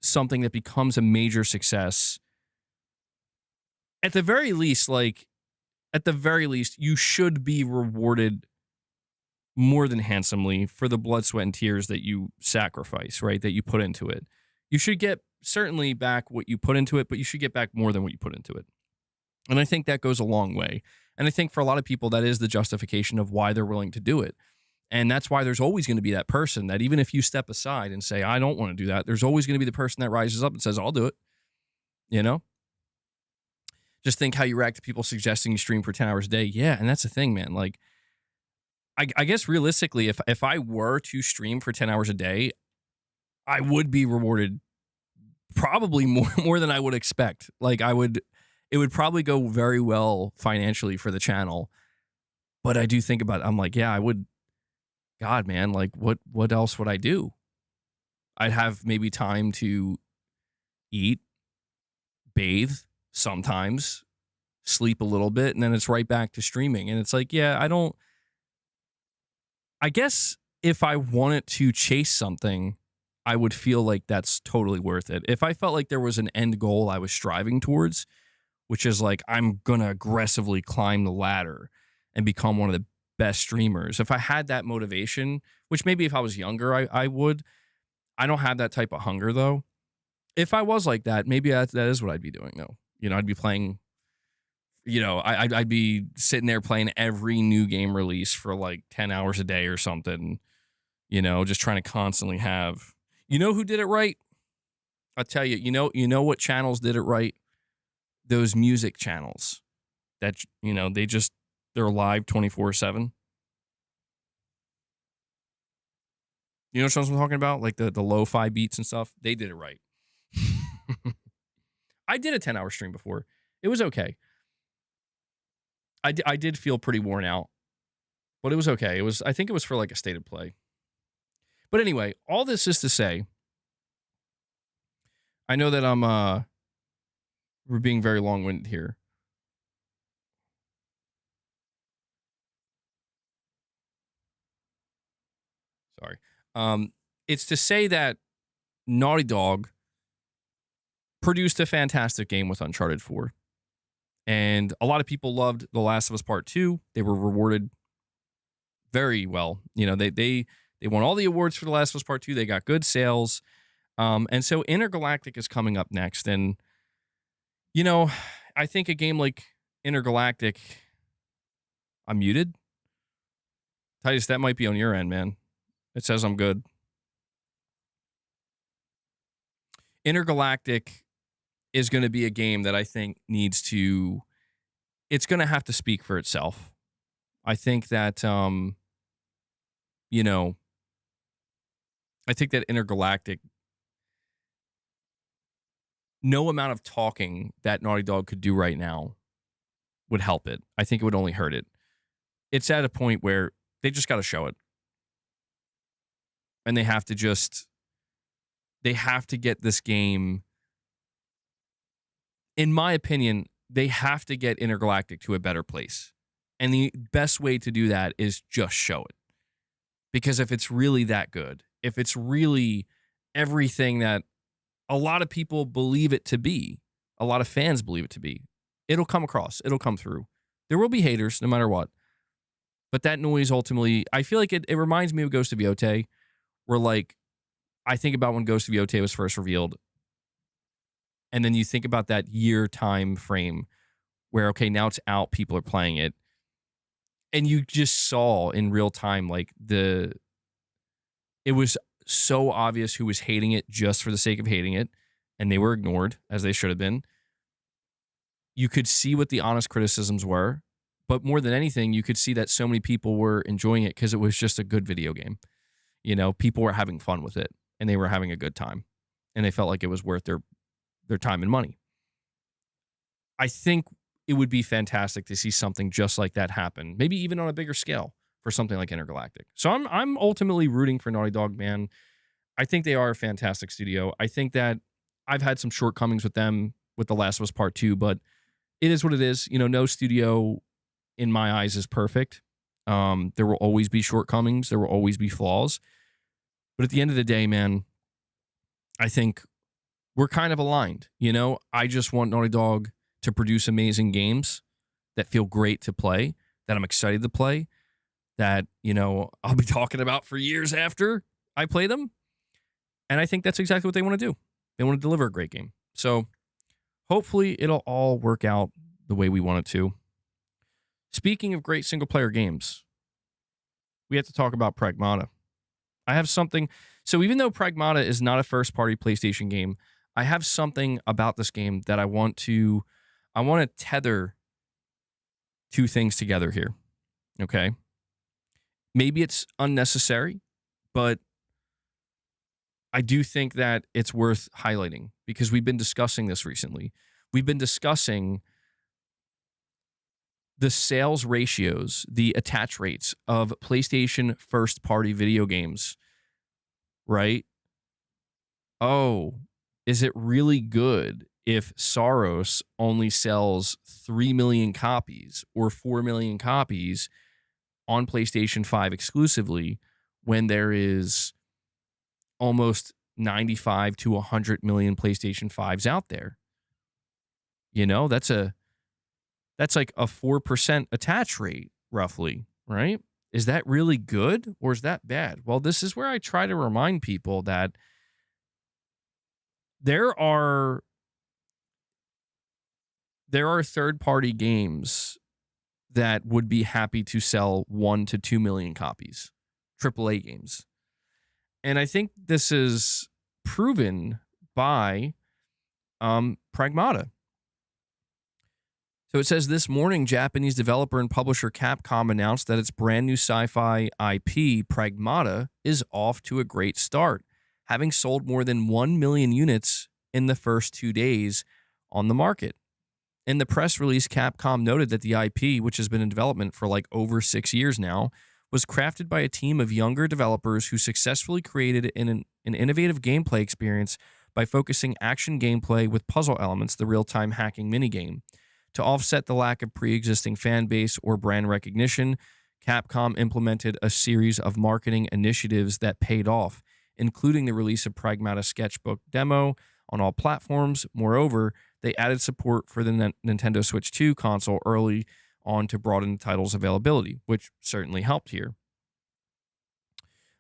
something that becomes a major success, at the very least, you should be rewarded more than handsomely for the blood, sweat, and tears that you sacrifice, right? That you put into it. You should get certainly back what you put into it, but you should get back more than what you put into it. And I think that goes a long way. And I think for a lot of people, that is the justification of why they're willing to do it. And that's why there's always going to be that person that even if you step aside and say, I don't want to do that, there's always going to be the person that rises up and says, I'll do it. You know? Just think how you react to people suggesting you stream for 10 hours a day. Yeah, and that's the thing, man. Like, I guess realistically, if I were to stream for 10 hours a day, I would be rewarded probably more than I would expect. Like it would probably go very well financially for the channel. But I do think about it. I'm like, yeah, I would. God, man, like what else would I do? I'd have maybe time to eat, bathe sometimes, sleep a little bit, and then it's right back to streaming. And it's like, yeah, I guess if I wanted to chase something, I would feel like that's totally worth it. If I felt like there was an end goal I was striving towards, which is like, I'm going to aggressively climb the ladder and become one of the best streamers. If I had that motivation, which maybe if I was younger, I would. I don't have that type of hunger, though. If I was like that, maybe that is what I'd be doing, though. You know, I'd be playing, I'd be sitting there playing every new game release for like 10 hours a day or something, just trying to constantly have. You know who did it right? I'll tell you, you know what channels did it right? Those music channels that, they're live 24/7. You know what I'm talking about? Like the lo-fi beats and stuff. They did it right. I did a 10-hour stream before. It was okay. I did feel pretty worn out, but it was okay. I think it was for like a state of play. But anyway, all this is to say, I know that we're being very long-winded here. Sorry. It's to say that Naughty Dog produced a fantastic game with Uncharted 4. And a lot of people loved The Last of Us Part 2. They were rewarded very well. They won all the awards for The Last of Us Part 2. They got good sales. And so Intergalactic is coming up next. And, I think a game like Intergalactic, I'm muted. Titus, that might be on your end, man. It says I'm good. Intergalactic is going to be a game that I think it's going to have to speak for itself. I think that, I think that Intergalactic, no amount of talking that Naughty Dog could do right now would help it. I think it would only hurt it. It's at a point where they just got to show it. And they have to get this game. In my opinion, they have to get Intergalactic to a better place. And the best way to do that is just show it. Because if it's really that good, if it's really everything that a lot of people believe it to be, a lot of fans believe it to be, it'll come across, it'll come through. There will be haters no matter what. But that noise ultimately, I feel like it reminds me of Ghost of Yotei, where like, I think about when Ghost of Yotei was first revealed. And then you think about that year time frame where, okay, now it's out, people are playing it. And you just saw in real time, like it was so obvious who was hating it just for the sake of hating it. And they were ignored as they should have been. You could see what the honest criticisms were. But more than anything, you could see that so many people were enjoying it because it was just a good video game. People were having fun with it and they were having a good time. And they felt like it was worth their time and money. I think it would be fantastic to see something just like that happen, maybe even on a bigger scale for something like Intergalactic. So I'm ultimately rooting for Naughty Dog, man. I think they are a fantastic studio. I think that I've had some shortcomings with them with The Last of Us Part 2, but it is what it is. No studio in my eyes is perfect. There will always be shortcomings. There will always be flaws. But at the end of the day, man, I think we're kind of aligned. I just want Naughty Dog to produce amazing games that feel great to play, that I'm excited to play, that, I'll be talking about for years after I play them. And I think that's exactly what they want to do. They want to deliver a great game. So hopefully it'll all work out the way we want it to. Speaking of great single-player games, we have to talk about Pragmata. I have something. So even though Pragmata is not a first-party PlayStation game, I have something about this game that I want to tether two things together here. Okay. Maybe it's unnecessary, but I do think that it's worth highlighting because we've been discussing this recently. We've been discussing the sales ratios, the attach rates of PlayStation first party video games, right? Oh, is it really good if Saros only sells 3 million copies or 4 million copies on PlayStation 5 exclusively when there is almost 95 to 100 million PlayStation 5s out there? You know, that's like a 4% attach rate roughly, right? Is that really good or is that bad? Well, this is where I try to remind people that there are third-party games that would be happy to sell 1 to 2 million copies, AAA games. And I think this is proven by Pragmata. So it says this morning, Japanese developer and publisher Capcom announced that its brand new sci-fi IP, Pragmata, is off to a great start, having sold more than 1 million units in the first 2 days on the market. In the press release, Capcom noted that the IP, which has been in development for like over 6 years now, was crafted by a team of younger developers who successfully created an innovative gameplay experience by focusing action gameplay with puzzle elements, the real-time hacking minigame. To offset the lack of pre-existing fan base or brand recognition, Capcom implemented a series of marketing initiatives that paid off, including the release of Pragmata Sketchbook demo on all platforms. Moreover, they added support for the Nintendo Switch 2 console early on to broaden the title's availability, which certainly helped here.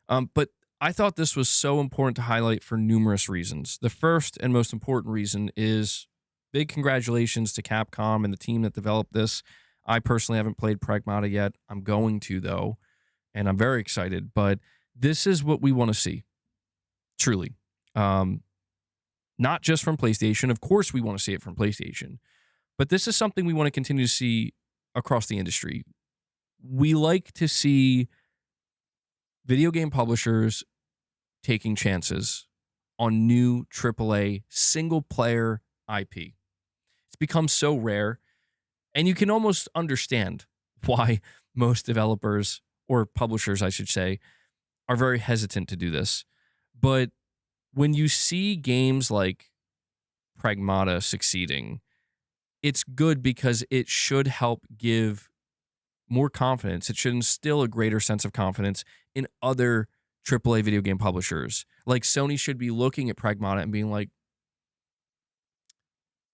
But I thought this was so important to highlight for numerous reasons. The first and most important reason is big congratulations to Capcom and the team that developed this. I personally haven't played Pragmata yet. I'm going to, though, and I'm very excited. But this is what we want to see, truly. Not just from PlayStation. Of course, we want to see it from PlayStation. But this is something we want to continue to see across the industry. We like to see video game publishers taking chances on new AAA single-player IP. It's become so rare, and you can almost understand why most developers, or publishers, I should say, are very hesitant to do this. But when you see games like Pragmata succeeding, it's good because it should help give more confidence. It should instill a greater sense of confidence in other AAA video game publishers. Like Sony should be looking at Pragmata and being like,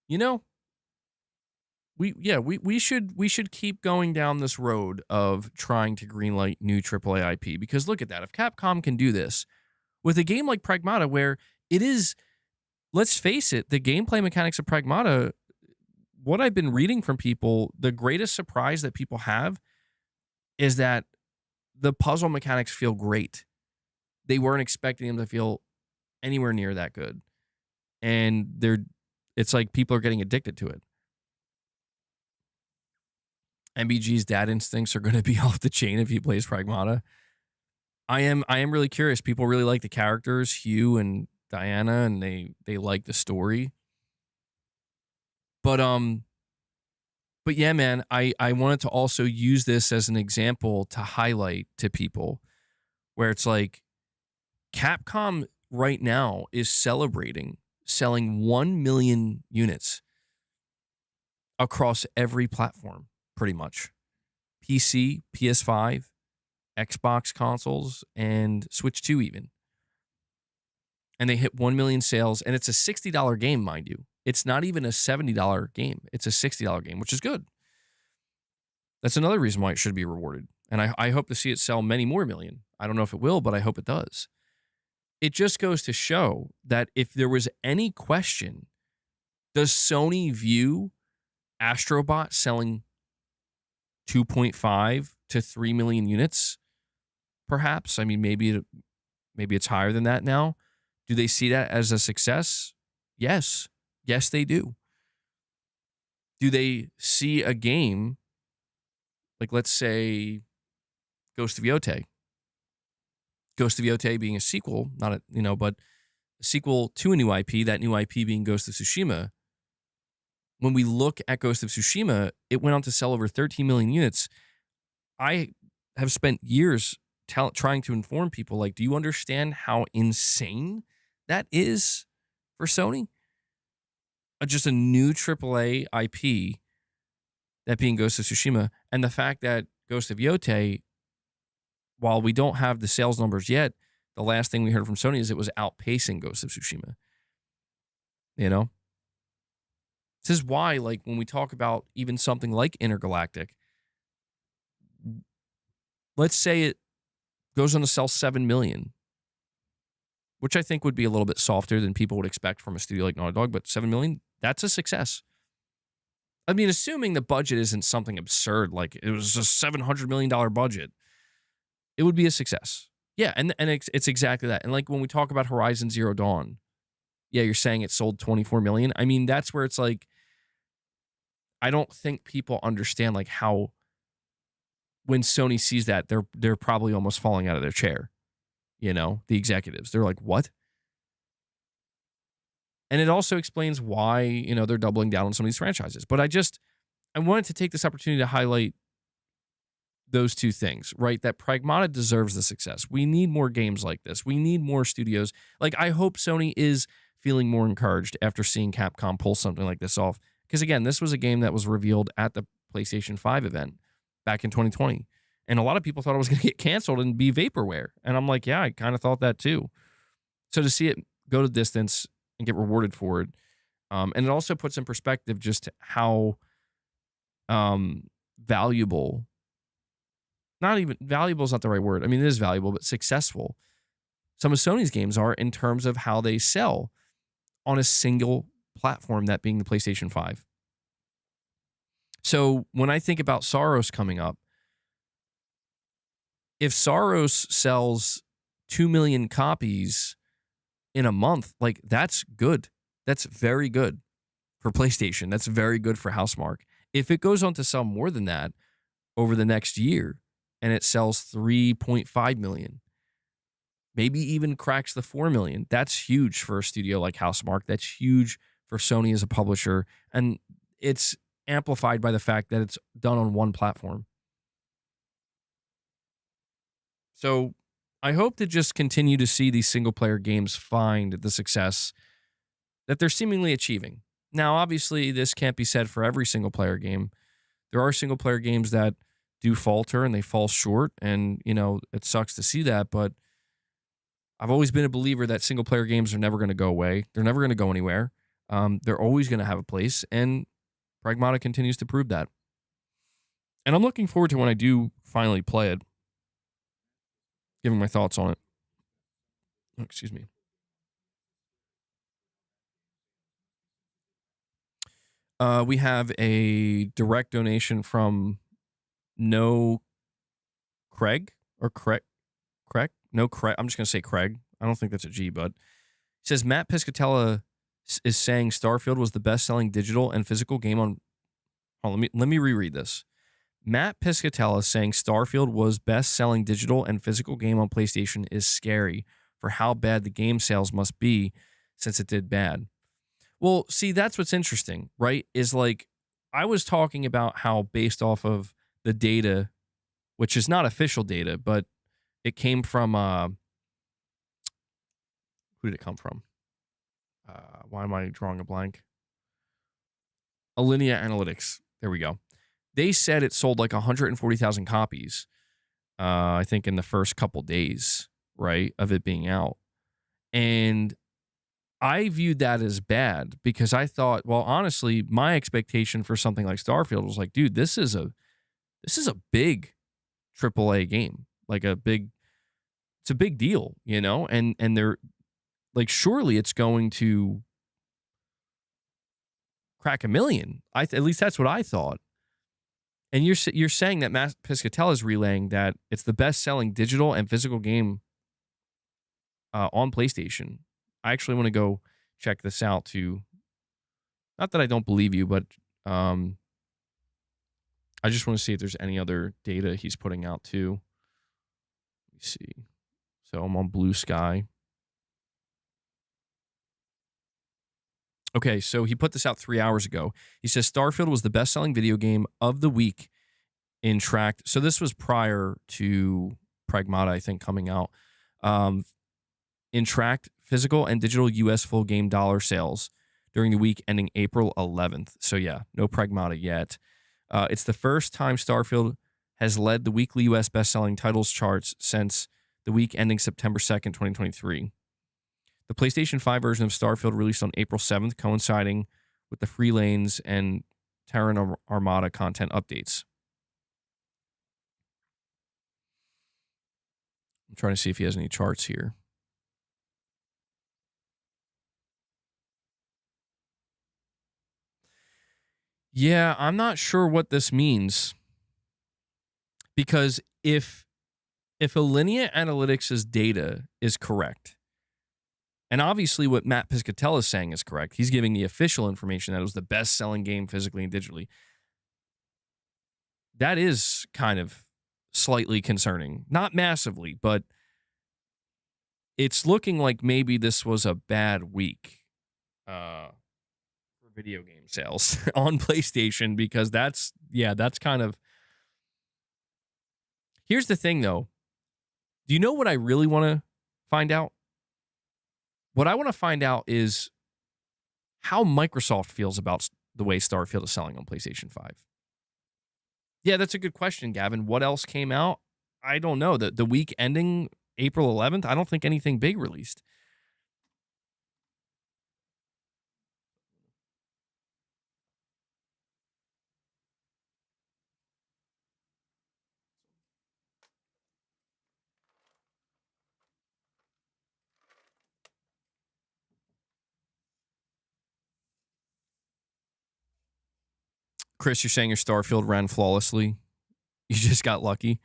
you know, we should keep going down this road of trying to greenlight new AAA IP, because look at that. If Capcom can do this with a game like Pragmata, where it is, let's face it, the gameplay mechanics of Pragmata, what I've been reading from people, the greatest surprise that people have is that the puzzle mechanics feel great. They weren't expecting them to feel anywhere near that good. And it's like people are getting addicted to it. MBG's dad instincts are going to be off the chain if he plays Pragmata. I am really curious. People really like the characters, Hugh and Diana, and they like the story. But yeah, man, I wanted to also use this as an example to highlight to people where it's like Capcom right now is celebrating selling 1 million units across every platform, pretty much. PC, PS5, Xbox consoles, and Switch 2 even. And they hit 1 million sales, and it's a $60 game, mind you. It's not even a $70 game. It's a $60 game, which is good. That's another reason why it should be rewarded. And I hope to see it sell many more million. I don't know if it will, but I hope it does. It just goes to show that if there was any question, does Sony view Astrobot selling 2.5 to 3 million units perhaps. I mean, maybe it's higher than that now. Do they see that as a success? Yes. Yes, they do. Do they see a game like, let's say, Ghost of Yotei? Ghost of Yotei being a sequel, not a, but a sequel to a new IP, that new IP being Ghost of Tsushima. When we look at Ghost of Tsushima, it went on to sell over 13 million units. I have spent years trying to inform people, like, do you understand how insane that is for Sony? Just a new AAA IP, that being Ghost of Tsushima, and the fact that Ghost of Yotei, while we don't have the sales numbers yet, the last thing we heard from Sony is it was outpacing Ghost of Tsushima. This is why, like, when we talk about even something like Intergalactic, let's say it goes on to sell 7 million, which I think would be a little bit softer than people would expect from a studio like Naughty Dog, but 7 million, that's a success. I mean, assuming the budget isn't something absurd, like it was a $700 million budget, it would be a success. Yeah, and it's exactly that. And like when we talk about Horizon Zero Dawn, yeah, you're saying it sold 24 million. I mean, that's where it's like, I don't think people understand like how when Sony sees that, they're probably almost falling out of their chair. The executives. They're like, what? And it also explains why, they're doubling down on some of these franchises. But I wanted to take this opportunity to highlight those two things, right? That Pragmata deserves the success. We need more games like this. We need more studios. Like, I hope Sony is feeling more encouraged after seeing Capcom pull something like this off. Because again, this was a game that was revealed at the PlayStation 5 event back in 2020. And a lot of people thought it was going to get canceled and be vaporware. And I'm like, yeah, I kind of thought that too. So to see it go to distance and get rewarded for it, and it also puts in perspective just how valuable, not even valuable is not the right word. I mean, it is valuable, but successful some of Sony's games are in terms of how they sell on a single platform, that being the PlayStation 5. So when I think about Soros coming up, if Soros sells 2 million copies in a month, like, that's good. That's very good for PlayStation. That's very good for Housemarque. If it goes on to sell more than that over the next year and it sells 3.5 million, maybe even cracks the 4 million, that's huge for a studio like Housemarque. That's huge for Sony as a publisher. And it's amplified by the fact that it's done on one platform. So I hope to just continue to see these single player games find the success that they're seemingly achieving. Now, obviously, this can't be said for every single player game. There are single player games that do falter and they fall short, and, it sucks to see that, but I've always been a believer that single player games are never going to go away. They're never going to go anywhere. They're always going to have a place, and Pragmata continues to prove that. And I'm looking forward to when I do finally play it, giving my thoughts on it. Oh, excuse me. We have a direct donation from No Craig or Craig. No Craig. I'm just going to say Craig. I don't think that's a G, but he says Matt Piscatella is saying Starfield was the best-selling digital and physical game on. Let me reread this. Matt Piscatella saying Starfield was best-selling digital and physical game on PlayStation is scary for how bad the game sales must be since it did bad. Well, see, that's what's interesting, right? Is like, I was talking about how based off of the data, which is not official data, but it came from, who did it come from? Why am I drawing a blank? Alinea Analytics. There we go. They said it sold like 140,000 copies, I think, in the first couple days, right, of it being out. And I viewed that as bad because I thought, well, honestly, my expectation for something like Starfield was like, dude, this is a big AAA game, like it's a big deal, and they're like, surely it's going to crack 1 million. At least that's what I thought. And you're saying that Matt Piscatella is relaying that it's the best-selling digital and physical game on PlayStation. I actually want to go check this out too. Not that I don't believe you, but um, I just want to see if there's any other data he's putting out too. Let me see. So I'm on Blue Sky. Okay, so he put this out 3 hours ago. He says Starfield was the best-selling video game of the week in tracked. So this was prior to Pragmata, I think, coming out. Um, in tracked physical and digital US full game dollar sales during the week ending April 11th. So yeah, no Pragmata yet. It's the first time Starfield has led the weekly US best-selling titles charts since the week ending September 2nd, 2023. The PlayStation 5 version of Starfield released on April 7th, coinciding with the Free Lanes and Terran Armada content updates. I'm trying to see if he has any charts here. Yeah, I'm not sure what this means because if Alinea Analytics' data is correct, and obviously what Matt Piscatella is saying is correct, he's giving the official information that it was the best-selling game physically and digitally. That is kind of slightly concerning. Not massively, but it's looking like maybe this was a bad week for video game sales on PlayStation because that's kind of. Here's the thing though. Do you know what I really want to find out? What I want to find out is how Microsoft feels about the way Starfield is selling on PlayStation 5. Yeah, that's a good question, Gavin. What else came out? I don't know. The week ending April 11th, I don't think anything big released. Chris, you're saying your Starfield ran flawlessly. You just got lucky.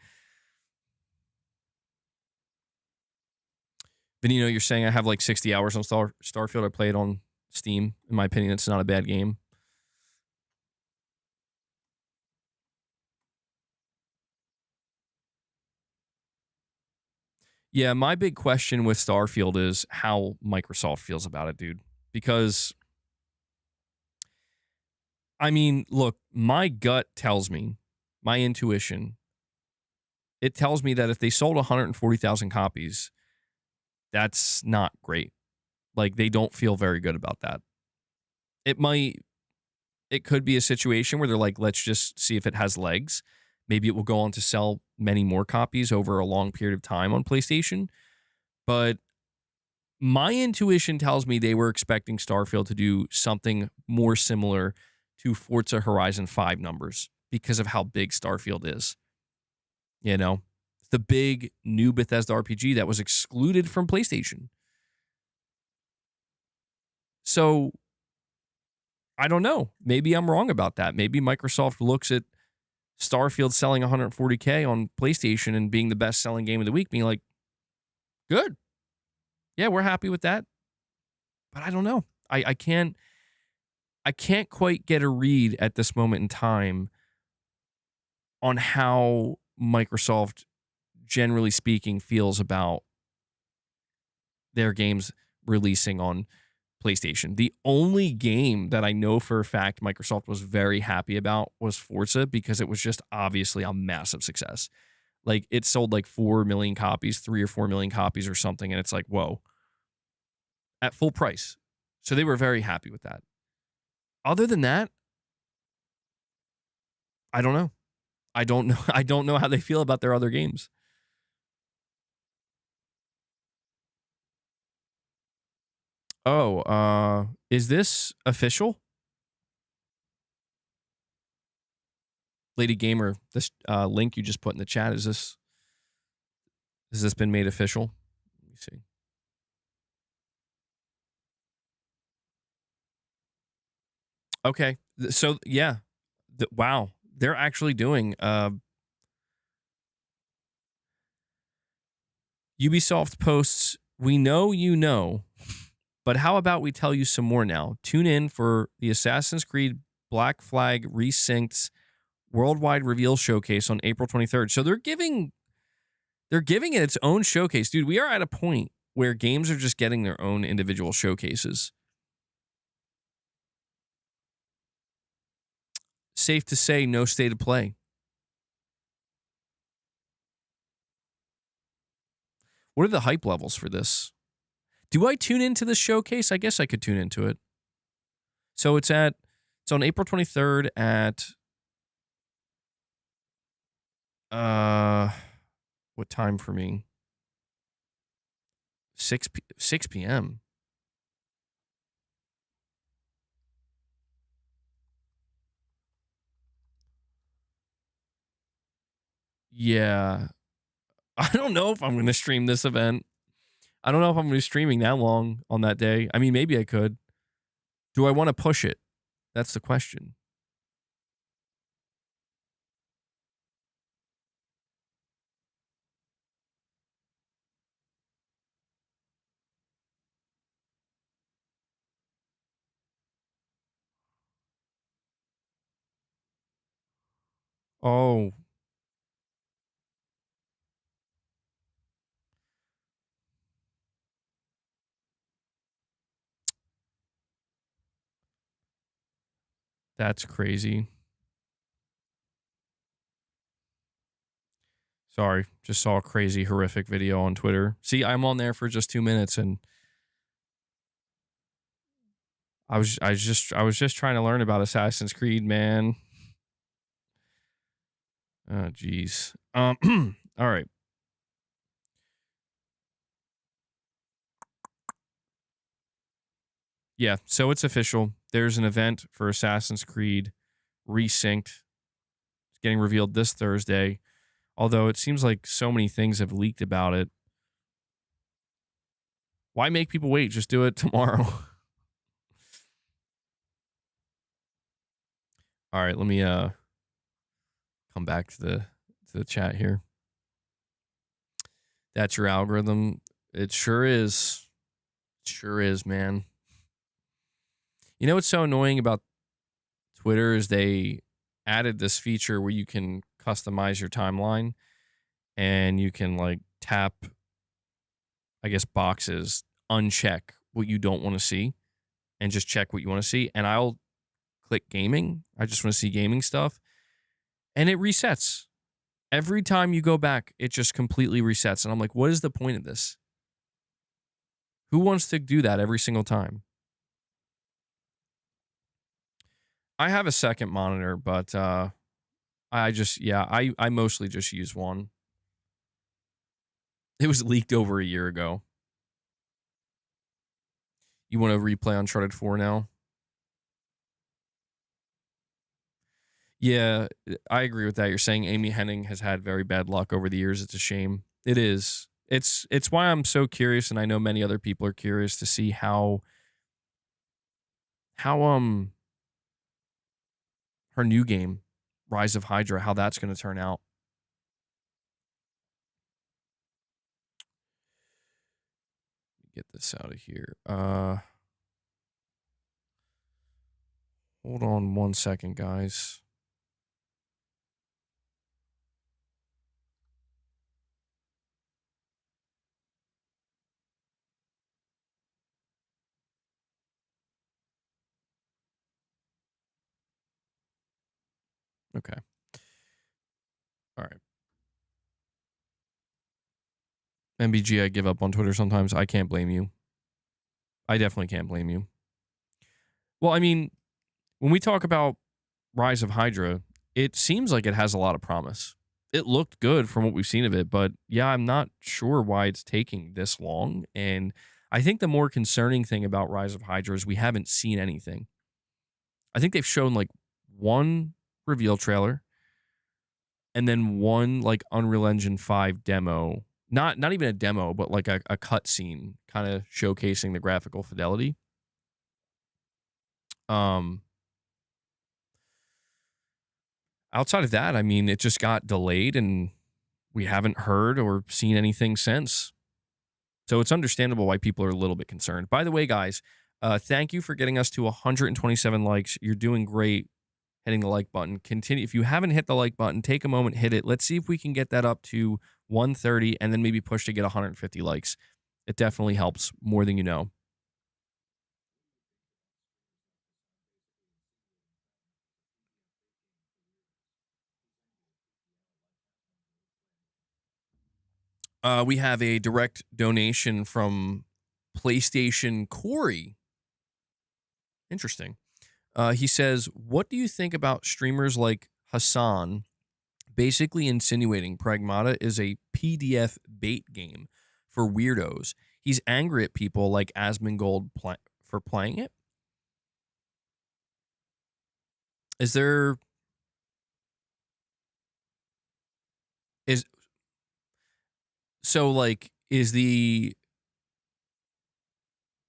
Benino, you're saying I have like 60 hours on Starfield. I play it on Steam. In my opinion, it's not a bad game. Yeah, my big question with Starfield is how Microsoft feels about it, dude. Because, I mean, look, my gut tells me, my intuition, it tells me that if they sold 140,000 copies, that's not great. Like, they don't feel very good about that. It could be a situation where they're like, let's just see if it has legs. Maybe it will go on to sell many more copies over a long period of time on PlayStation. But my intuition tells me they were expecting Starfield to do something more similar to Forza Horizon 5 numbers because of how big Starfield is. You know, the big new Bethesda RPG that was excluded from PlayStation. So I don't know. Maybe I'm wrong about that. Maybe Microsoft looks at Starfield selling 140K on PlayStation and being the best selling game of the week, being like, good. Yeah, we're happy with that. But I don't know. I can't quite get a read at this moment in time on how Microsoft, generally speaking, feels about their games releasing on PlayStation. The only game that I know for a fact Microsoft was very happy about was Forza because it was just obviously a massive success. Like it sold like 4 million copies, 3 or 4 million copies or something. And it's like, whoa, at full price. So they were very happy with that. Other than that, I don't know. I don't know. I don't know how they feel about their other games. Oh, is this official? Lady Gamer, this link you just put in the chat, has this been made official? Let me see. Okay. So yeah. Wow. they're actually doing. Ubisoft posts, "We know you know, but how about we tell you some more now? Tune in for the Assassin's Creed Black Flag Resynced Worldwide Reveal Showcase on April 23rd." So they're giving it its own showcase. Dude, we are at a point where games are just getting their own individual showcases. Safe to say, no state of play. What are the hype levels for this? Do I tune into the showcase? I guess I could tune into it. So it's on April 23rd at what time for me? 6 p.m. Yeah. I don't know if I'm going to stream this event. I don't know if I'm going to be streaming that long on that day. I mean, maybe I could. Do I want to push it? That's the question. Oh, that's crazy. Sorry, just saw a crazy, horrific video on Twitter. See, I'm on there for just 2 minutes, and I was just trying to learn about Assassin's Creed, man. Oh, jeez. All right. Yeah, so it's official. There's an event for Assassin's Creed Resynced. It's getting revealed this Thursday. Although it seems like so many things have leaked about it. Why make people wait? Just do it tomorrow. All right, let me come back to the chat here. That's your algorithm. It sure is. It sure is, man. You know what's so annoying about Twitter is they added this feature where you can customize your timeline and you can like tap, I guess, boxes, uncheck what you don't want to see and just check what you want to see. And I'll click gaming. I just want to see gaming stuff. And it resets. Every time you go back, it just completely resets. And I'm like, what is the point of this? Who wants to do that every single time? I have a second monitor, but I mostly just use one. It was leaked over a year ago. You want to replay Uncharted 4 now? Yeah, I agree with that. You're saying Amy Hennig has had very bad luck over the years. It's a shame. It is. It's why I'm so curious, and I know many other people are curious to see how her new game, Rise of Hydra, how that's going to turn out. Get this out of here. Hold on 1 second, guys. Okay. All right. MBG, I give up on Twitter sometimes. I can't blame you. I definitely can't blame you. Well, I mean, when we talk about Rise of Hydra, it seems like it has a lot of promise. It looked good from what we've seen of it, but yeah, I'm not sure why it's taking this long. And I think the more concerning thing about Rise of Hydra is we haven't seen anything. I think they've shown like one reveal trailer and then one like Unreal Engine 5 demo. Not even a demo, but like a cut scene kind of showcasing the graphical fidelity. Um outside of that, I mean, it just got delayed and we haven't heard or seen anything since. So it's understandable why people are a little bit concerned. By the way, guys, thank you for getting us to 127 likes. You're doing great hitting the like button. Continue. If you haven't hit the like button, take a moment, hit it. Let's see if we can get that up to 130 and then maybe push to get 150 likes. It definitely helps more than you know. We have a direct donation from PlayStation Corey. Interesting. He says, "What do you think about streamers like Hassan basically insinuating Pragmata is a PDF bait game for weirdos? He's angry at people like Asmongold for playing it. Is there is so like is the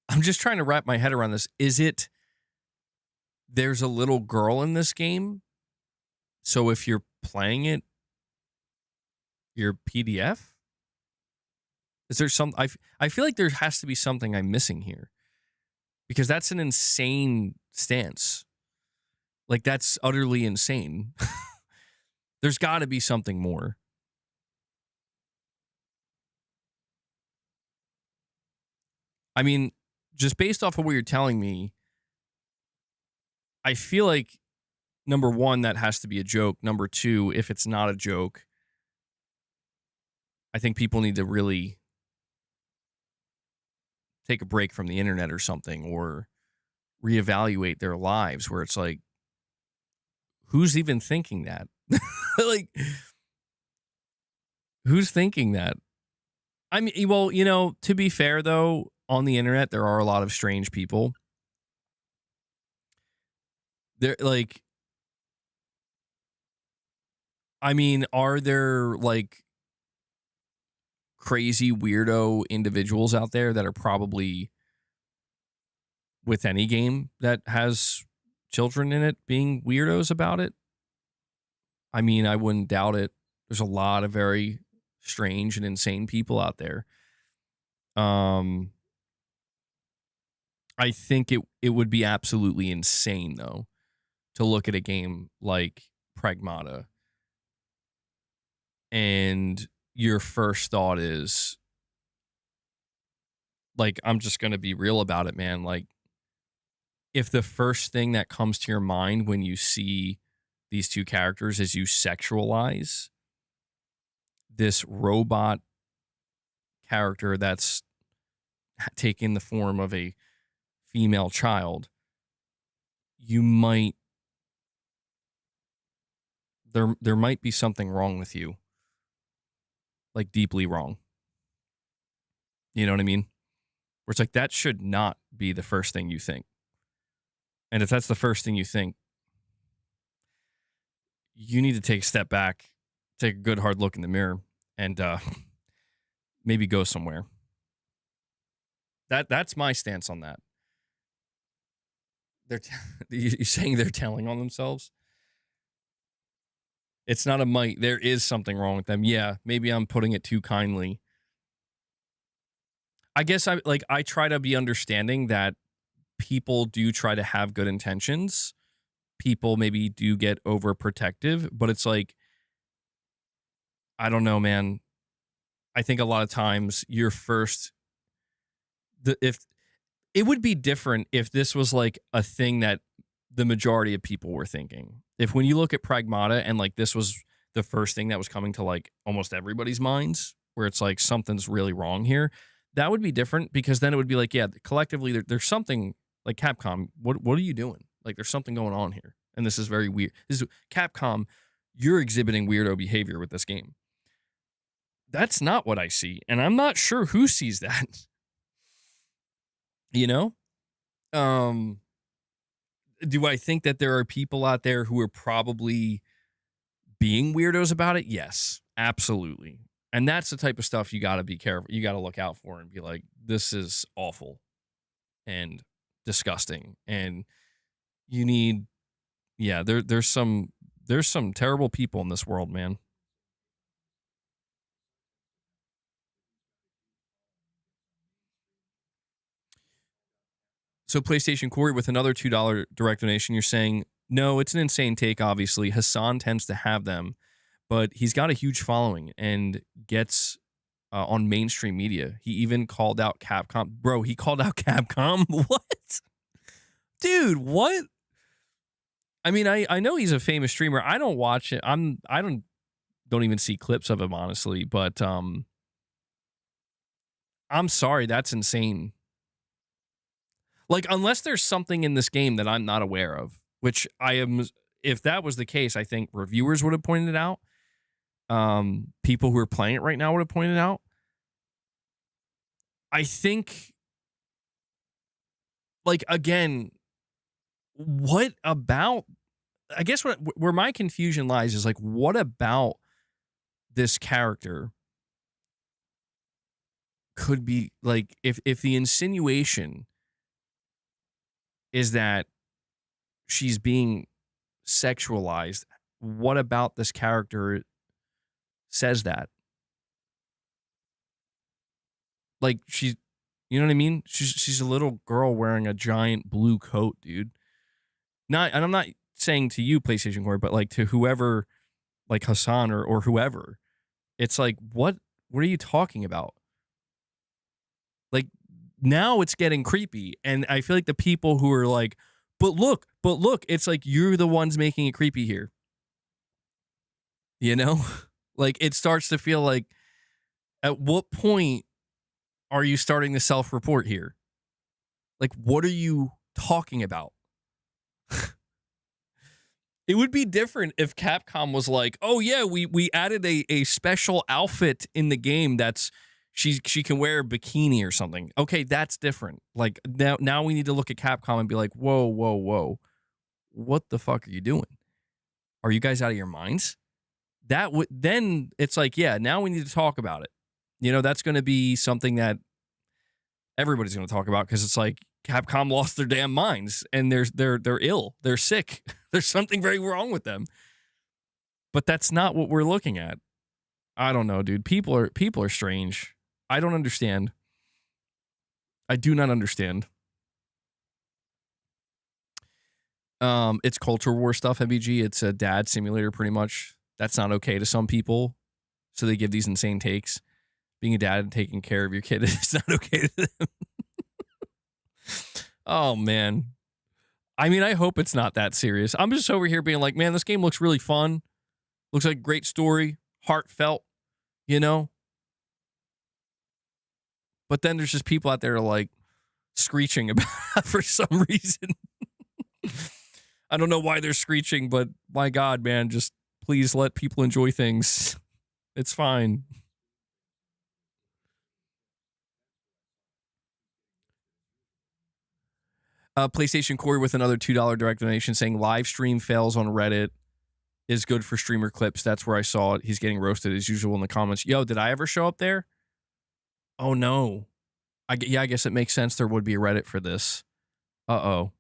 I'm just trying to wrap my head around this. Is it there's a little girl in this game? So if you're playing it, you're PDF? Is there some I feel like there has to be something I'm missing here because that's an insane stance. Like that's utterly insane. There's got to be something more. I mean, just based off of what you're telling me, I feel like number one, that has to be a joke. Number two, if it's not a joke, I think people need to really take a break from the internet or something or reevaluate their lives where it's like, who's even thinking that? Like, who's thinking that? I mean, well, you know, to be fair though, on the internet, there are a lot of strange people. They're like, I mean, are there like crazy weirdo individuals out there that are probably with any game that has children in it being weirdos about it? I mean, I wouldn't doubt it. There's a lot of very strange and insane people out there. Um, I think it would be absolutely insane though to look at a game like Pragmata and your first thought is like, I'm just going to be real about it, man. Like, if the first thing that comes to your mind when you see these two characters is you sexualize this robot character that's taking the form of a female child, you might there might be something wrong with you, like deeply wrong. You know what I mean? Where it's like that should not be the first thing you think. And if that's the first thing you think, you need to take a step back, take a good hard look in the mirror, and maybe go somewhere. That's my stance on that. You're saying they're telling on themselves. It's not a might. There is something wrong with them. Yeah, maybe I'm putting it too kindly. I guess I try to be understanding that people do try to have good intentions. People maybe do get overprotective, but it's like I don't know, man. I think a lot of times your first if it would be different if this was like a thing that the majority of people were thinking. If when you look at Pragmata and like this was the first thing that was coming to like almost everybody's minds, where it's like something's really wrong here, that would be different because then it would be like, yeah, collectively there's something like Capcom. What are you doing? Like there's something going on here, and this is very weird. This is Capcom. You're exhibiting weirdo behavior with this game. That's not what I see, and I'm not sure who sees that. You know, um, do I think that there are people out there who are probably being weirdos about it? Yes, absolutely. And that's the type of stuff you got to be careful. You got to look out for and be like, this is awful and disgusting. And you need, yeah, there's some There's some terrible people in this world, man. So PlayStation Corey with another $2 direct donation, you're saying, no, it's an insane take, obviously. Hassan tends to have them, but he's got a huge following and gets on mainstream media. He even called out Capcom. Bro, he called out Capcom? What? Dude, what? I mean, I know he's a famous streamer. I don't watch it. I don't even see clips of him, honestly, but I'm sorry, that's insane. Like, unless there's something in this game that I'm not aware of, which I am, if that was the case, I think reviewers would have pointed it out. People who are playing it right now would have pointed it out. I think, like, again, what about, I guess where my confusion lies is like, what about this character could be like, if the insinuation is that she's being sexualized, what about this character says that? Like, she's, you know what I mean? She's a little girl wearing a giant blue coat, dude. Not, and I'm not saying to you, PlayStation Core, but like to whoever, like Hassan or whoever. It's like, what are you talking about? Like, now it's getting creepy, and I feel like the people who are like, but look, it's like you're the ones making it creepy here. You know? Like, it starts to feel like, at what point are you starting to self-report here? Like, what are you talking about? It would be different if Capcom was like, oh yeah, we added a special outfit in the game that's she can wear a bikini or something. Okay, that's different. Like, now we need to look at Capcom and be like, whoa. What the fuck are you doing? Are you guys out of your minds? That would, then it's like, yeah, now we need to talk about it. You know, that's going to be something that everybody's going to talk about, because it's like Capcom lost their damn minds and they're ill. They're sick. There's something very wrong with them. But that's not what we're looking at. I don't know, dude. People are strange. I don't understand. I do not understand. It's culture war stuff, MBG. It's a dad simulator, pretty much. That's not okay to some people, so they give these insane takes. Being a dad and taking care of your kid is not okay to them. Oh, man. I mean, I hope it's not that serious. I'm just over here being like, man, this game looks really fun. Looks like a great story. Heartfelt, you know? But then there's just people out there like screeching about it for some reason. I don't know why they're screeching, but my God, man, just please let people enjoy things. It's fine. PlayStation Corey with another $2 direct donation saying live stream fails on Reddit is good for streamer clips. That's where I saw it. He's getting roasted as usual in the comments. Yo, did I ever show up there? Oh, no. I guess it makes sense there would be a Reddit for this. Uh-oh.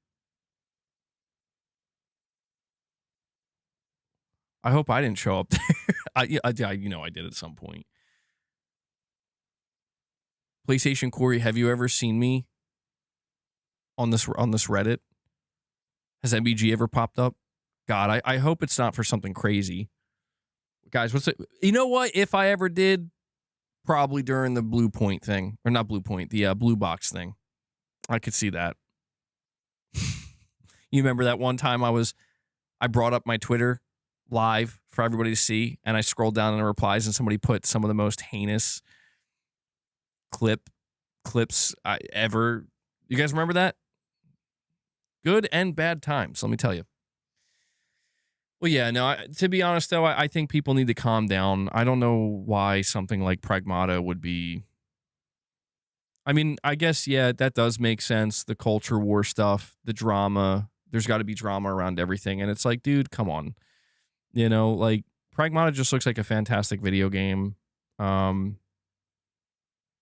I hope I didn't show up there. I did at some point. PlayStation Corey, have you ever seen me on this Reddit? Has MBG ever popped up? God, I hope it's not for something crazy. Guys, what's it? You know what? If I ever did, probably during the Blue Point thing. Or not Blue Point, the Blue Box thing. I could see that. You remember that one time I brought up my Twitter live for everybody to see, and I scrolled down in the replies, and somebody put some of the most heinous clips ever. You guys remember that? Good and bad times, let me tell you. Well, yeah, no, to be honest, though, I think people need to calm down. I don't know why something like Pragmata would be... I mean, I guess, yeah, that does make sense. The culture war stuff, the drama. There's got to be drama around everything. And it's like, dude, come on. You know, like, Pragmata just looks like a fantastic video game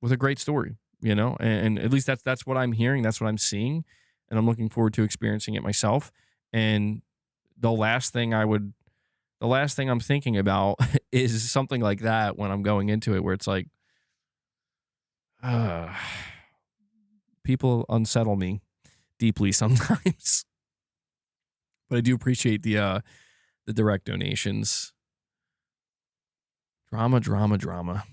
with a great story, you know? And at least that's what I'm hearing. That's what I'm seeing. And I'm looking forward to experiencing it myself. And the last thing I would the last thing I'm thinking about is something like that when I'm going into it, where it's like, uh, people unsettle me deeply sometimes. But I do appreciate the direct donations. Drama, drama, drama.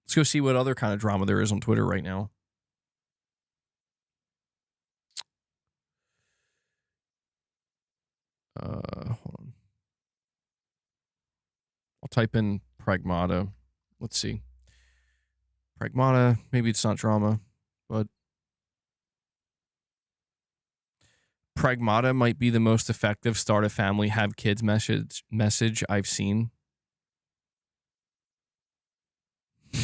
Let's go see what other kind of drama there is on Twitter right now. Hold on. I'll type in Pragmata. Let's see. Pragmata, maybe it's not drama, but Pragmata might be the most effective start a family, have kids message I've seen. Do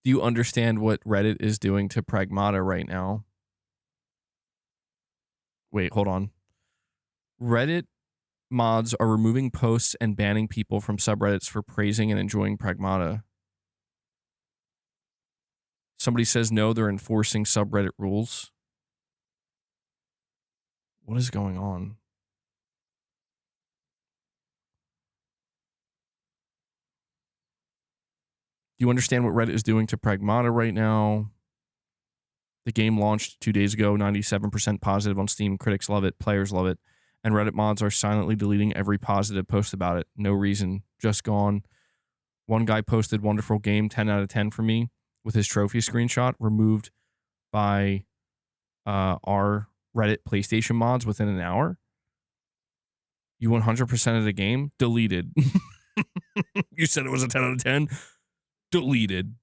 you understand what Reddit is doing to Pragmata right now? Wait, hold on. Reddit mods are removing posts and banning people from subreddits for praising and enjoying Pragmata. Somebody says no, they're enforcing subreddit rules. What is going on? Do you understand what Reddit is doing to Pragmata right now? The game launched 2 days ago, 97% positive on Steam. Critics love it, players love it. And Reddit mods are silently deleting every positive post about it. No reason, just gone. One guy posted wonderful game, 10 out of 10 for me, with his trophy screenshot removed by our Reddit PlayStation mods within an hour. You 100% of the game? Deleted. You said it was a 10 out of 10? Deleted.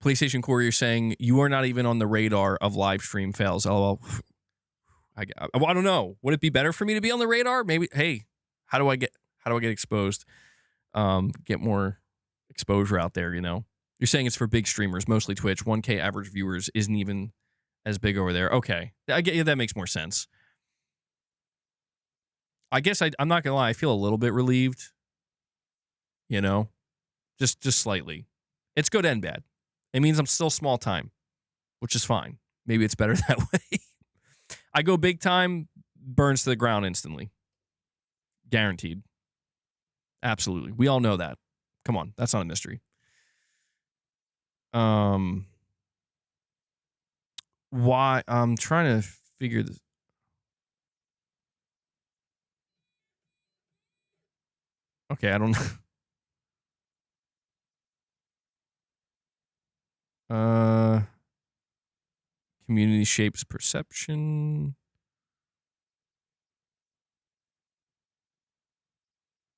PlayStation Courier saying you are not even on the radar of live stream fails. LOL. I don't know. Would it be better for me to be on the radar? Maybe. Hey, how do I get exposed? Get more exposure out there. You know, you're saying it's for big streamers, mostly Twitch. 1K average viewers isn't even as big over there. Okay, I get you. That makes more sense. I guess I'm not gonna lie. I feel a little bit relieved. You know, just slightly. It's good and bad. It means I'm still small time, which is fine. Maybe it's better that way. I go big time, burns to the ground instantly. Guaranteed. Absolutely. We all know that. Come on, that's not a mystery. Why? I'm trying to figure this. Okay, I don't know. Community shapes perception.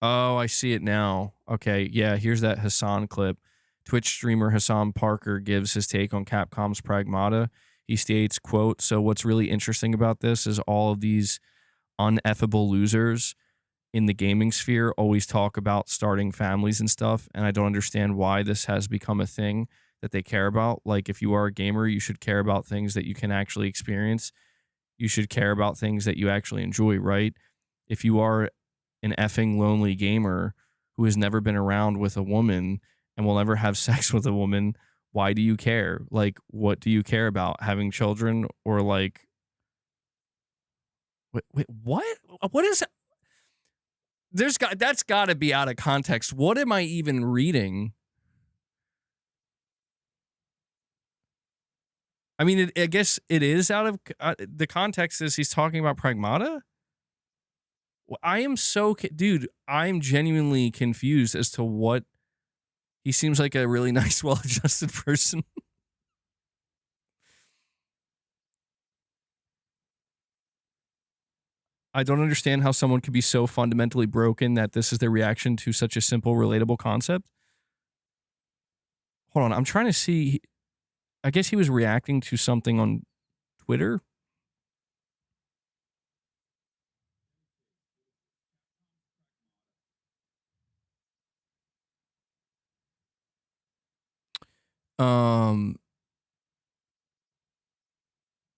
Oh, I see it now. Okay, yeah, here's that Hassan clip. Twitch streamer Hassan Parker gives his take on Capcom's Pragmata. He states, quote, "So what's really interesting about this is all of these uneffable losers in the gaming sphere always talk about starting families and stuff, and I don't understand why this has become a thing that they care about. Like, if you are a gamer, you should care about things that you can actually experience. You should care about things that you actually enjoy, right? If you are an effing lonely gamer who has never been around with a woman and will never have sex with a woman, why do you care? Like, what do you care about? Having children or like, wait, what? What is that's got to be out of context. What am I even reading? I mean, I guess it is out of the context. Is he's talking about Pragmata? I am so dude. I'm genuinely confused as to what he seems like. A really nice, well-adjusted person. I don't understand how someone could be so fundamentally broken that this is their reaction to such a simple, relatable concept. Hold on, I'm trying to see. I guess he was reacting to something on Twitter.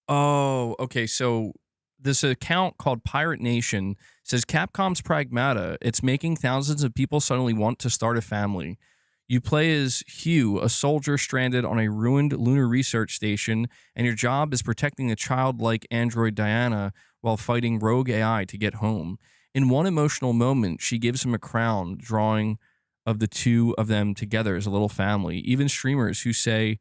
Oh, okay. So this account called Pirate Nation says Capcom's Pragmata. It's making thousands of people suddenly want to start a family. You play as Hugh, a soldier stranded on a ruined lunar research station, and your job is protecting the childlike android Diana while fighting rogue AI to get home. In one emotional moment, she gives him a crown, drawing of the two of them together as a little family. Even streamers who say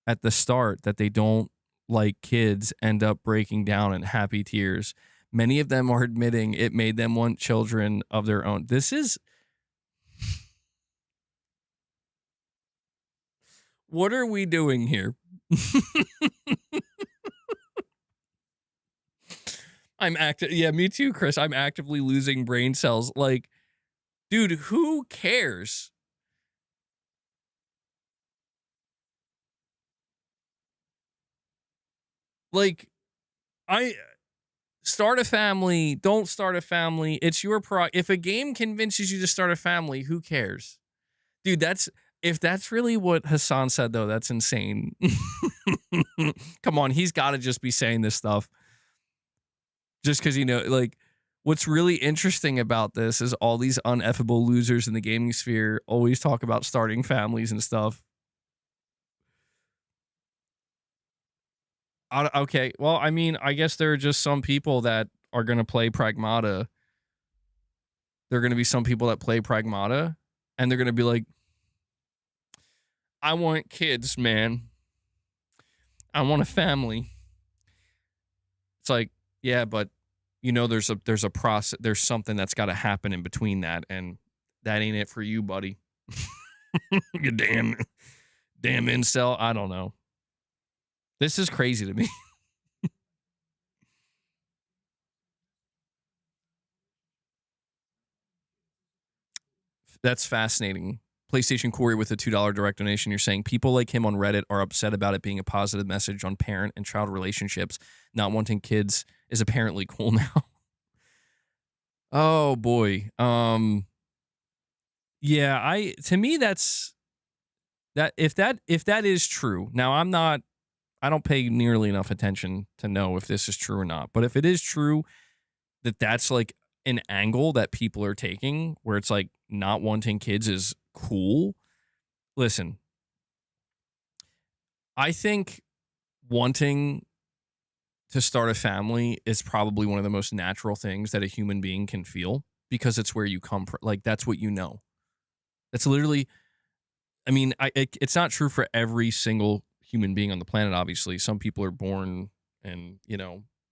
at the start that they don't like kids end up breaking down in happy tears. Many of them are admitting it made them want children of their own. This is. What are we doing here? Yeah, me too, Chris. I'm actively losing brain cells. Like, dude, who cares? Like, I start a family, don't start a family. It's your if a game convinces you to start a family, who cares? Dude, if that's really what Hassan said though, that's insane. Come on, he's got to just be saying this stuff just because, like, what's really interesting about this is all these uneffable losers in the gaming sphere always talk about starting families and stuff. Okay, well, I mean, I guess there are just some people that are going to play Pragmata. There are going to be some people that play Pragmata, and they're going to be like, I want kids, man. I want a family. It's like, yeah, but there's a process, there's something that's got to happen in between that, and that ain't it for you, buddy. You damn incel. I don't know. This is crazy to me. That's fascinating. PlayStation Corey with a $2 direct donation. You're saying people like him on Reddit are upset about it being a positive message on parent and child relationships. Not wanting kids is apparently cool now. Oh boy. Yeah, to me that's that if that is true. Now I don't pay nearly enough attention to know if this is true or not. But if it is true that that's like an angle that people are taking where it's like not wanting kids is cool. Listen, I think wanting to start a family is probably one of the most natural things that a human being can feel because it's where you come from. Like, that's what you know. That's literally, I mean, it's not true for every single human being on the planet, obviously. Some people are born and,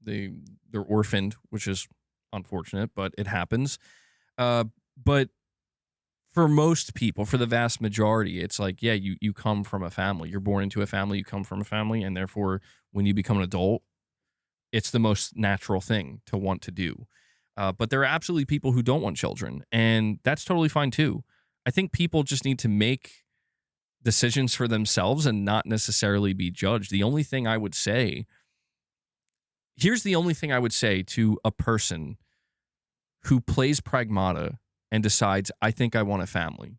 they're orphaned, which is unfortunate, but it happens. But for most people, for the vast majority, it's like, yeah, you come from a family. You're born into a family, you come from a family, and therefore, when you become an adult, it's the most natural thing to want to do. But there are absolutely people who don't want children, and that's totally fine too. I think people just need to make decisions for themselves and not necessarily be judged. The only thing I would say, here's the only thing I would say to a person who plays Pragmata and decides, I think I want a family.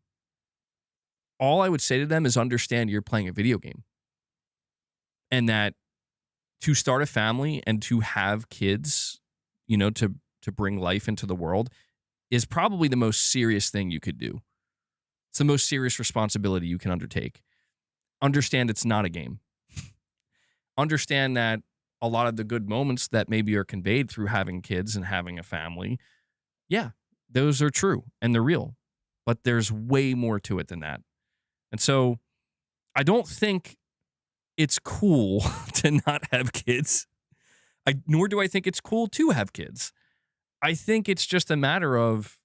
All I would say to them is understand you're playing a video game. And that to start a family and to have kids, to bring life into the world is probably the most serious thing you could do. It's the most serious responsibility you can undertake. Understand it's not a game. Understand that a lot of the good moments that maybe are conveyed through having kids and having a family, yeah, those are true and they're real. But there's way more to it than that. And so I don't think it's cool to not have kids. Nor do I think it's cool to have kids. I think it's just a matter of,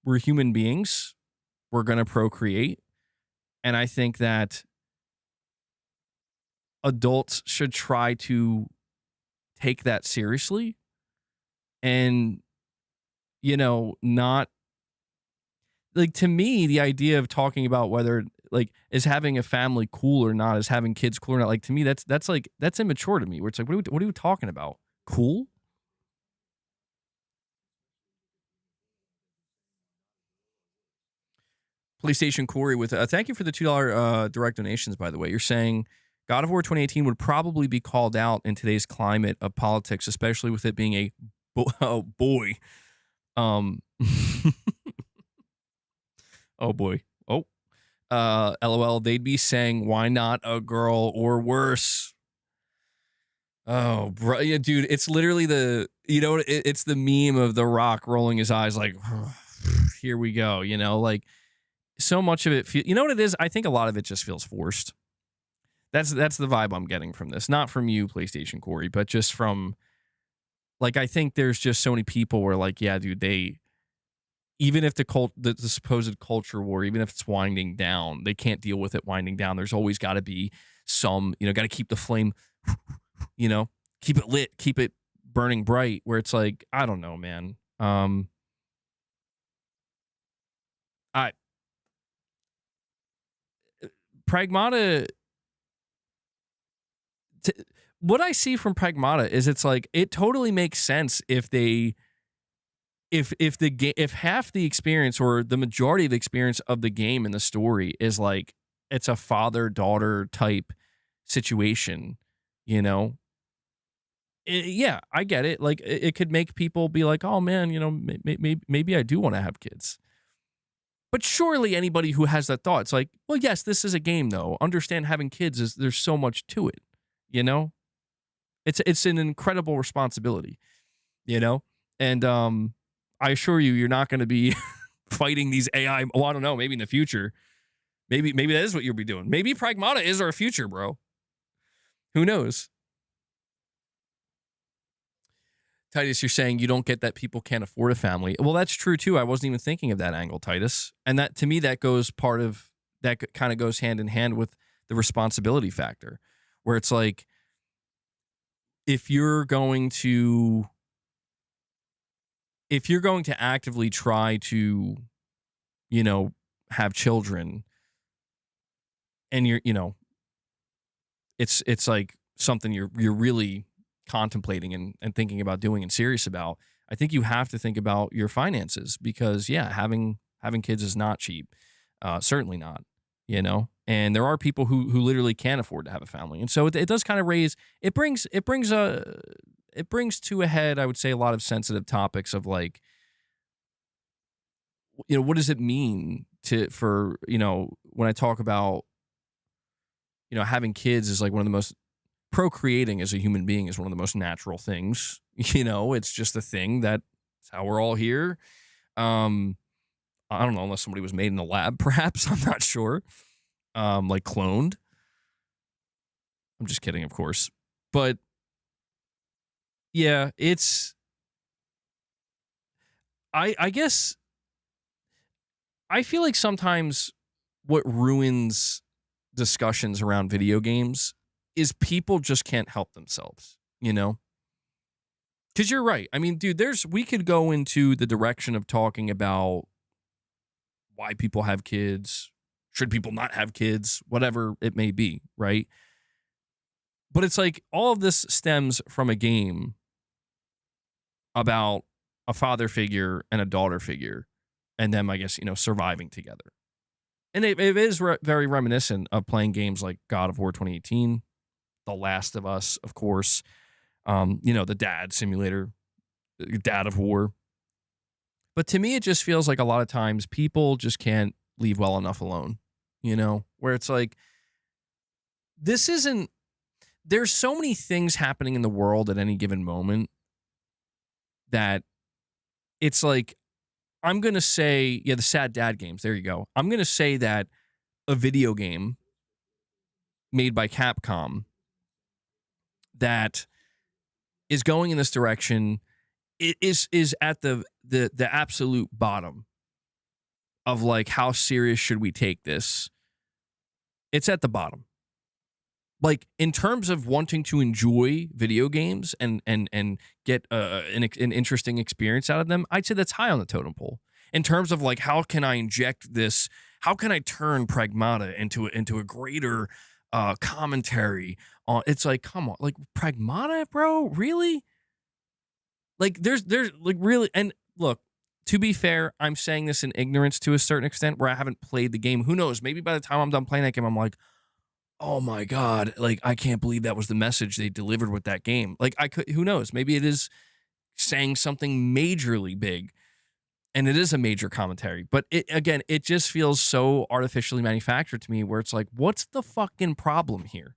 we're human beings. We're going to procreate. And I think that adults should try to take that seriously and, not like, to me, the idea of talking about whether like is having a family cool or not, is having kids cool or not, like, to me, that's immature to me, where it's like, what are you talking about? Cool? PlayStation Corey with thank you for the $2 direct donations, by the way. You're saying God of War 2018 would probably be called out in today's climate of politics, especially with it being a oh boy. Um Oh boy. Oh. LOL. They'd be saying, "Why not a girl or worse?" Oh, bro, yeah, dude. It's literally it's the meme of The Rock rolling his eyes like, "Here we go." Like so much of it. You know what it is? I think a lot of it just feels forced. That's the vibe I'm getting from this. Not from you, PlayStation Corey, but just from like I think there's just so many people where like, yeah, dude, they even if the supposed culture war, even if it's winding down, they can't deal with it winding down. There's always got to be some, got to keep the flame, you know, keep it lit, keep it burning bright. Where it's like, I don't know, man. I Pragmata. T- what I see from Pragmata is it's like it totally makes sense if they if the game if half the experience or the majority of the experience of the game and the story is like it's a father daughter type situation, you know. Yeah, I get it. Like it could make people be like, oh man, maybe I do want to have kids. But surely anybody who has that thought, it's like, well, yes, this is a game though. Understand having kids is there's so much to it, you know. It's an incredible responsibility, you know? And I assure you, you're not going to be fighting these AI. Oh, I don't know. Maybe in the future, maybe that is what you'll be doing. Maybe Pragmata is our future, bro. Who knows? Titus, you're saying you don't get that people can't afford a family. Well, that's true too. I wasn't even thinking of that angle, Titus. And that to me, that goes part of that kind of goes hand in hand with the responsibility factor, where it's like if you're going to actively try to, you know, have children and it's like something you're really contemplating and thinking about doing and serious about. I think you have to think about your finances because yeah, having kids is not cheap. Certainly not, and there are people who literally can't afford to have a family. And so it does kind of raise, it brings to a head, I would say, a lot of sensitive topics of like, what does it mean for when I talk about, having kids is like one of the most procreating as a human being is one of the most natural things. It's just a thing that's how we're all here. I don't know, unless somebody was made in a lab, perhaps. I'm not sure. Like cloned. I'm just kidding, of course. But yeah, I guess I feel like sometimes what ruins discussions around video games is people just can't help themselves, Because you're right. I mean, dude, we could go into the direction of talking about why people have kids, should people not have kids, whatever it may be, right? But it's like all of this stems from a game about a father figure and a daughter figure, and them, I guess, surviving together. And it is very reminiscent of playing games like God of War 2018, The Last of Us, of course, the dad simulator, Dad of War. But to me, it just feels like a lot of times people just can't leave well enough alone, where it's like, there's so many things happening in the world at any given moment that it's like, I'm going to say, yeah, the sad dad games. There you go. I'm going to say that a video game made by Capcom that is going in this direction, it is at the absolute bottom of like, how serious should we take this? It's at the bottom. Like in terms of wanting to enjoy video games and get an interesting experience out of them, I'd say that's high on the totem pole. In terms of like, how can I inject this? How can I turn Pragmata into a greater commentary on? It's like, come on, like Pragmata, bro, really? Like there's like really, and look, to be fair, I'm saying this in ignorance to a certain extent, where I haven't played the game. Who knows? Maybe by the time I'm done playing that game, I'm like, oh my God, like I can't believe that was the message they delivered with that game. Like who knows? Maybe it is saying something majorly big. And it is a major commentary, but it just feels so artificially manufactured to me where it's like, what's the fucking problem here?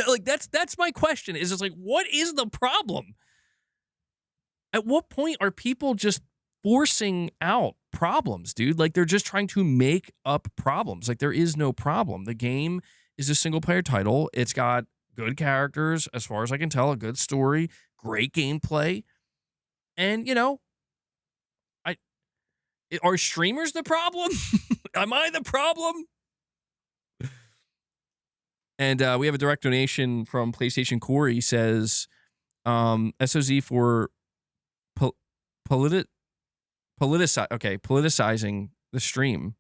Like that's my question is it's like, what is the problem? At what point are people just forcing out problems, dude? Like they're just trying to make up problems. Like there is no problem. The game is a single player title. It's got good characters, as far as I can tell, a good story, great gameplay. And I are streamers the problem? Am I the problem? And we have a direct donation from PlayStation Core. He says, SOZ for politicizing the stream.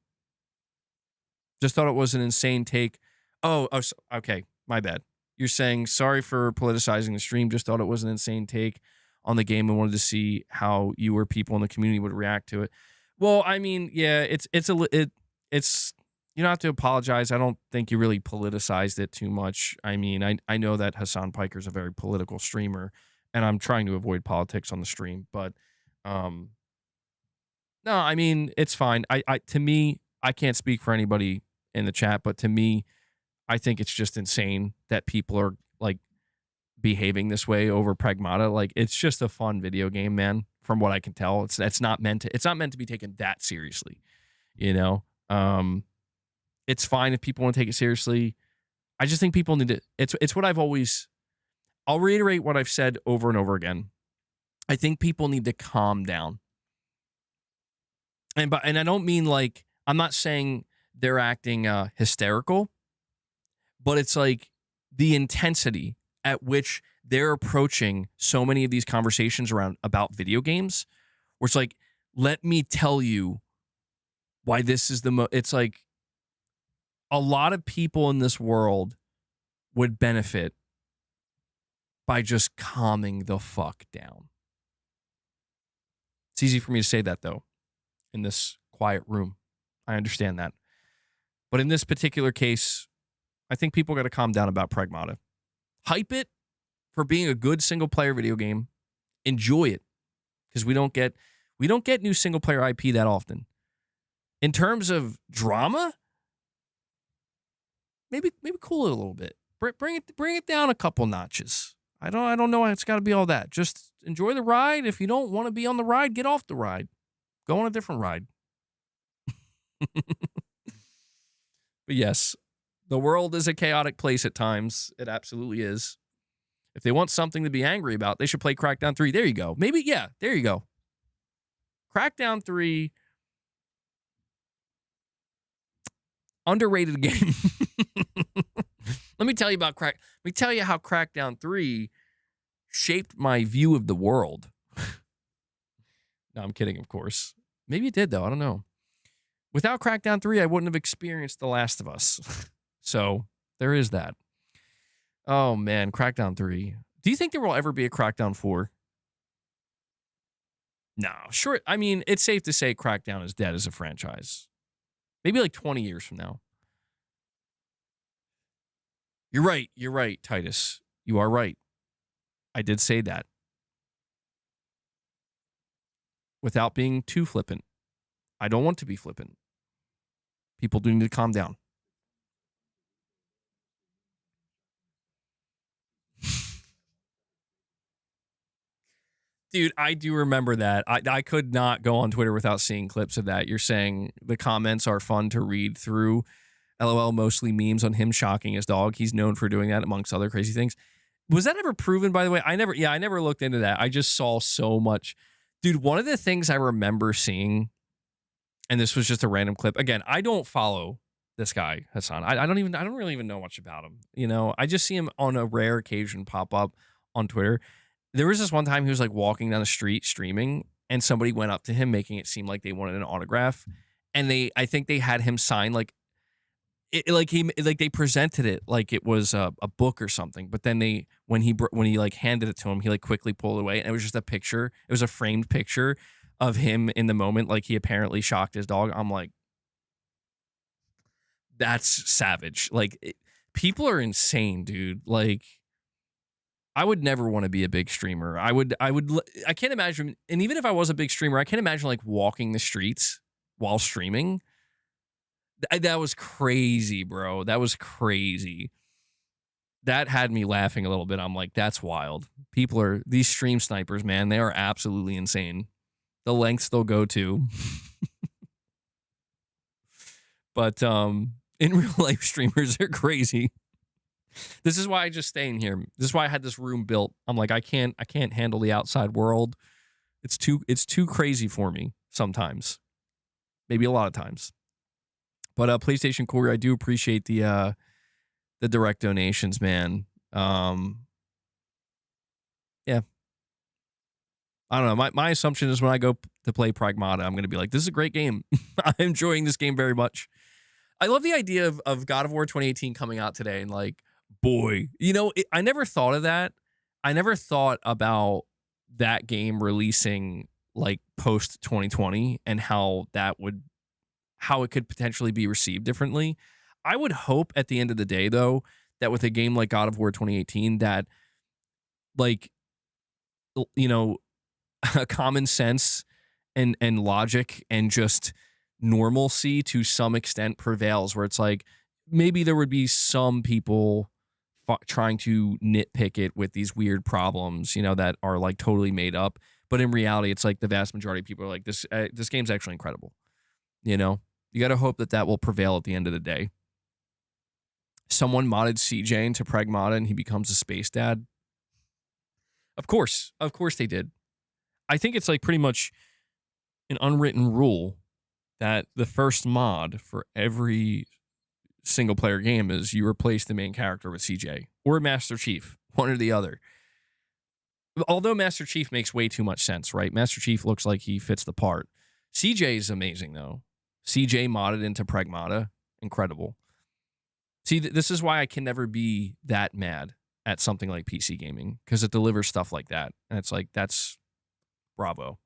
Just thought it was an insane take. Okay, my bad. You're saying sorry for politicizing the stream. Just thought it was an insane take on the game and wanted to see how you or people in the community would react to it. Well, I mean, yeah, it's you don't have to apologize. I don't think you really politicized it too much. I mean, I know that Hassan Piker's a very political streamer, and I'm trying to avoid politics on the stream, but no, I mean, it's fine. To me, I can't speak for anybody in the chat, but to me, I think it's just insane that people are like behaving this way over Pragmata. Like it's just a fun video game, man, from what I can tell. It's not meant to be taken that seriously, you know? It's fine if people want to take it seriously. I just think people need to it's what I'll reiterate what I've said over and over again. I think people need to calm down. And I don't mean like, I'm not saying they're acting hysterical, but it's like the intensity at which they're approaching so many of these conversations about video games, where it's like, let me tell you why this is it's like a lot of people in this world would benefit by just calming the fuck down. It's easy for me to say that though, in this quiet room. I understand that. But in this particular case, I think people got to calm down about Pragmata. Hype it for being a good single player video game. Enjoy it, because we don't get new single player IP that often. In terms of drama, maybe cool it a little bit. Bring it down a couple notches. I don't know. It's got to be all that. Just enjoy the ride. If you don't want to be on the ride, get off the ride. Go on a different ride. But yes, the world is a chaotic place at times. It absolutely is. If they want something to be angry about, they should play Crackdown 3. There you go. Maybe, yeah, there you go. Crackdown 3, underrated game. Let me tell you how Crackdown 3 shaped my view of the world. No, I'm kidding, of course. Maybe it did, though. I don't know. Without Crackdown 3, I wouldn't have experienced The Last of Us. So there is that. Oh, man, Crackdown 3. Do you think there will ever be a Crackdown 4? No, sure. I mean, it's safe to say Crackdown is dead as a franchise. Maybe like 20 years from now. You're right, Titus. You are right. I did say that. Without being too flippant. I don't want to be flippant. People do need to calm down. Dude, I do remember that. I could not go on Twitter without seeing clips of that. You're saying the comments are fun to read through. LOL, mostly memes on him shocking his dog. He's known for doing that, amongst other crazy things. Was that ever proven, by the way? I never looked into that. I just saw so much. Dude, one of the things I remember seeing, and this was just a random clip. Again, I don't follow this guy, Hassan. I don't really even know much about him. You know, I just see him on a rare occasion pop up on Twitter. There was this one time he was like walking down the street streaming, and somebody went up to him making it seem like they wanted an autograph. And I think they had him sign like they presented it like it was a book or something. But then when he like handed it to him, he like quickly pulled it away, and it was just a picture. It was a framed picture of him in the moment, like he apparently shocked his dog. I'm like, that's savage. Like people are insane, dude. Like I would never want to be a big streamer. I can't imagine, and even if I was a big streamer, I can't imagine like walking the streets while streaming. That was crazy, bro. That was crazy. That had me laughing a little bit. I'm like, that's wild. These stream snipers, man, they are absolutely insane. The lengths they'll go to. But in real life, streamers are crazy. This is why I just stay in here. This is why I had this room built. I'm like, I can't handle the outside world. It's too crazy for me sometimes. Maybe a lot of times. But PlayStation Corey, I do appreciate the direct donations, man. Yeah. I don't know. My assumption is when I go to play Pragmata, I'm going to be like, this is a great game. I'm enjoying this game very much. I love the idea of God of War 2018 coming out today and like, boy, I never thought of that. I never thought about that game releasing like post 2020 and how it could potentially be received differently. I would hope at the end of the day, though, that with a game like God of War 2018, that like, common sense and logic and just normalcy to some extent prevails, where it's like maybe there would be some people trying to nitpick it with these weird problems, that are like totally made up. But in reality, it's like the vast majority of people are like, this game's actually incredible. You got to hope that will prevail at the end of the day. Someone modded CJ into Pragmata and he becomes a space dad. Of course they did. I think it's like pretty much an unwritten rule that the first mod for every single player game is you replace the main character with CJ or Master Chief, one or the other. Although Master Chief makes way too much sense, right? Master Chief looks like he fits the part. CJ is amazing, though. CJ modded into Pragmata, incredible. See, this is why I can never be that mad at something like PC gaming, because it delivers stuff like that. And it's like, that's bravo.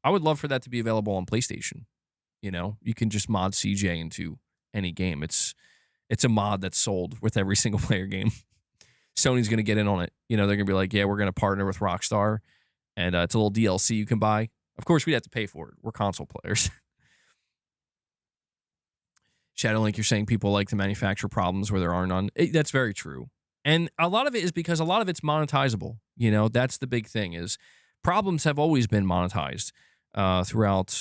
I would love for that to be available on PlayStation. You can just mod CJ into any game. It's a mod that's sold with every single player game. Sony's going to get in on it. They're going to be like, yeah, we're going to partner with Rockstar, and it's a little DLC you can buy. Of course, we'd have to pay for it. We're console players. Shadowlink, you're saying people like to manufacture problems where there are none. That's very true. And a lot of it is because a lot of it's monetizable. That's the big thing, is problems have always been monetized throughout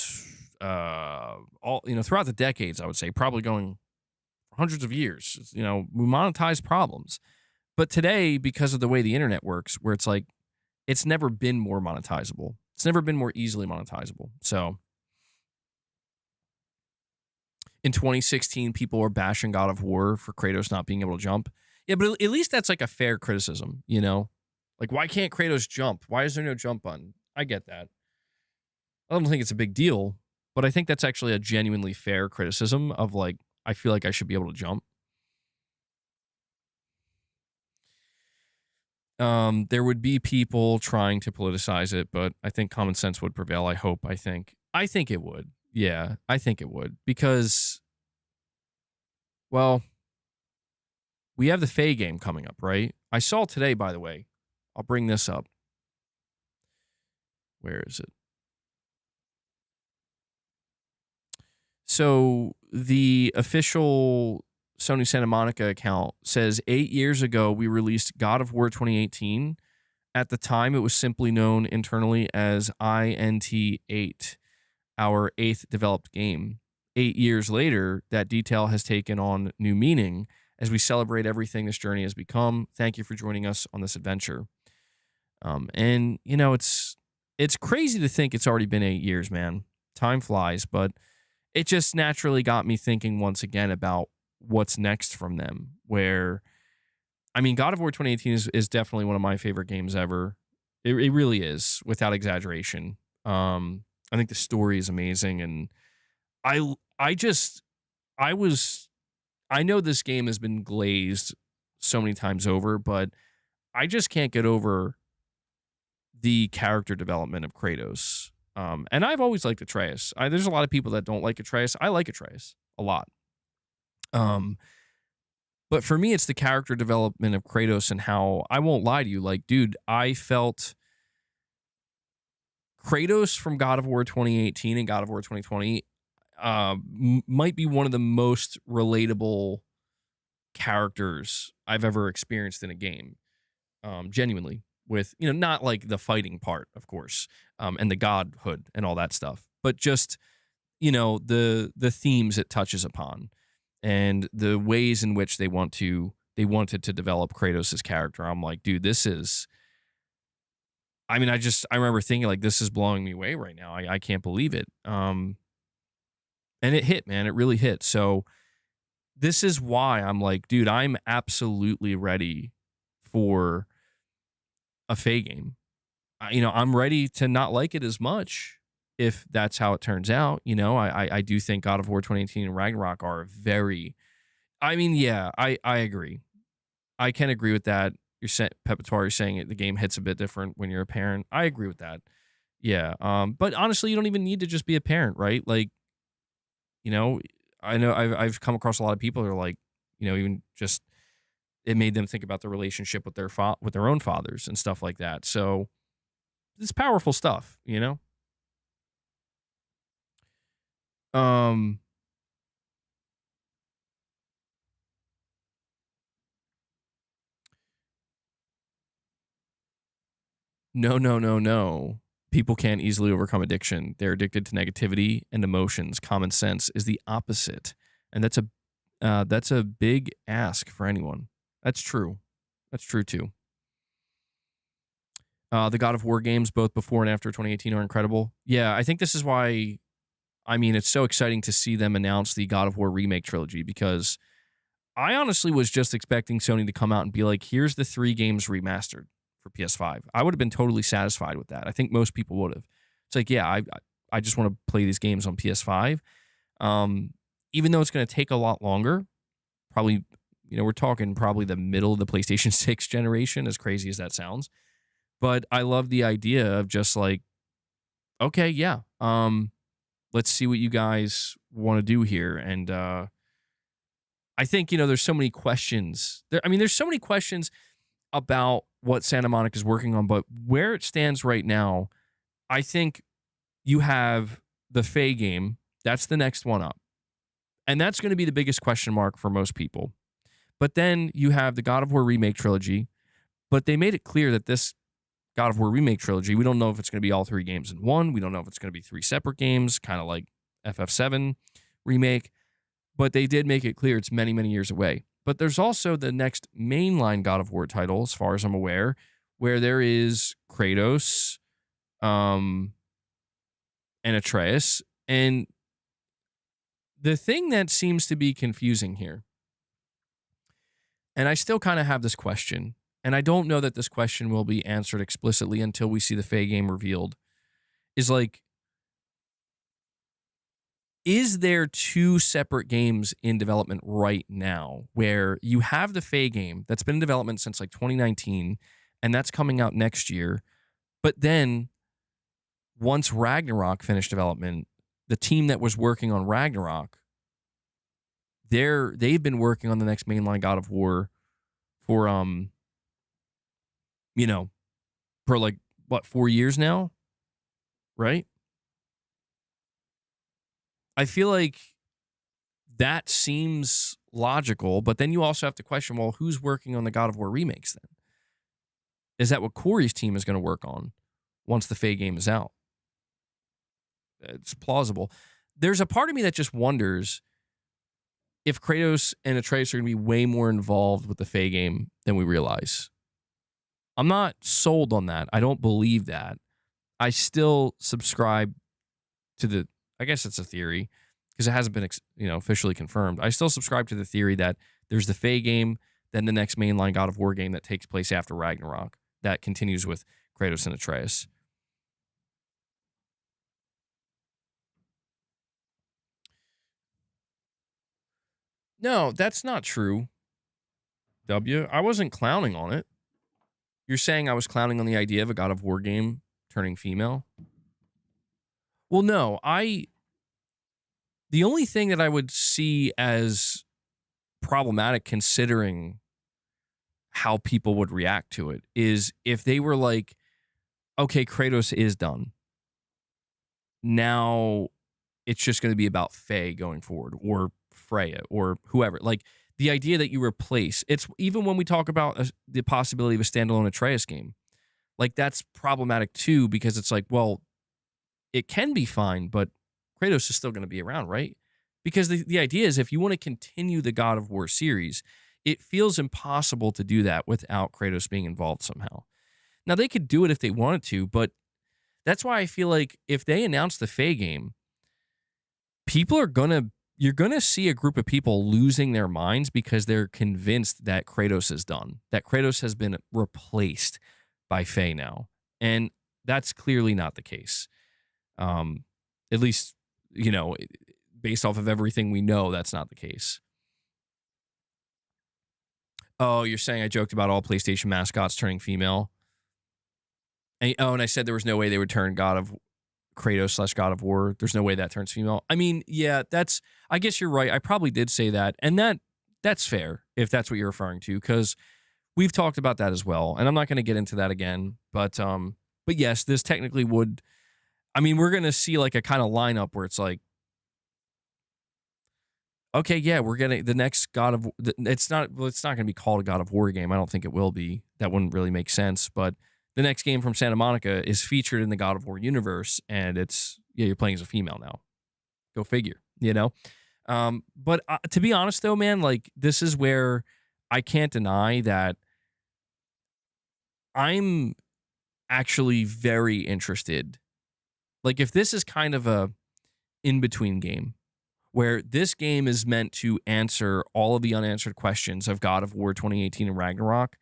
throughout the decades, I would say, probably going hundreds of years. We monetize problems. But today, because of the way the internet works, where it's like, it's never been more monetizable. It's never been more easily monetizable. So in 2016, people were bashing God of War for Kratos not being able to jump. Yeah, but at least that's like a fair criticism, Like, why can't Kratos jump? Why is there no jump button? I get that. I don't think it's a big deal, but I think that's actually a genuinely fair criticism of like, I feel like I should be able to jump. There would be people trying to politicize it, but I think common sense would prevail. I think it would. Yeah, I think it would, because, well, we have the Faye game coming up, right? I saw today, by the way, I'll bring this up. Where is it? So the official Sony Santa Monica account says 8 years ago, we released God of War 2018. At the time, it was simply known internally as INT8, our 8th developed game. 8 years later, that detail has taken on new meaning as we celebrate everything this journey has become. Thank you for joining us on this adventure. And, it's crazy to think it's already been 8 years, man. Time flies, but it just naturally got me thinking once again about what's next from them, where, God of War 2018 is definitely one of my favorite games ever. It really is, without exaggeration. I think the story is amazing, and I know this game has been glazed so many times over, but I just can't get over the character development of Kratos. And I've always liked Atreus. There's a lot of people that don't like Atreus. I like Atreus a lot. But for me, it's the character development of Kratos and how I won't lie to you. Like, dude, I felt Kratos from God of War 2018 and God of War 2020 might be one of the most relatable characters I've ever experienced in a game. Genuinely, with not like the fighting part, of course, and the godhood and all that stuff, but just the themes it touches upon and the ways in which they wanted to develop Kratos' character. I'm like, dude, this is. I mean, I remember thinking like, this is blowing me away right now. I can't believe it. And it hit, man. It really hit. So this is why I'm like, dude, I'm absolutely ready for a Faye game. I'm ready to not like it as much if that's how it turns out. I do think God of War 2018 and Ragnarok are very. I mean, yeah, I agree. I can agree with that. You're saying the game hits a bit different when you're a parent. I agree with that. Yeah. But honestly, you don't even need to just be a parent, right? Like, you know, I know I've come across a lot of people who are like, even just it made them think about the relationship with with their own fathers and stuff like that. So it's powerful stuff. Um, no, no, no, no. People can't easily overcome addiction. They're addicted to negativity and emotions. Common sense is the opposite, and that's a big ask for anyone. That's true. That's true too. The God of War games, both before and after 2018, are incredible. Yeah, I think this is why. I mean, it's so exciting to see them announce the God of War remake trilogy because I honestly was just expecting Sony to come out and be like, here's the 3 games remastered for PS5. I would have been totally satisfied with that. I think most people would have. It's like, yeah, I just want to play these games on PS5. Even though it's going to take a lot longer, probably, we're talking probably the middle of the PlayStation 6 generation, as crazy as that sounds. But I love the idea of just like, okay, yeah, let's see what you guys want to do here. And I think, there's so many questions. There's so many questions about what Santa Monica is working on, but where it stands right now, I think you have the Faye game. That's the next one up. And that's going to be the biggest question mark for most people. But then you have the God of War remake trilogy, but they made it clear that this God of War remake trilogy, we don't know if it's going to be all 3 games in one. We don't know if it's going to be 3 separate games, kind of like FF7 remake. But they did make it clear it's many, many years away. But there's also the next mainline God of War title, as far as I'm aware, where there is Kratos and Atreus. And the thing that seems to be confusing here, and I still kind of have this question, and I don't know that this question will be answered explicitly until we see the Faye game revealed, is like, is there 2 separate games in development right now where you have the Faye game that's been in development since like 2019 and that's coming out next year, but then once Ragnarok finished development, the team that was working on Ragnarok, they've been working on the next mainline God of War for you know, for like what, 4 years now, right? I feel like that seems logical, but then you also have to question, well, who's working on the God of War remakes then? Is that what Corey's team is going to work on once the Faye game is out? It's plausible. There's a part of me that just wonders if Kratos and Atreus are going to be way more involved with the Faye game than we realize. I'm not sold on that. I don't believe that. I still subscribe to I guess it's a theory because it hasn't been, officially confirmed. I still subscribe to the theory that there's the Faye game, then the next mainline God of War game that takes place after Ragnarok that continues with Kratos and Atreus. No, that's not true. I wasn't clowning on it. You're saying I was clowning on the idea of a God of War game turning female? Well, no, the only thing that I would see as problematic considering how people would react to it is if they were like, okay, Kratos is done. Now it's just going to be about Faye going forward or Freya or whoever. Like the idea that you replace it's even when we talk about the possibility of a standalone Atreus game, like that's problematic too because it's like, well, it can be fine, but Kratos is still going to be around, right? Because the idea is if you want to continue the God of War series, it feels impossible to do that without Kratos being involved somehow. Now, they could do it if they wanted to, but that's why I feel like if they announce the Faye game, you're gonna see a group of people losing their minds because they're convinced that Kratos is done, that Kratos has been replaced by Faye now. And that's clearly not the case. Um, at least, you know, based off of everything we know, that's not the case. Oh, you're saying I joked about all PlayStation mascots turning female? And I said there was no way they would turn God of Kratos / God of War. There's no way that turns female. I mean, yeah, I guess you're right. I probably did say that. And that's fair if that's what you're referring to, because we've talked about that as well. And I'm not going to get into that again. But yes, this technically would, I mean, we're going to see like a kind of lineup where it's like, okay, yeah, we're getting the next God of, it's not going to be called a God of War game. I don't think it will be. That wouldn't really make sense. But the next game from Santa Monica is featured in the God of War universe, and you're playing as a female now. Go figure, you know? But to be honest, though, man, like, this is where I can't deny that I'm actually very interested. Like, if this is kind of a in-between game, where this game is meant to answer all of the unanswered questions of God of War 2018 and Ragnarok,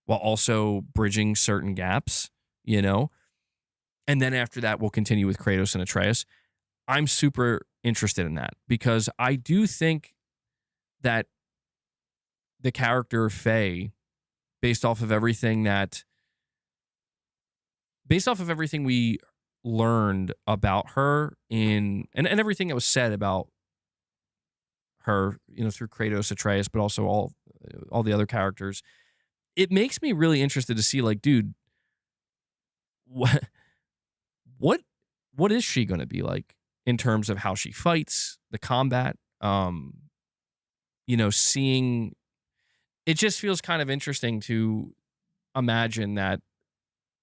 while also bridging certain gaps, you know? And then after that, we'll continue with Kratos and Atreus. I'm super interested in that because I do think that the character of Faye, based off of everything we learned about her and everything that was said about her, you know, through Kratos, Atreus, but also all the other characters, it makes me really interested to see, like, dude, what what what is she going to be like in terms of how she fights, the combat, you know, seeing it just feels kind of interesting to imagine that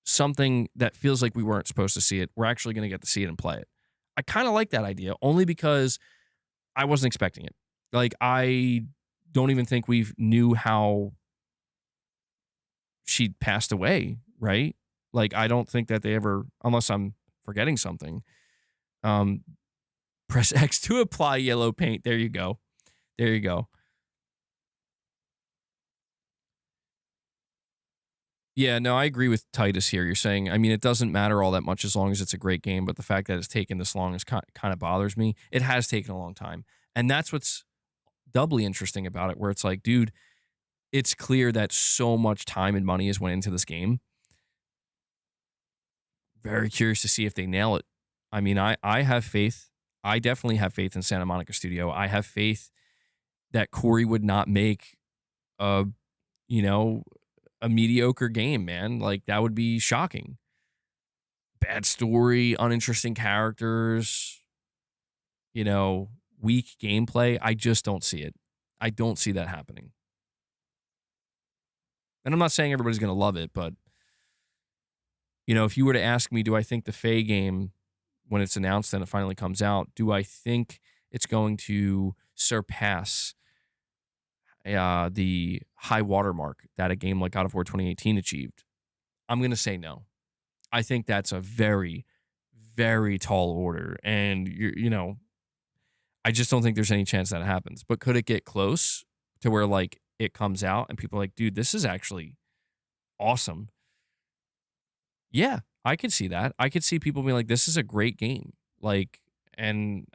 something that feels like we weren't supposed to see it, we're actually going to get to see it and play it. I kind of like that idea only because I wasn't expecting it. Like, I don't even think we knew how she passed away, right? Like, I don't think that they ever, unless I'm forgetting something, um, press X to apply yellow paint. There you go. There you go. Yeah, no, I agree with Titus here. You're saying, I mean, it doesn't matter all that much as long as it's a great game, but the fact that it's taken this long is kind of bothers me. It has taken a long time. And that's what's doubly interesting about it, where it's like, dude, it's clear that so much time and money has went into this game. Very curious to see if they nail it. I mean, I have faith. I definitely have faith in Santa Monica Studio. I have faith that Corey would not make a, you know, a mediocre game, man. Like, that would be shocking. Bad story, uninteresting characters, you know, weak gameplay. I just don't see it. I don't see that happening. And I'm not saying everybody's going to love it, but, you know, if you were to ask me, do I think the Faye game, when it's announced and it finally comes out, do I think it's going to surpass the high watermark that a game like God of War 2018 achieved? I'm going to say no. I think that's a very, very tall order. And, you know, I just don't think there's any chance that happens. But could it get close to where, like, it comes out and people are like, dude, this is actually awesome? Yeah, I could see that. I could see people being like, this is a great game. Like, and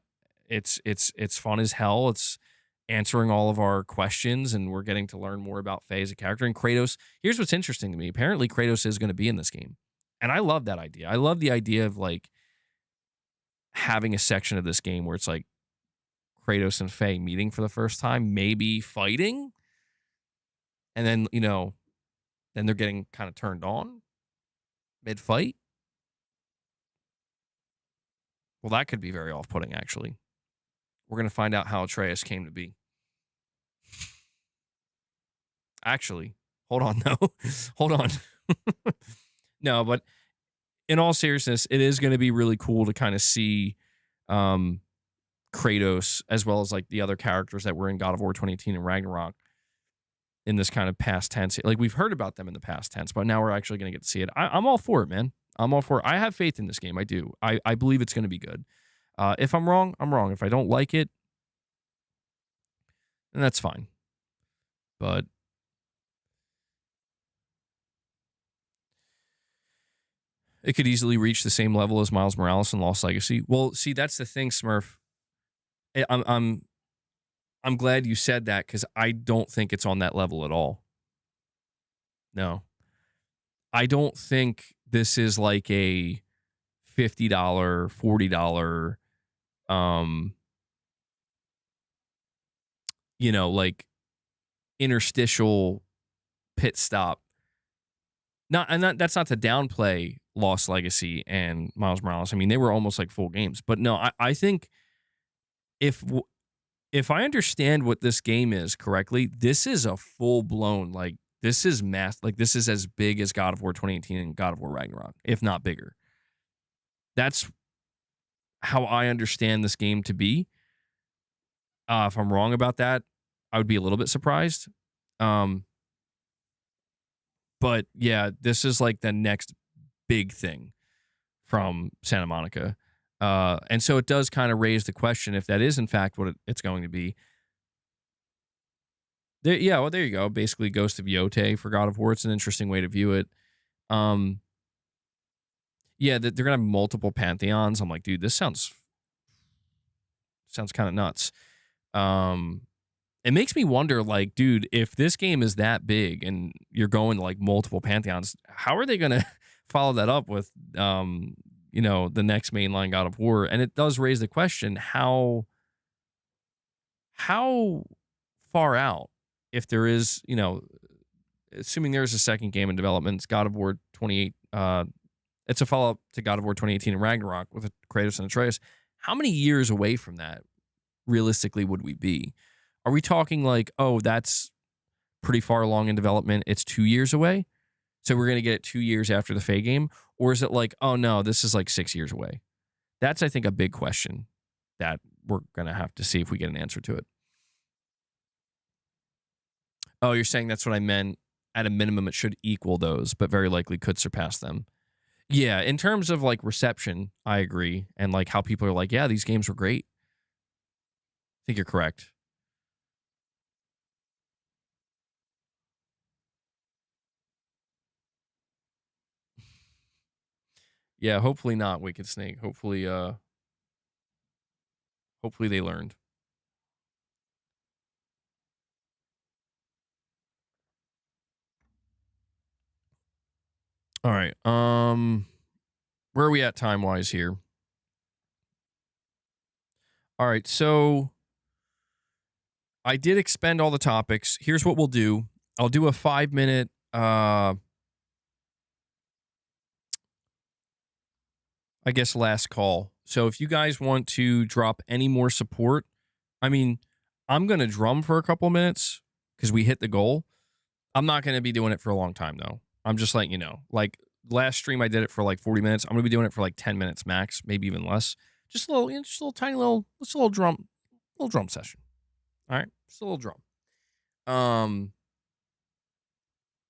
it's fun as hell. It's answering all of our questions, and we're getting to learn more about Faye as a character. And Kratos, here's what's interesting to me. Apparently, Kratos is going to be in this game. And I love that idea. I love the idea of, like, having a section of this game where it's like Kratos and Faye meeting for the first time, maybe fighting, and then then they're getting kind of turned on mid fight. Well, that could be very off putting. Actually, we're gonna find out how Atreus came to be. Actually, hold on, no, hold on. No, but in all seriousness, it is going to be really cool to kind of see um, Kratos as well as like the other characters that were in God of War 2018 and Ragnarok in this kind of past tense. Like we've heard about them in the past tense, but now we're actually going to get to see it. I'm all for it, man. I'm all for it. I have faith in this game. I do. I believe it's going to be good. If I'm wrong, I'm wrong. If I don't like it, then that's fine. But it could easily reach the same level as Miles Morales and Lost Legacy. Well, see, that's the thing, Smurf. I'm glad you said that because I don't think it's on that level at all. No. I don't think this is like a $50, $40, like interstitial pit stop. That's not to downplay Lost Legacy and Miles Morales. I mean, they were almost like full games. But no, I think if I understand what this game is correctly, this is a full blown, like, this is this is as big as God of War 2018 and God of War Ragnarok, if not bigger. That's how I understand this game to be. If I'm wrong about that, I would be a little bit surprised. But yeah, this is like the next big thing from Santa Monica. And so it does kind of raise the question if that is in fact what it's going to be. There you go. Basically, Ghost of Yote for God of War. It's an interesting way to view it. Yeah, they're gonna have multiple pantheons. I'm like, dude, this sounds kind of nuts. It makes me wonder, like, dude, if this game is that big and you're going to like multiple pantheons, how are they gonna follow that up with the next mainline God of War? And it does raise the question, how far out, if there is, assuming there's a second game in development, it's God of War 28, it's a follow-up to God of War 2018 and Ragnarok with Kratos and Atreus. How many years away from that realistically would we be? Are we talking like, oh, that's pretty far along in development, it's 2 years away, so we're going to get it 2 years after the Faye game? Or is it like, oh no, this is like 6 years away? That's, I think, a big question that we're going to have to see if we get an answer to it. Oh, you're saying that's what I meant. At a minimum, it should equal those, but very likely could surpass them. Yeah, in terms of like reception, I agree. And like how people are like, yeah, these games were great. I think you're correct. Yeah, hopefully not Wicked Snake. Hopefully they learned. All right. Where are we at time-wise here? All right, so I did expend all the topics. Here's what we'll do. I'll do a 5-minute I guess last call. So if you guys want to drop any more support, I mean, I'm going to drum for a couple minutes because we hit the goal. I'm not going to be doing it for a long time, though. I'm just letting you know. Like, last stream, I did it for like 40 minutes. I'm going to be doing it for like 10 minutes max, maybe even less. Just a little tiny little, just a little drum session. All right? Just a little drum.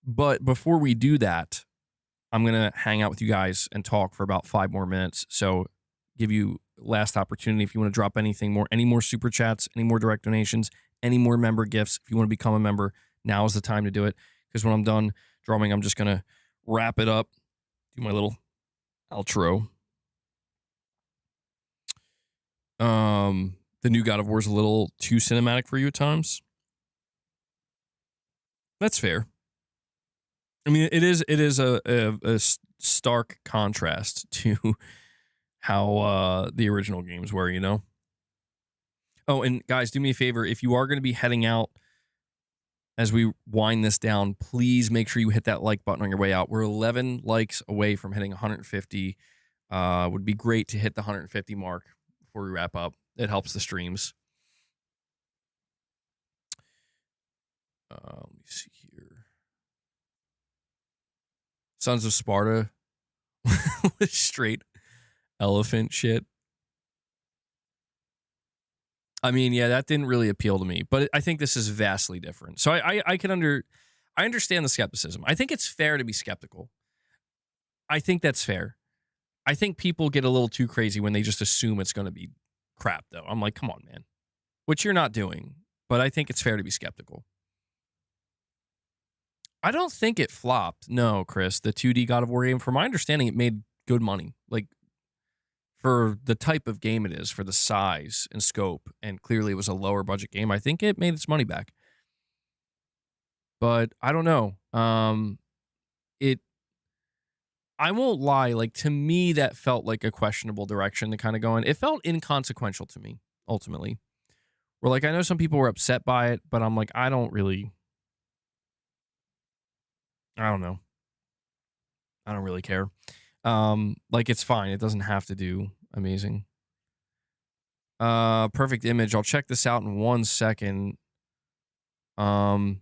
But before we do that, I'm going to hang out with you guys and talk for about 5 more minutes. So give you last opportunity if you want to drop anything more, any more super chats, any more direct donations, any more member gifts. If you want to become a member, now is the time to do it. Because when I'm done drumming, I'm just going to wrap it up, do my little outro. The new God of War is a little too cinematic for you at times. That's fair. I mean, it is a stark contrast to how the original games were, Oh, and guys, do me a favor. If you are going to be heading out as we wind this down, please make sure you hit that like button on your way out. We're 11 likes away from hitting 150. Would be great to hit the 150 mark before we wrap up. It helps the streams. Let me see here. Sons of Sparta with straight elephant shit. I mean, yeah, that didn't really appeal to me, but I think this is vastly different. So I understand the skepticism. I think it's fair to be skeptical. I think that's fair. I think people get a little too crazy when they just assume it's going to be crap, though. I'm like, come on, man. Which you're not doing, but I think it's fair to be skeptical. I don't think it flopped. No, Chris, the 2D God of War game, from my understanding, it made good money. Like, for the type of game it is, for the size and scope, and clearly it was a lower budget game, I think it made its money back. But I don't know. It I won't lie, like to me that felt like a questionable direction to kind of go in. It felt inconsequential to me, ultimately. Where like I know some people were upset by it, but I'm like, I don't know. I don't really care. Like it's fine. It doesn't have to do amazing. Perfect image. I'll check this out in 1 second. Um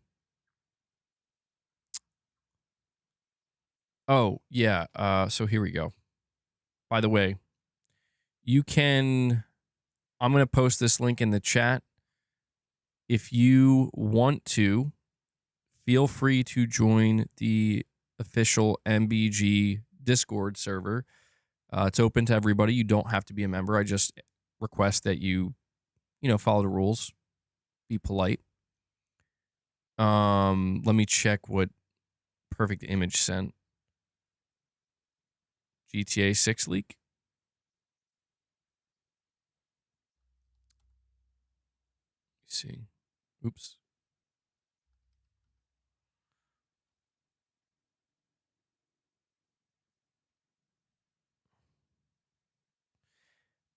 oh yeah, so here we go. By the way, you can I'm gonna post this link in the chat. If you want to, feel free to join the official MBG Discord server. It's open to everybody. You don't have to be a member. I just request that you follow the rules, be polite. Let me check what Perfect Image sent. GTA 6 leak. Let me see. Oops.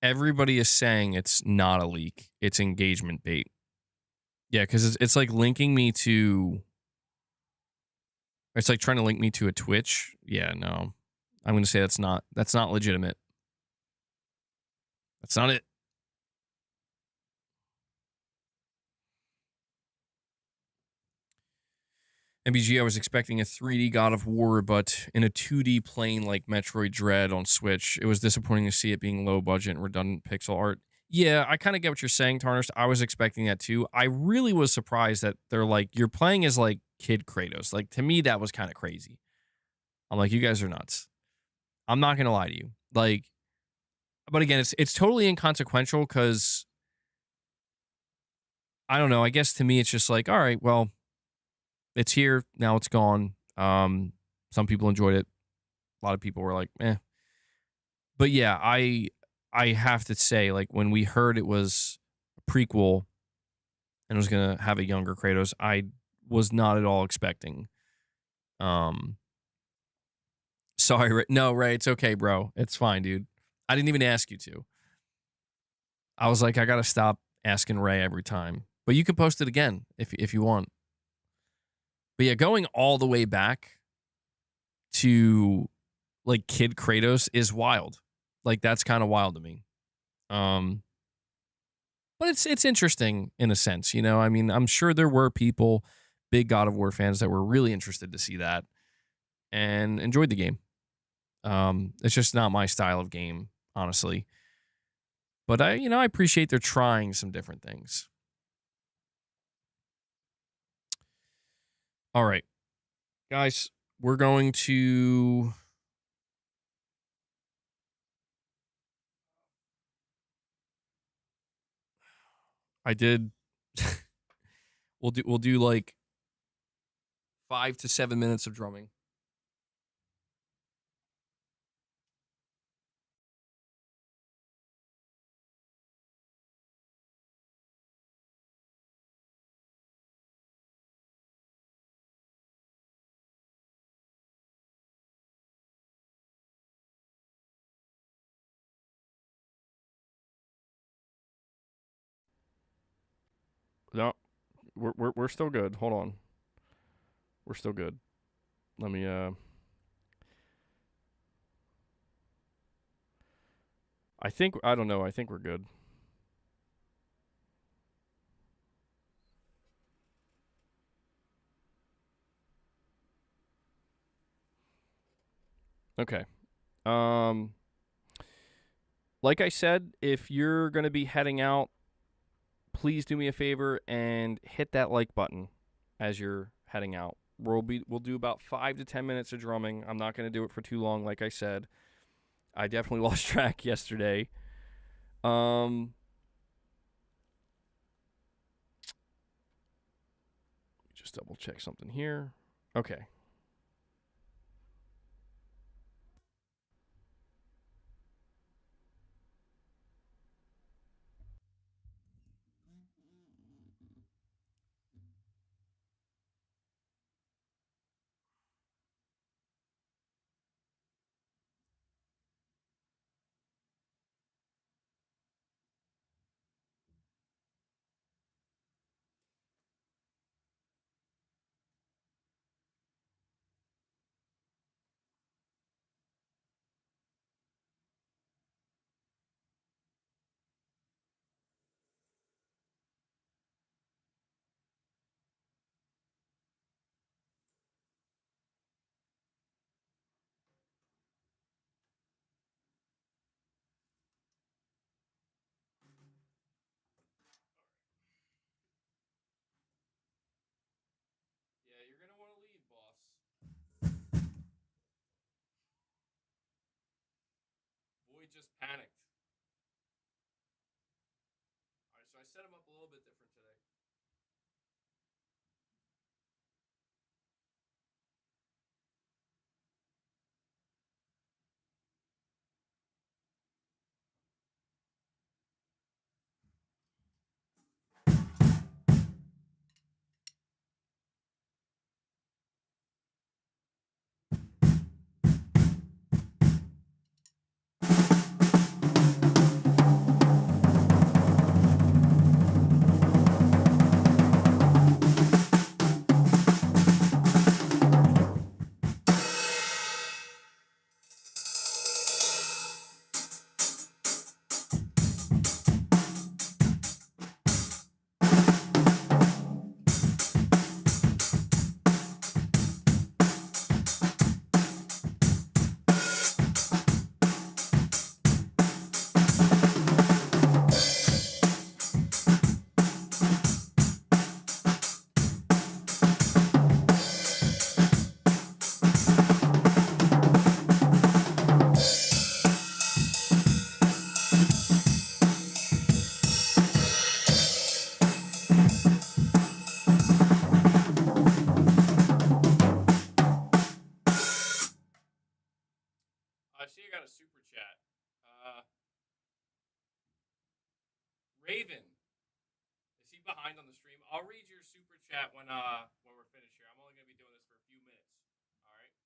Everybody is saying it's not a leak. It's engagement bait. Yeah, because it's like linking me to. It's like trying to link me to a Twitch. Yeah, no. I'm gonna say that's not legitimate. That's not it. MBG, I was expecting a 3D God of War, but in a 2D plane like Metroid Dread on Switch. It was disappointing to see it being low budget and redundant pixel art. Yeah, I kind of get what you're saying, Tarnished. I was expecting that too. I really was surprised that they're like, you're playing as like Kid Kratos. Like, to me, that was kind of crazy. I'm like, you guys are nuts. I'm not going to lie to you. Like, but again, it's totally inconsequential because I don't know. I guess to me, it's just like, all right, well, it's here now. It's gone. Some people enjoyed it. A lot of people were like, eh. But yeah, I have to say, like when we heard it was a prequel and was gonna have a younger Kratos, I was not at all expecting. Um, sorry, no, Ray, it's okay, bro. It's fine, dude. I didn't even ask you to. I was like, I gotta stop asking Ray every time. But you can post it again if you want. But yeah, going all the way back to like Kid Kratos is wild. Like that's kind of wild to me. Um, but it's interesting in a sense, you know. I mean, I'm sure there were people, big God of War fans, that were really interested to see that and enjoyed the game. It's just not my style of game, honestly. But I appreciate they're trying some different things. All right, guys, we're going to. I did. We'll do like 5 to 7 minutes of drumming. No, we're still good. Hold on. We're still good. Let me I don't know. I think we're good. Okay. Like I said, if you're going to be heading out, please do me a favor and hit that like button as you're heading out. We'll do about 5 to 10 minutes of drumming. I'm not going to do it for too long, like I said. I definitely lost track yesterday. Just double check something here. Okay. Yeah, you're going to want to leave, boss. Boy just panicked. All right, so I set him up a little bit different today. I see you got a super chat. Raven, is he behind on the stream? I'll read your super chat when we're finished here. I'm only gonna be doing this for a few minutes. All right.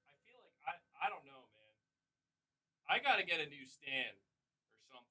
I feel like I don't know, man. I gotta get a new stand or something.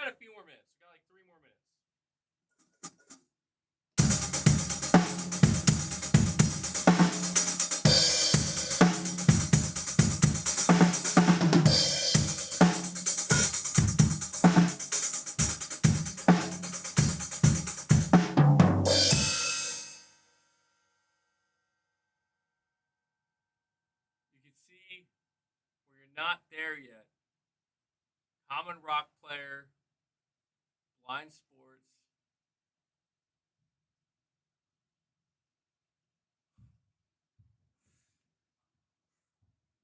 got a few more minutes. We got like 3 more minutes. You can see where you're not there yet. Common rock player, blind sports.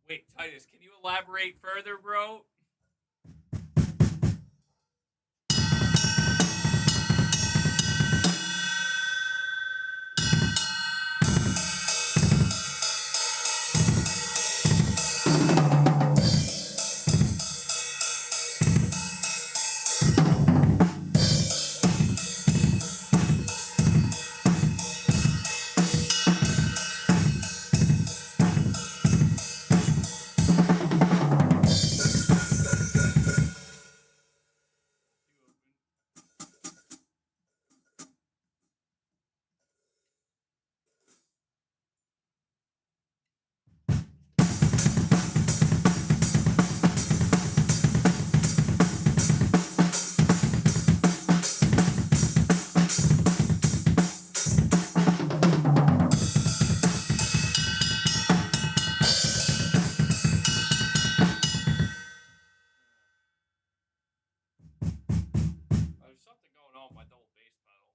Wait, Titus, can you elaborate further, bro? There's something going on with my double bass pedal.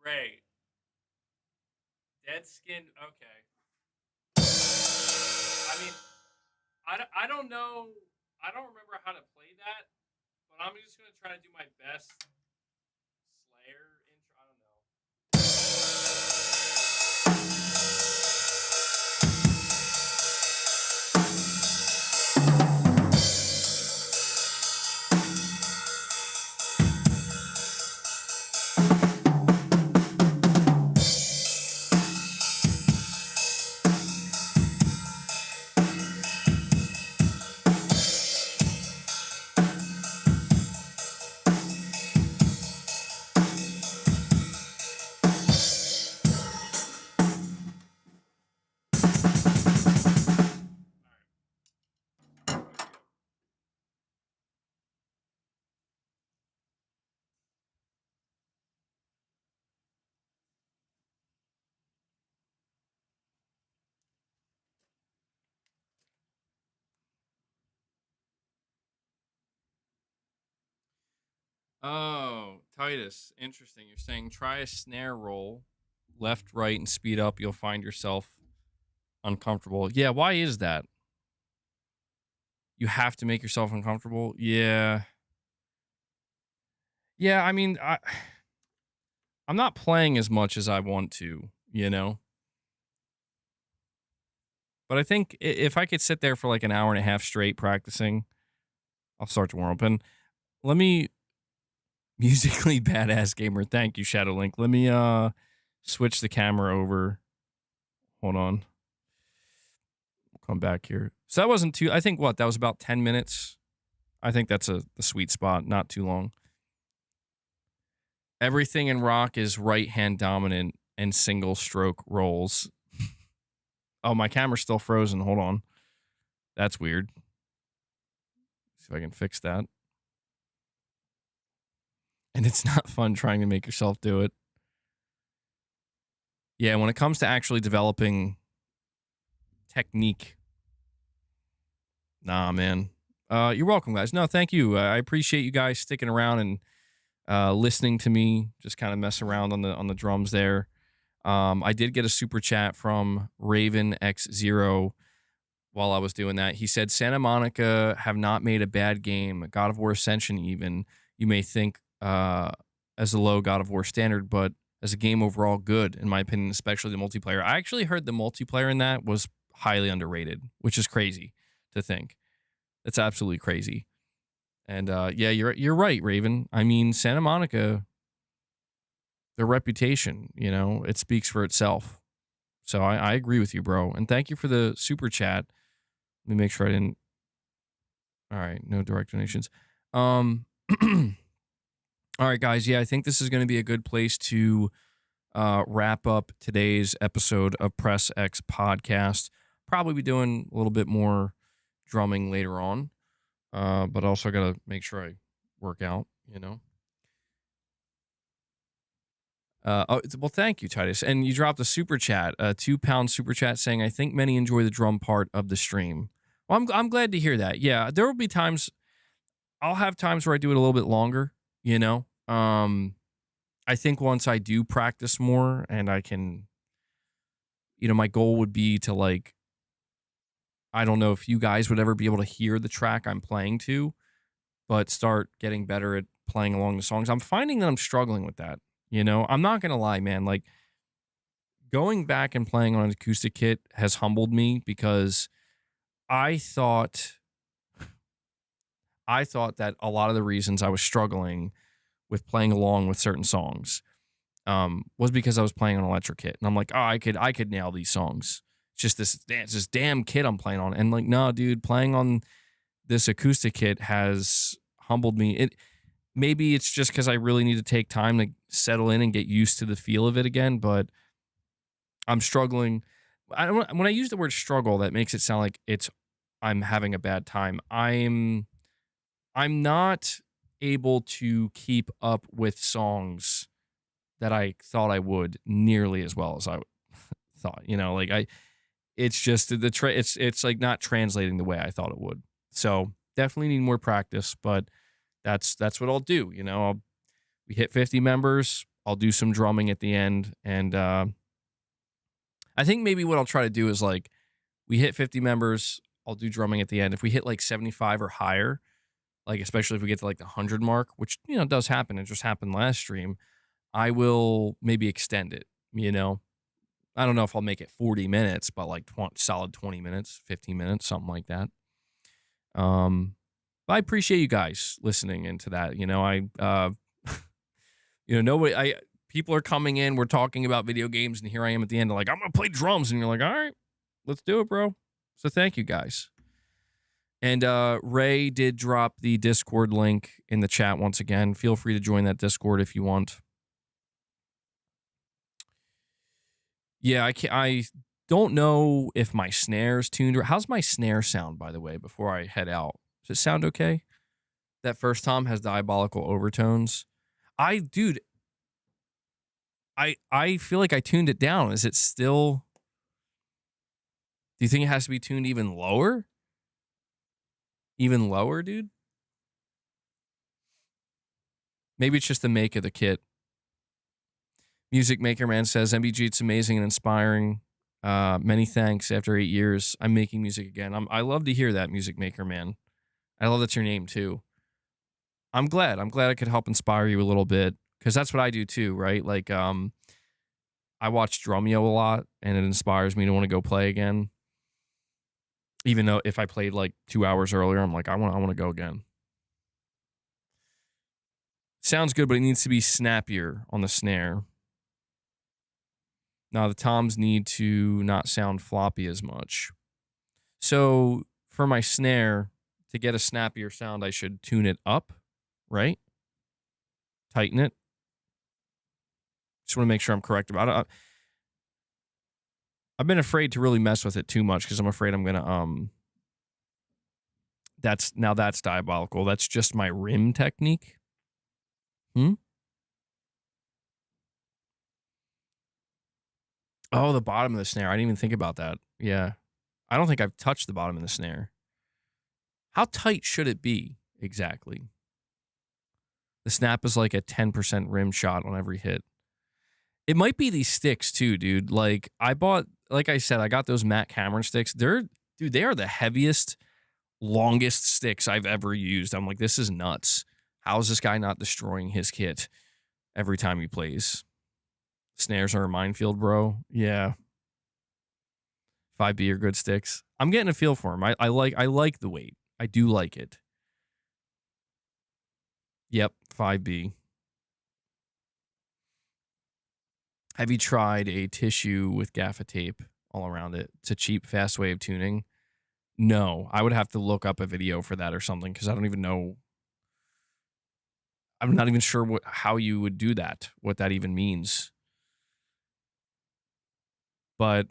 Ray. Dead skin. Okay. I mean, I don't know. I don't remember how to play that, but I'm just going to try to do my best Slayer intro. I don't know. Oh, Titus, interesting. You're saying try a snare roll, left, right, and speed up. You'll find yourself uncomfortable. Yeah, why is that? You have to make yourself uncomfortable. Yeah, yeah. I mean, I'm not playing as much as I want to, you know. But I think if I could sit there for like an hour and a half straight practicing, I'll start to warm up. And let me musically badass gamer. Thank you, Shadowlink. Let me switch the camera over. Hold on. We'll come back here. So that wasn't too. I think what that was about 10 minutes. I think that's the sweet spot. Not too long. Everything in rock is right hand dominant and single stroke rolls. Oh, my camera's still frozen. Hold on. That's weird. See if I can fix that. And it's not fun trying to make yourself do it. Yeah, when it comes to actually developing technique, nah, man. You're welcome, guys. No, thank you. I appreciate you guys sticking around and listening to me just kind of mess around on the drums there. I did get a super chat from Raven X0 while I was doing that. He said Santa Monica have not made a bad game. God of War Ascension, even you may think as a low God of War standard, but as a game overall, good in my opinion, especially the multiplayer. I actually heard the multiplayer in that was highly underrated, which is crazy to think. It's absolutely crazy. And yeah, you're right, Raven. I mean, Santa Monica, their reputation, it speaks for itself. So I agree with you, bro. And thank you for the super chat. Let me make sure I didn't. All right, no direct donations. All right, guys. Yeah, I think this is going to be a good place to wrap up today's episode of Press X Podcast. Probably be doing a little bit more drumming later on, but also got to make sure I work out. Well, thank you, Titus. And you dropped a super chat, a £2 super chat saying, I think many enjoy the drum part of the stream. Well, I'm glad to hear that. Yeah, there will be times, I'll have times where I do it a little bit longer, you know? I think once I do practice more and I can, my goal would be to like, I don't know if you guys would ever be able to hear the track I'm playing to, but start getting better at playing along the songs. I'm finding that I'm struggling with that. I'm not going to lie, man. Like, going back and playing on an acoustic kit has humbled me because I thought that a lot of the reasons I was struggling with playing along with certain songs was because I was playing on electric kit, and I'm like, oh, I could nail these songs. It's just this damn kit I'm playing on, and like, no, dude, playing on this acoustic kit has humbled me. Maybe it's just because I really need to take time to settle in and get used to the feel of it again, but I'm struggling. When I use the word struggle, that makes it sound like I'm having a bad time. I'm not able to keep up with songs that I thought I would nearly as well as I thought. It's just it's like not translating the way I thought it would. So definitely need more practice, but that's what I'll do. We hit 50 members. I'll do some drumming at the end, and I think maybe what I'll try to do is like we hit 50 members. I'll do drumming at the end. If we hit like 75 or higher, like especially if we get to like the 100 mark, which does happen. It just happened last stream. I will maybe extend it. I don't know if I'll make it 40 minutes, but like solid 20 minutes, 15 minutes, something like that. But I appreciate you guys listening into that. Nobody, people are coming in, we're talking about video games, and here I am at the end, like, I'm going to play drums. And you're like, all right, let's do it, bro. So thank you guys. And Ray did drop the Discord link in the chat once again. Feel free to join that Discord if you want. Yeah, I don't know if my snare's tuned. How's my snare sound, by the way, before I head out? Does it sound okay? That first tom has diabolical overtones. Dude, I feel like I tuned it down. Is it still... Do you think it has to be tuned even lower? Even lower, dude? Maybe it's just the make of the kit. Music Maker Man says, MBG, it's amazing and inspiring. Many thanks. After 8 years, I'm making music again. I love to hear that, Music Maker Man. I love that's your name, too. I'm glad I could help inspire you a little bit, because that's what I do, too, right? Like, I watch Drumeo a lot, and it inspires me to want to go play again. Even though if I played like 2 hours earlier, I'm like, I want to go again. Sounds good, but it needs to be snappier on the snare. Now, the toms need to not sound floppy as much. So, for my snare, to get a snappier sound, I should tune it up, right? Tighten it. Just want to make sure I'm correct about it. I've been afraid to really mess with it too much because I'm afraid I'm going to... That's diabolical. That's just my rim technique. Oh, the bottom of the snare. I didn't even think about that. Yeah. I don't think I've touched the bottom of the snare. How tight should it be exactly? The snap is like a 10% rim shot on every hit. It might be these sticks too, dude. Like I said, I got those Matt Cameron sticks. They are the heaviest, longest sticks I've ever used. I'm like, this is nuts. How is this guy not destroying his kit every time he plays? Snares are a minefield, bro. Yeah. 5B are good sticks. I'm getting a feel for them. I like the weight. I do like it. Yep, 5B. Have you tried a tissue with gaffer tape all around it? It's a cheap, fast way of tuning. No, I would have to look up a video for that or something because I don't even know. I'm not even sure how you would do that, what that even means. But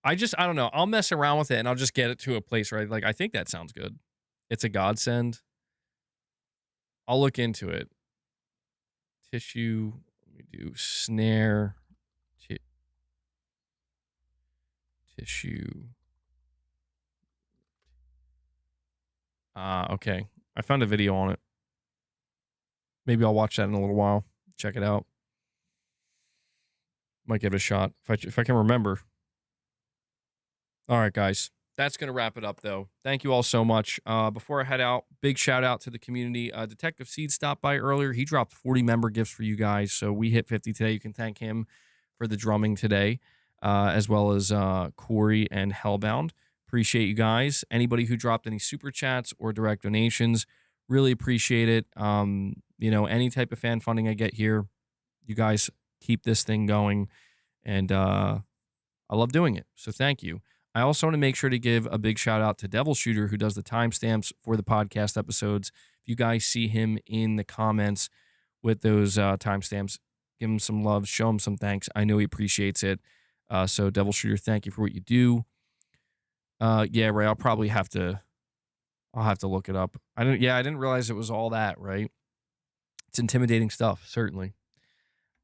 I don't know. I'll mess around with it and I'll just get it to a place where I think that sounds good. It's a godsend. I'll look into it. Tissue. Let me do snare. Tissue. Okay. I found a video on it. Maybe I'll watch that in a little while. Check it out. Might give it a shot if I can remember. All right, guys. That's going to wrap it up, though. Thank you all so much. Before I head out, big shout out to the community. Detective Seed stopped by earlier. He dropped 40 member gifts for you guys. So we hit 50 today. You can thank him for the drumming today, as well as Corey and Hellbound. Appreciate you guys. Anybody who dropped any super chats or direct donations, really appreciate it. Any type of fan funding I get here, you guys keep this thing going. And I love doing it. So thank you. I also want to make sure to give a big shout out to Devil Shooter, who does the timestamps for the podcast episodes. If you guys see him in the comments with those timestamps, give him some love, show him some thanks. I know he appreciates it. So Devil Shooter, thank you for what you do. Yeah, Ray, I'll have to look it up. I didn't realize it was all that, right? It's intimidating stuff, certainly.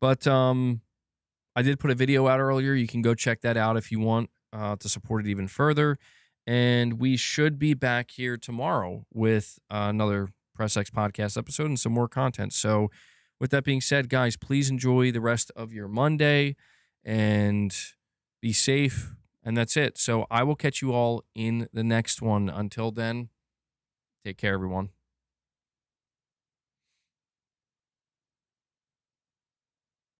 But I did put a video out earlier. You can go check that out if you want to support it even further. And we should be back here tomorrow with another Press X podcast episode and some more content. So with that being said, guys, please enjoy the rest of your Monday and be safe. And that's it. So I will catch you all in the next one. Until then, take care, everyone.